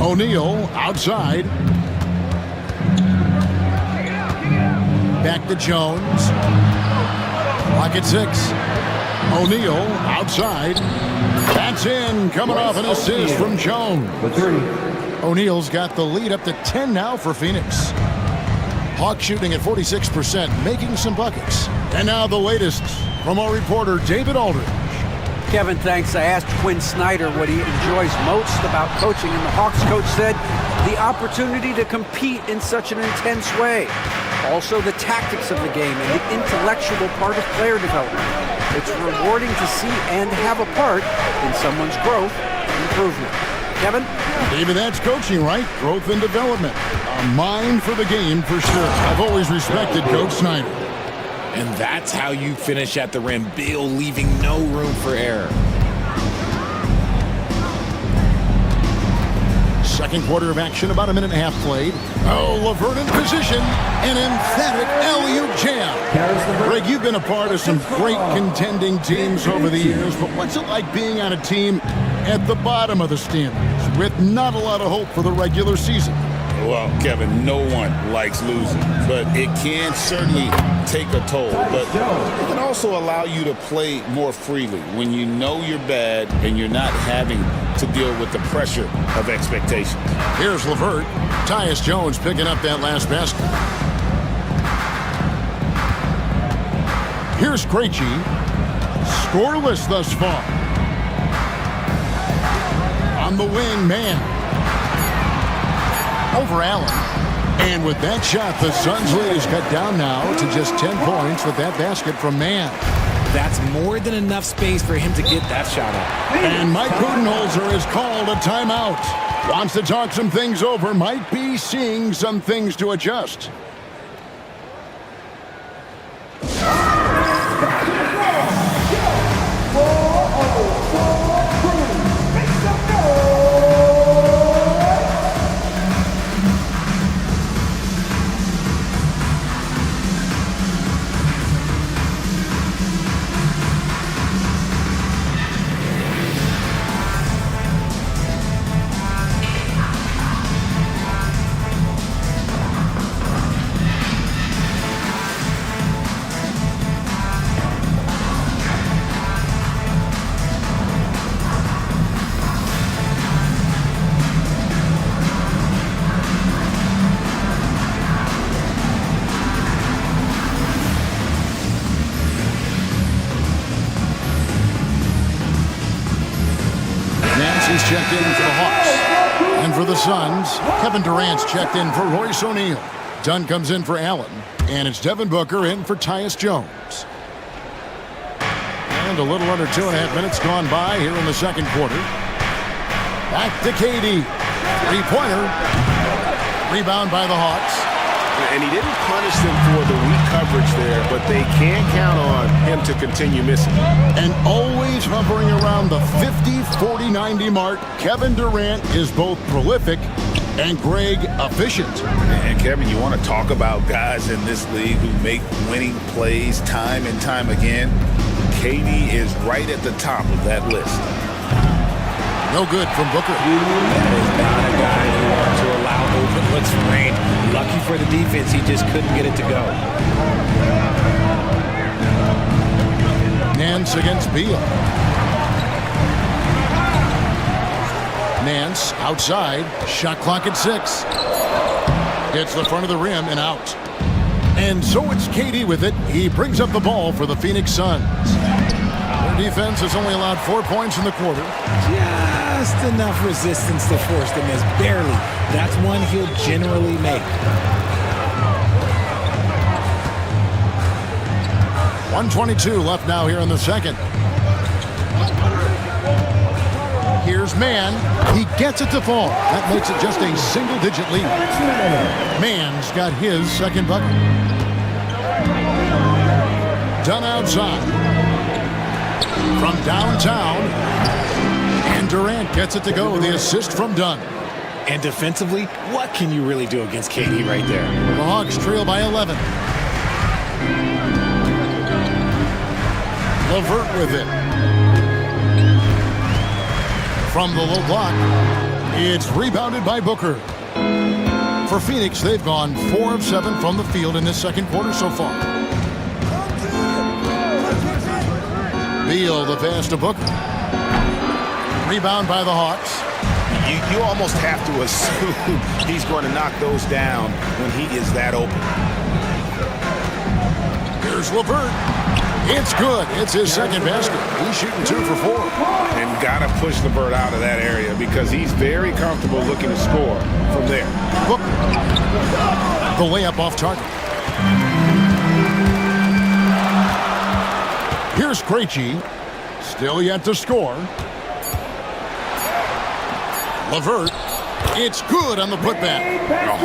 O'Neal outside. Back to Jones. Clock at 6. O'Neal outside. That's in, coming off an assist from Jones. The 3. O'Neal's got the lead up to 10 now for Phoenix. Hawks shooting at 46%, making some buckets. And now the latest from our reporter, David Aldridge. Kevin, thanks. I asked Quinn Snyder what he enjoys most about coaching, and the Hawks coach said the opportunity to compete in such an intense way. Also, the tactics of the game and the intellectual part of player development. It's rewarding to see and have a part in someone's growth and improvement. Kevin? David, that's coaching, right? Growth and development. A mind for the game, for sure. I've always respected Coach Snyder. And that's how you finish at the rim. Beal leaving no room for error. Second quarter of action, about a minute and a half played. Oh, LeVert in position. An emphatic alley-oop jam. Greg, you've been a part of some great contending teams over the years, but what's it like being on a team at the bottom of the standings with not a lot of hope for the regular season? Well, Kevin, no one likes losing, but it can certainly take a toll. But it can also allow you to play more freely when you know you're bad and you're not having to deal with the pressure of expectations. Here's LeVert. Tyus Jones picking up that last basket. Here's Krejci. Scoreless thus far. On the wing, man. Over Allen. And with that shot, the Suns' lead is cut down now to just 10 points with that basket from Mann. That's more than enough space for him to get that shot up. And Mike Budenholzer has called a timeout. Wants to talk some things over. Might be seeing some things to adjust. Nancy's checked in for the Hawks. And for the Suns, Kevin Durant's checked in for Royce O'Neal. Dunn comes in for Allen. And it's Devin Booker in for Tyus Jones. And a little under 2.5 minutes gone by here in the second quarter. Back to KD. Three-pointer. Rebound by the Hawks. And he didn't punish them for the weak coverage there, but they can count on him to continue missing. And always hovering around the 50, 40, 90 mark, Kevin Durant is both prolific and, Greg, efficient. And, Kevin, you want to talk about guys in this league who make winning plays time and time again? KD is right at the top of that list. No good from Booker. That is not a guy who wants to allow open looks for rain. Lucky for the defense, he just couldn't get it to go. Nance against Beal. Nance outside. Shot clock at 6. Hits the front of the rim and out. And so it's KD with it. He brings up the ball for the Phoenix Suns. Their defense has only allowed 4 points in the quarter. Just enough resistance to force the miss. Barely. That's one he'll generally make. 1:22 left now here in the second. Here's Mann. He gets it to fall. That makes it just a single-digit lead. Mann's got his second bucket. Dunn outside. From downtown. And Durant gets it to go. The assist from Dunn. And defensively, what can you really do against KD right there? The Hawks trail by 11. LeVert with it. From the low block, it's rebounded by Booker. For Phoenix, they've gone 4 of 7 from the field in this second quarter so far. Beal, the pass to Booker. Rebound by the Hawks. You almost have to assume he's going to knock those down when he is that open. Here's LeVert. It's good. It's his second basket. He's shooting 2 for 4. And got to push LeVert out of that area because he's very comfortable looking to score from there. The layup off target. Here's Krejci. Still yet to score. LeVert. It's good on the putback. Oh,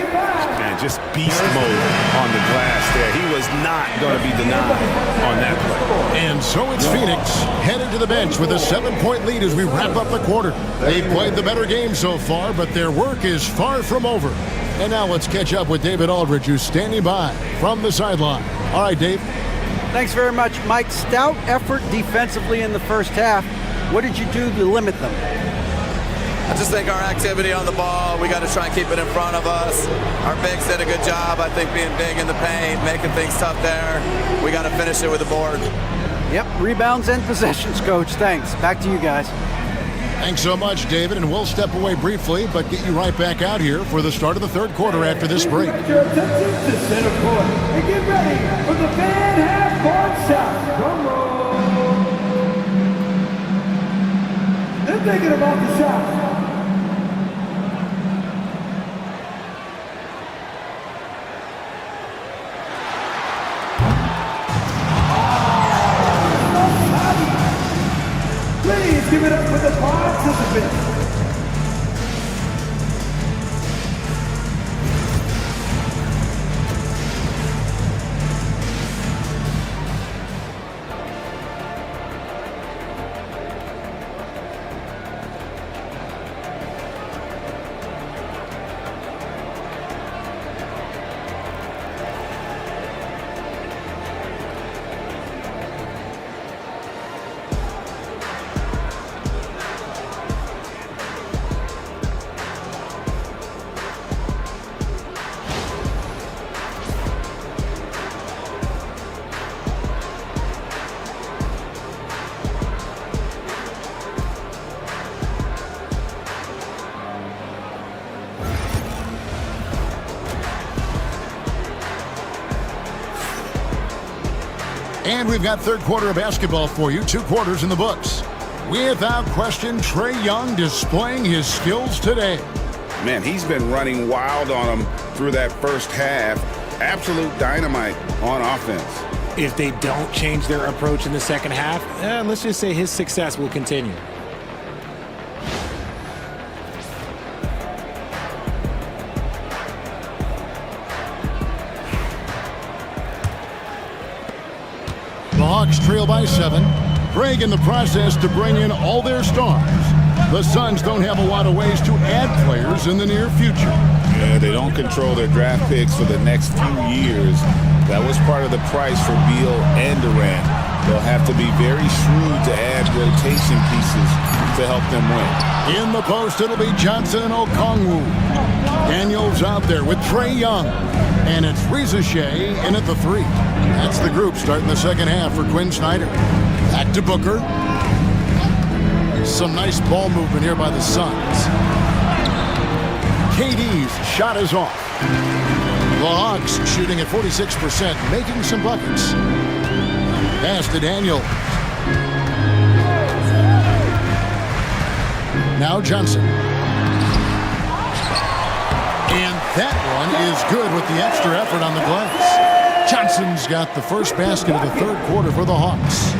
man, just beast mode on the glass there. He was not going to be denied on that play. And so it's Phoenix headed to the bench with a 7-point lead as we wrap up the quarter. They've played the better game so far, but their work is far from over. And now let's catch up with David Aldridge, who's standing by from the sideline. All right, Dave. Thanks very much, Mike. Stout effort defensively in the first half. What did you do to limit them? I just think our activity on the ball, we got to try and keep it in front of us. Our bigs did a good job, I think, being big in the paint, making things tough there. We got to finish it with the board. Yep, rebounds and possessions, Coach. Thanks. Back to you guys. Thanks so much, David, and we'll step away briefly, but get you right back out here for the start of the third quarter after this break. Your attention to center court and get ready for the fan half-court shot. Drum roll. They're thinking about the shot. Please give it up for the participants. And we've got third quarter of basketball for you, 2 quarters in the books. Without question, Trae Young displaying his skills today. Man, he's been running wild on him through that first half. Absolute dynamite on offense. If they don't change their approach in the second half, let's just say his success will continue. The Hawks trail by 7. Craig in the process to bring in all their stars. The Suns don't have a lot of ways to add players in the near future. Yeah, they don't control their draft picks for the next few years. That was part of the price for Beal and Durant. They'll have to be very shrewd to add rotation pieces to help them win. In the post, it'll be Johnson and Okongwu. Daniels out there with Trae Young. And it's Reza Shea in at the 3. That's the group starting the second half for Quinn Snyder. Back to Booker. Some nice ball movement here by the Suns. KD's shot is off. The Hawks shooting at 46%, making some buckets. Pass to Daniel. Now Johnson. And that one is good with the extra effort on the glass. Johnson's got the first basket of the third quarter for the Hawks.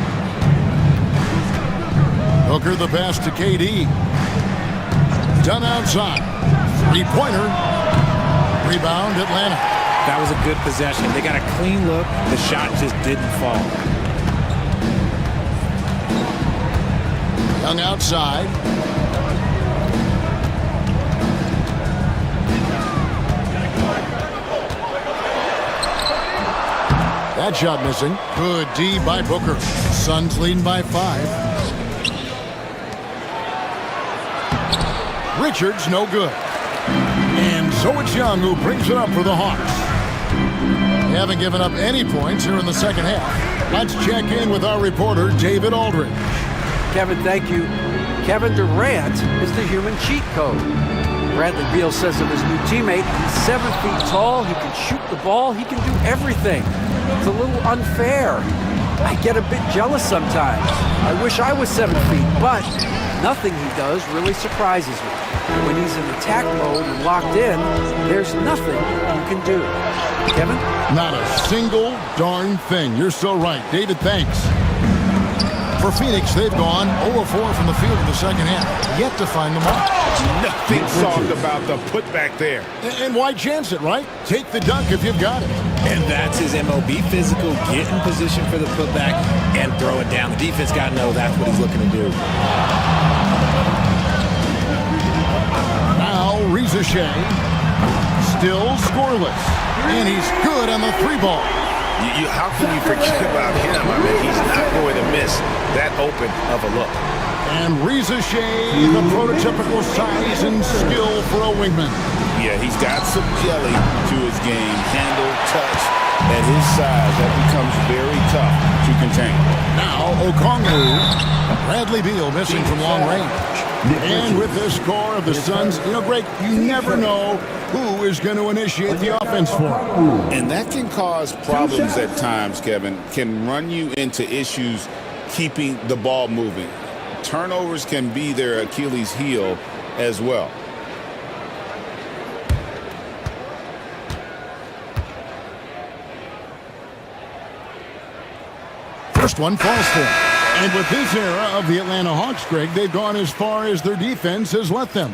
Hooker the pass to KD. Done outside. Three-pointer. Rebound Atlanta. That was a good possession. They got a clean look. The shot just didn't fall. Young outside. That shot missing. Good D by Booker. Suns leading by 5. Richards no good. And so it's Young who brings it up for the Hawks. They haven't given up any points here in the second half. Let's check in with our reporter, David Aldridge. Kevin, thank you. Kevin Durant is the human cheat code. Bradley Beal says of his new teammate, he's 7 feet tall, he can shoot the ball, he can do everything. It's a little unfair. I get a bit jealous sometimes. I wish I was 7 feet, but nothing he does really surprises me. When he's in attack mode and locked in, there's nothing you can do. Kevin? Not a single darn thing. You're so right. David, thanks. For Phoenix, they've gone 0-4 from the field in the second half. Yet to find the mark. Nothing soft about the putback there. And why chance it, right? Take the dunk if you've got it. And that's his MO. Be physical, get in position for the putback, and throw it down. The defense got to know that's what he's looking to do. Now, Reza Shea, still scoreless. And he's good on the 3-ball. How can you forget about him? I mean, he's not going to miss that open of a look. And Reza Shea, the prototypical size and skill for a wingman. Yeah, he's got some jelly to his game. Handle, touch. At his size, that becomes very tough to contain. Now, Okongwu. Bradley Beal missing from long range. And with the score of the Suns, Greg, you never know who is going to initiate the offense for him. And that can cause problems at times, Kevin. Can run you into issues keeping the ball moving. Turnovers can be their Achilles heel as well. First one falls for him. And with this era of the Atlanta Hawks, Greg, they've gone as far as their defense has let them.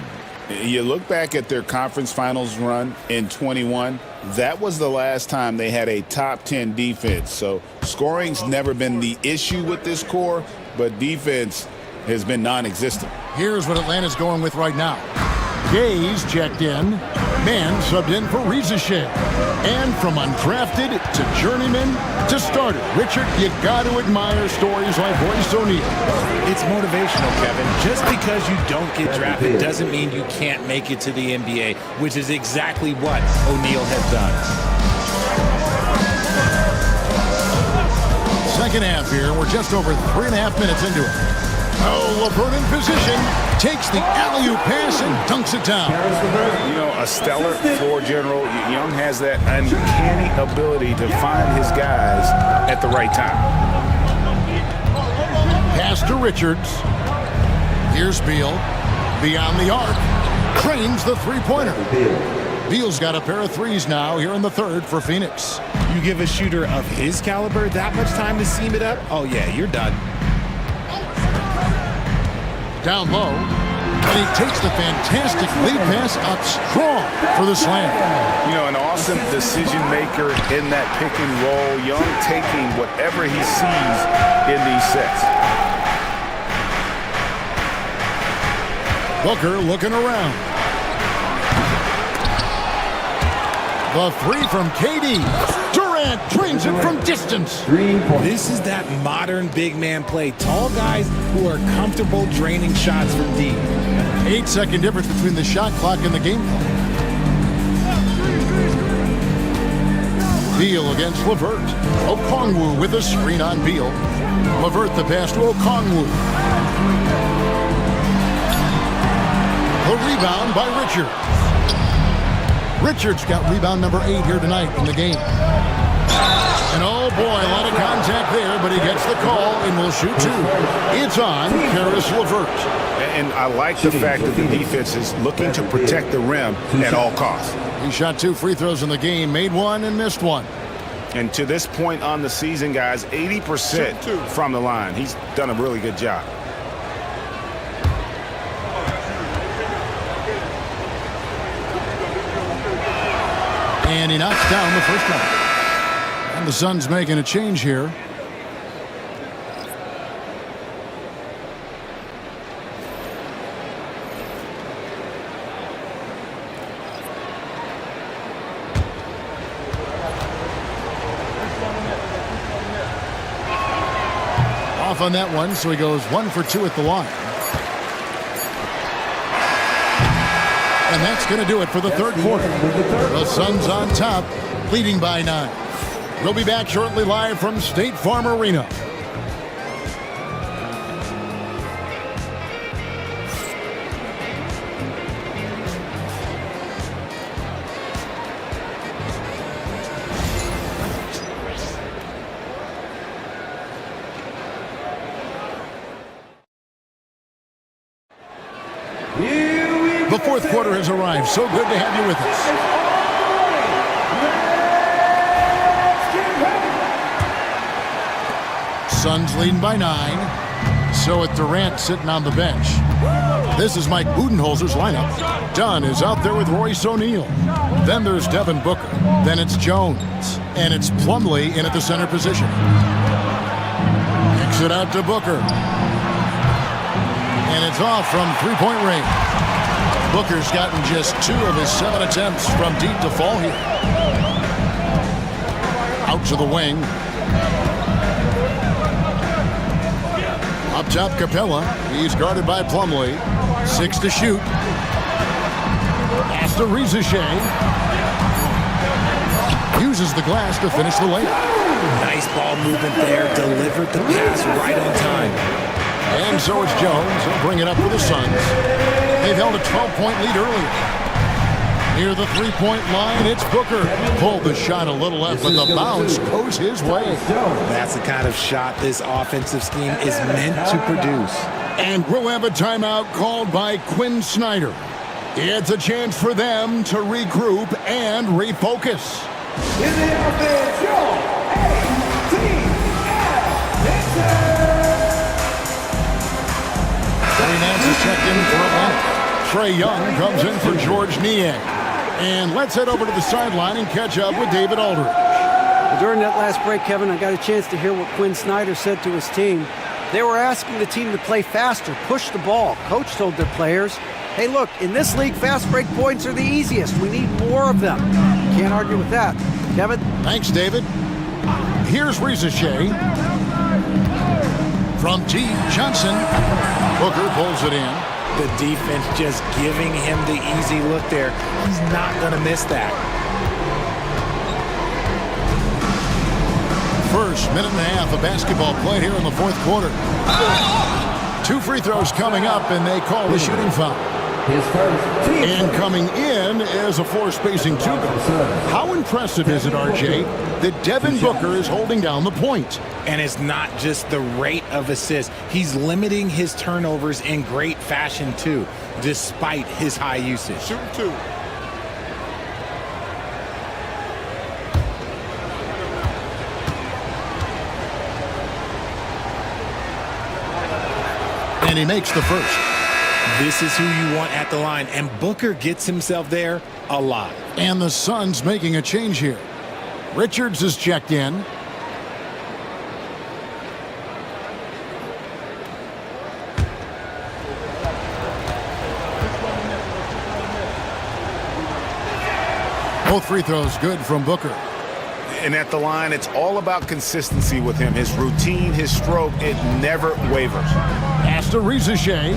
You look back at their conference finals run in 21, that was the last time they had a top 10 defense. So scoring's never been the issue with this core, but defense has been non-existent. Here's what Atlanta's going with right now. Gaze checked in. Man subbed in for Reza Shea. And from undrafted to journeyman to starter, Richard, you got to admire stories like Royce O'Neal. It's motivational, Kevin. Just because you don't get drafted doesn't mean you can't make it to the NBA, which is exactly what O'Neal has done. Second half here. We're just over 3.5 minutes into it. Oh, LeVert in position, takes the alley-oop pass and dunks it down. A stellar floor general. Young has that uncanny ability to find his guys at the right time. Pass to Richards. Here's Beal. Beyond the arc. Cranes the three-pointer. Beal's got a pair of threes now here in the third for Phoenix. You give a shooter of his caliber that much time to seam it up? Oh, yeah, you're done. Down low, and he takes the fantastic lead pass up strong for the slam. An awesome decision maker in that pick and roll. Young taking whatever he sees in these sets. Booker looking around. The three from KD. Durant drains it from distance. This is that modern big man play. Tall guys who are comfortable draining shots from deep. 8-second difference between the shot clock and the game clock. Beal against LeVert. Okongwu with a screen on Beal. LeVert the pass to Okongwu. The rebound by Richards. Richards got rebound number 8 here tonight in the game. And oh boy, a lot of contact there, but he gets the call and will shoot 2. It's on Caris LeVert. And I like the fact that the defense is looking to protect the rim at all costs. He shot 2 free throws in the game, made 1 and missed 1. And to this point on the season, guys, 80% from the line. He's done a really good job. And he knocks down the first one. And the Suns making a change here. Off on that one, so he goes 1 for 2 at the line. And that's going to do it for the third quarter. The Suns on top, leading by 9. We'll be back shortly live from State Farm Arena. The fourth quarter has arrived. So good to have you with us. Suns leading by 9. So with Durant sitting on the bench. This is Mike Budenholzer's lineup. Dunn is out there with Royce O'Neal. Then there's Devin Booker. Then it's Jones. And it's Plumlee in at the center position. Kicks it out to Booker. And it's off from three-point range. Booker's gotten just 2 of his 7 attempts from deep to fall here. Out to the wing. Up top, Capella. He's guarded by Plumlee. 6 to shoot. Pass to Rizichet. Uses the glass to finish the layup. Nice ball movement there. Delivered the pass right on time. And so it's Jones. He'll bring it up for the Suns. They've held a 12-point lead earlier. Near the three-point line, it's Booker. Pulled the shot a little left, but the bounce goes his way. That's the kind of shot this offensive scheme is meant to produce. And we'll have a timeout called by Quinn Snyder. It's a chance for them to regroup and refocus. In the offense, Joe, Trey Nance is checked in for Atlanta. Trae Young comes in for George Niang. And let's head over to the sideline and catch up with David Aldridge. Well, during that last break, Kevin, I got a chance to hear what Quinn Snyder said to his team. They were asking the team to play faster, push the ball. Coach told their players, hey, look, in this league, fast break points are the easiest. We need more of them. Can't argue with that. Kevin? Thanks, David. Here's Rizichet. From T. Johnson. Booker pulls it in. The defense just giving him the easy look there. He's not going to miss that. First minute and a half of basketball played here in the fourth quarter. 2 free throws coming up, and they call the shooting foul. And coming in is a four-spacing two-guard. How impressive is it, RJ, that Devin Booker is holding down the point? And it's not just the rate of assists. He's limiting his turnovers in great fashion, too, despite his high usage. Shooting 2. And he makes the first. This is who you want at the line, and Booker gets himself there a lot. And the Suns making a change here. Richards is checked in. Both free throws good from Booker. And at the line, it's all about consistency with him. His routine, his stroke, it never wavers. Pass to Rizichet.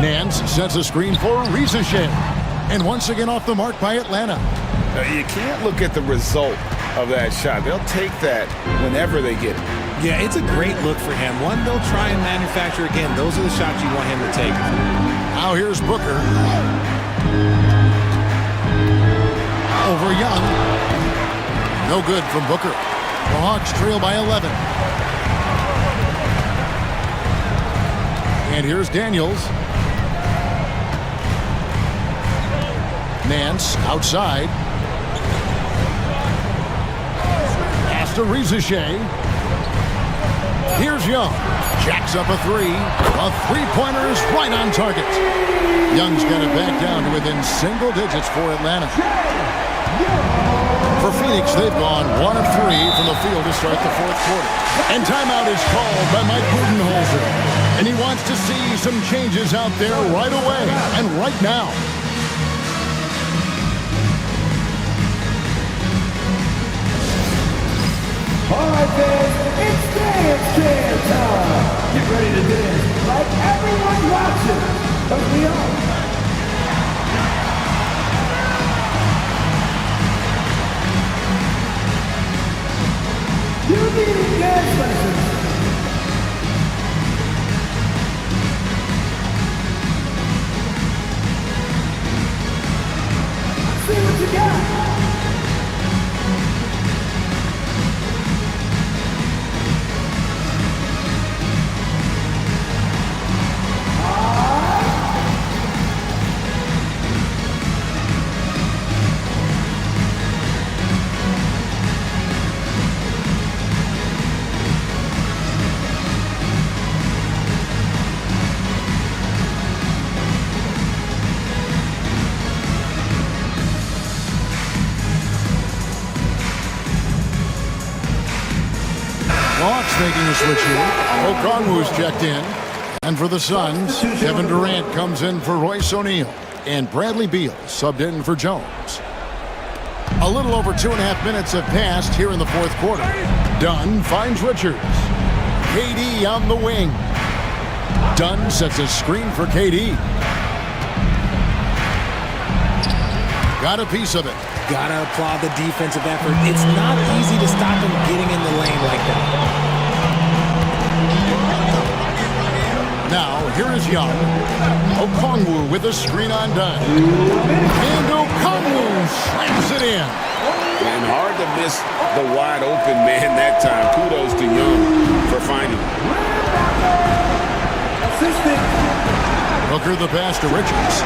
Nance sets a screen for Rizichet. And once again off the mark by Atlanta. You can't look at the result of that shot. They'll take that whenever they get it. Yeah, it's a great look for him. One they'll try and manufacture again. Those are the shots you want him to take. Now here's Booker. Over Young. No good from Booker. The Hawks trail by 11. And here's Daniels. Nance outside. Pass to Rizichet. Here's Young. Jacks up a three. A three-pointer is right on target. Young's got it back down to within single digits for Atlanta. For Phoenix, they've gone 1 of 3 from the field to start the fourth quarter. And timeout is called by Mike Budenholzer. And he wants to see some changes out there right away and right now. All right, fans, it's dance time. Get ready to dance like everyone watching, because we are. You need dance lessons. Let's see what you got. Hawks making a switch here. Okongwu's checked in. And for the Suns, Kevin Durant comes in for Royce O'Neal. And Bradley Beal subbed in for Jones. A little over 2.5 minutes have passed here in the fourth quarter. Dunn finds Richards. KD on the wing. Dunn sets a screen for KD. Got a piece of it. Gotta applaud the defensive effort. It's not easy to stop him getting in the lane like that. Now, here is Young. Okongwu with a screen on Dunn. And Okongwu slams it in. And hard to miss the wide open man that time. Kudos to Young for finding him. Booker the pass to Richards.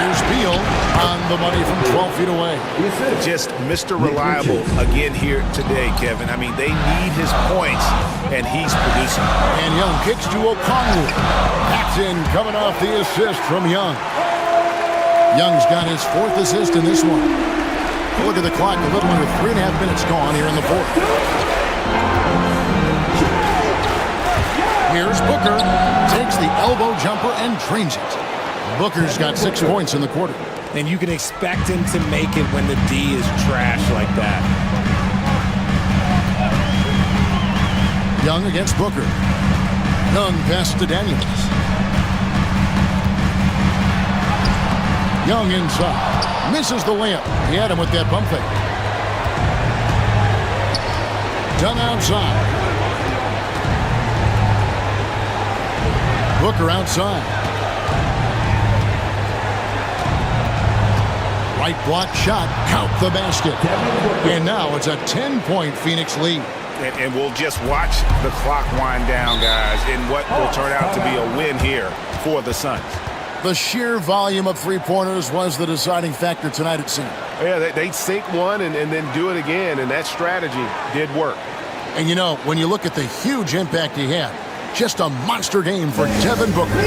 Here's Beal on the money from 12 feet away. Just Mr. Reliable again here today, Kevin. I mean, they need his points, and he's producing. And Young kicks to Okongwu. That's in, coming off the assist from Young. Young's got his 4th assist in this one. Look at the clock, a little under 3.5 minutes gone here in the 4th. Here's Booker. Takes the elbow jumper and drains it. Booker's got 6 points in the quarter. And you can expect him to make it when the D is trash like that. Young against Booker. Young pass to Daniels. Young inside. Misses the layup. He had him with that bump fake. Dunn outside. Booker outside. Right block shot, count the basket. And now it's a 10-point Phoenix lead. And we'll just watch the clock wind down, guys, in what will turn out to be a win here for the Suns. The sheer volume of three-pointers was the deciding factor tonight, it seemed. Yeah, they sink one and then do it again, and that strategy did work. And you know, when you look at the huge impact he had, just a monster game for Devin Booker. He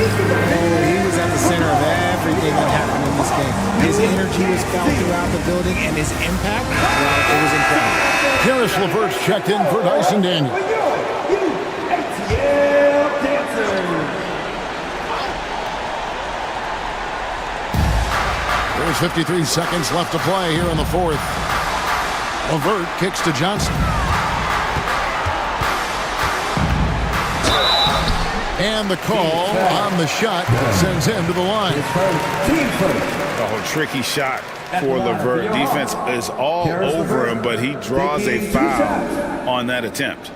was at the center of everything that happened in this game. His energy was felt throughout the building, and his impact, well, it was incredible. Karis LeVert's checked in for Dyson Daniel. There's 53 seconds left to play here in the 4th. LeVert kicks to Johnson. And the call on the shot sends him to the line. Oh, tricky shot for LeVert. Defense is all over him, but he draws a foul on that attempt.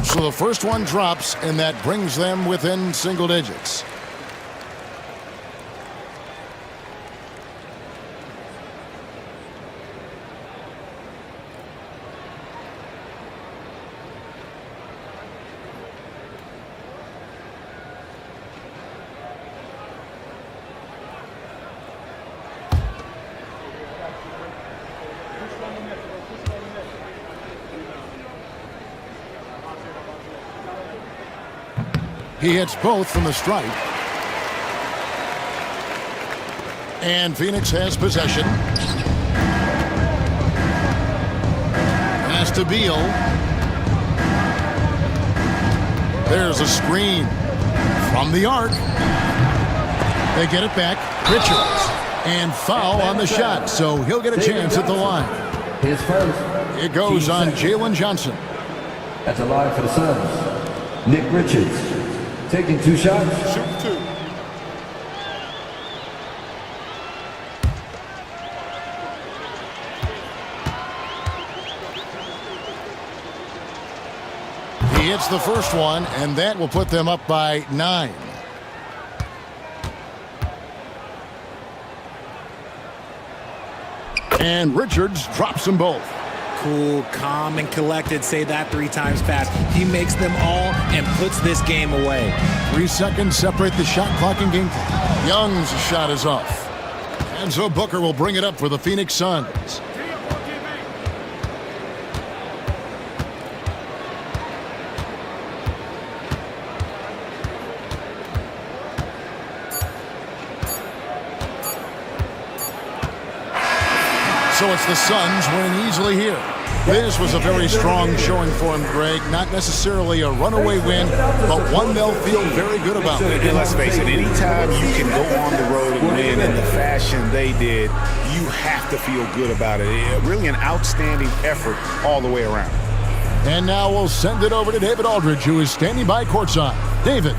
So the first one drops, and that brings them within single digits. He hits both from the stripe. And Phoenix has possession. Pass to Beal. There's a screen from the arc. They get it back. Richards. And foul on the shot, so he'll get a chance at the line. His first. It goes on Jalen Johnson. That's a line for the Suns. Nick Richards. Taking 2 shots. Shoot 2. He hits the first one, and that will put them up by 9. And Richards drops them both. Cool, calm, and collected. Say that 3 times fast. He makes them all and puts this game away. 3 seconds separate the shot clock and game clock. Young's shot is off. And so Booker will bring it up for the Phoenix Suns. So it's the Suns winning easily here. This was a very strong showing for him, Greg. Not necessarily a runaway win, but one they'll feel very good about. And let's face it, anytime you can go on the road and win in the fashion they did, you have to feel good about it. Really an outstanding effort all the way around. And now we'll send it over to David Aldridge, who is standing by courtside. David.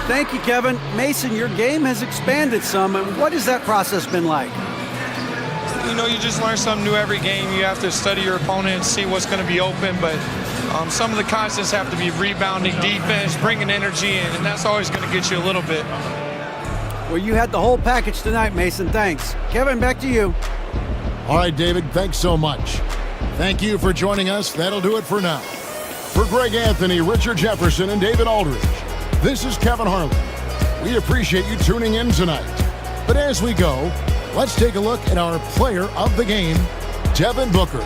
Thank you, Kevin. Mason, your game has expanded some. And what has that process been like? You know, you just learn something new every game. You have to study your opponent and see what's going to be open, but some of the constants have to be rebounding, defense, bringing energy in, and that's always going to get you a little bit. Well, you had the whole package tonight, Mason. Thanks. Kevin, back to you. All right, David, thanks so much. Thank you for joining us. That'll do it for now. For Greg Anthony, Richard Jefferson, and David Aldridge, this is Kevin Harlan. We appreciate you tuning in tonight. But as we go, let's take a look at our player of the game, Devin Booker.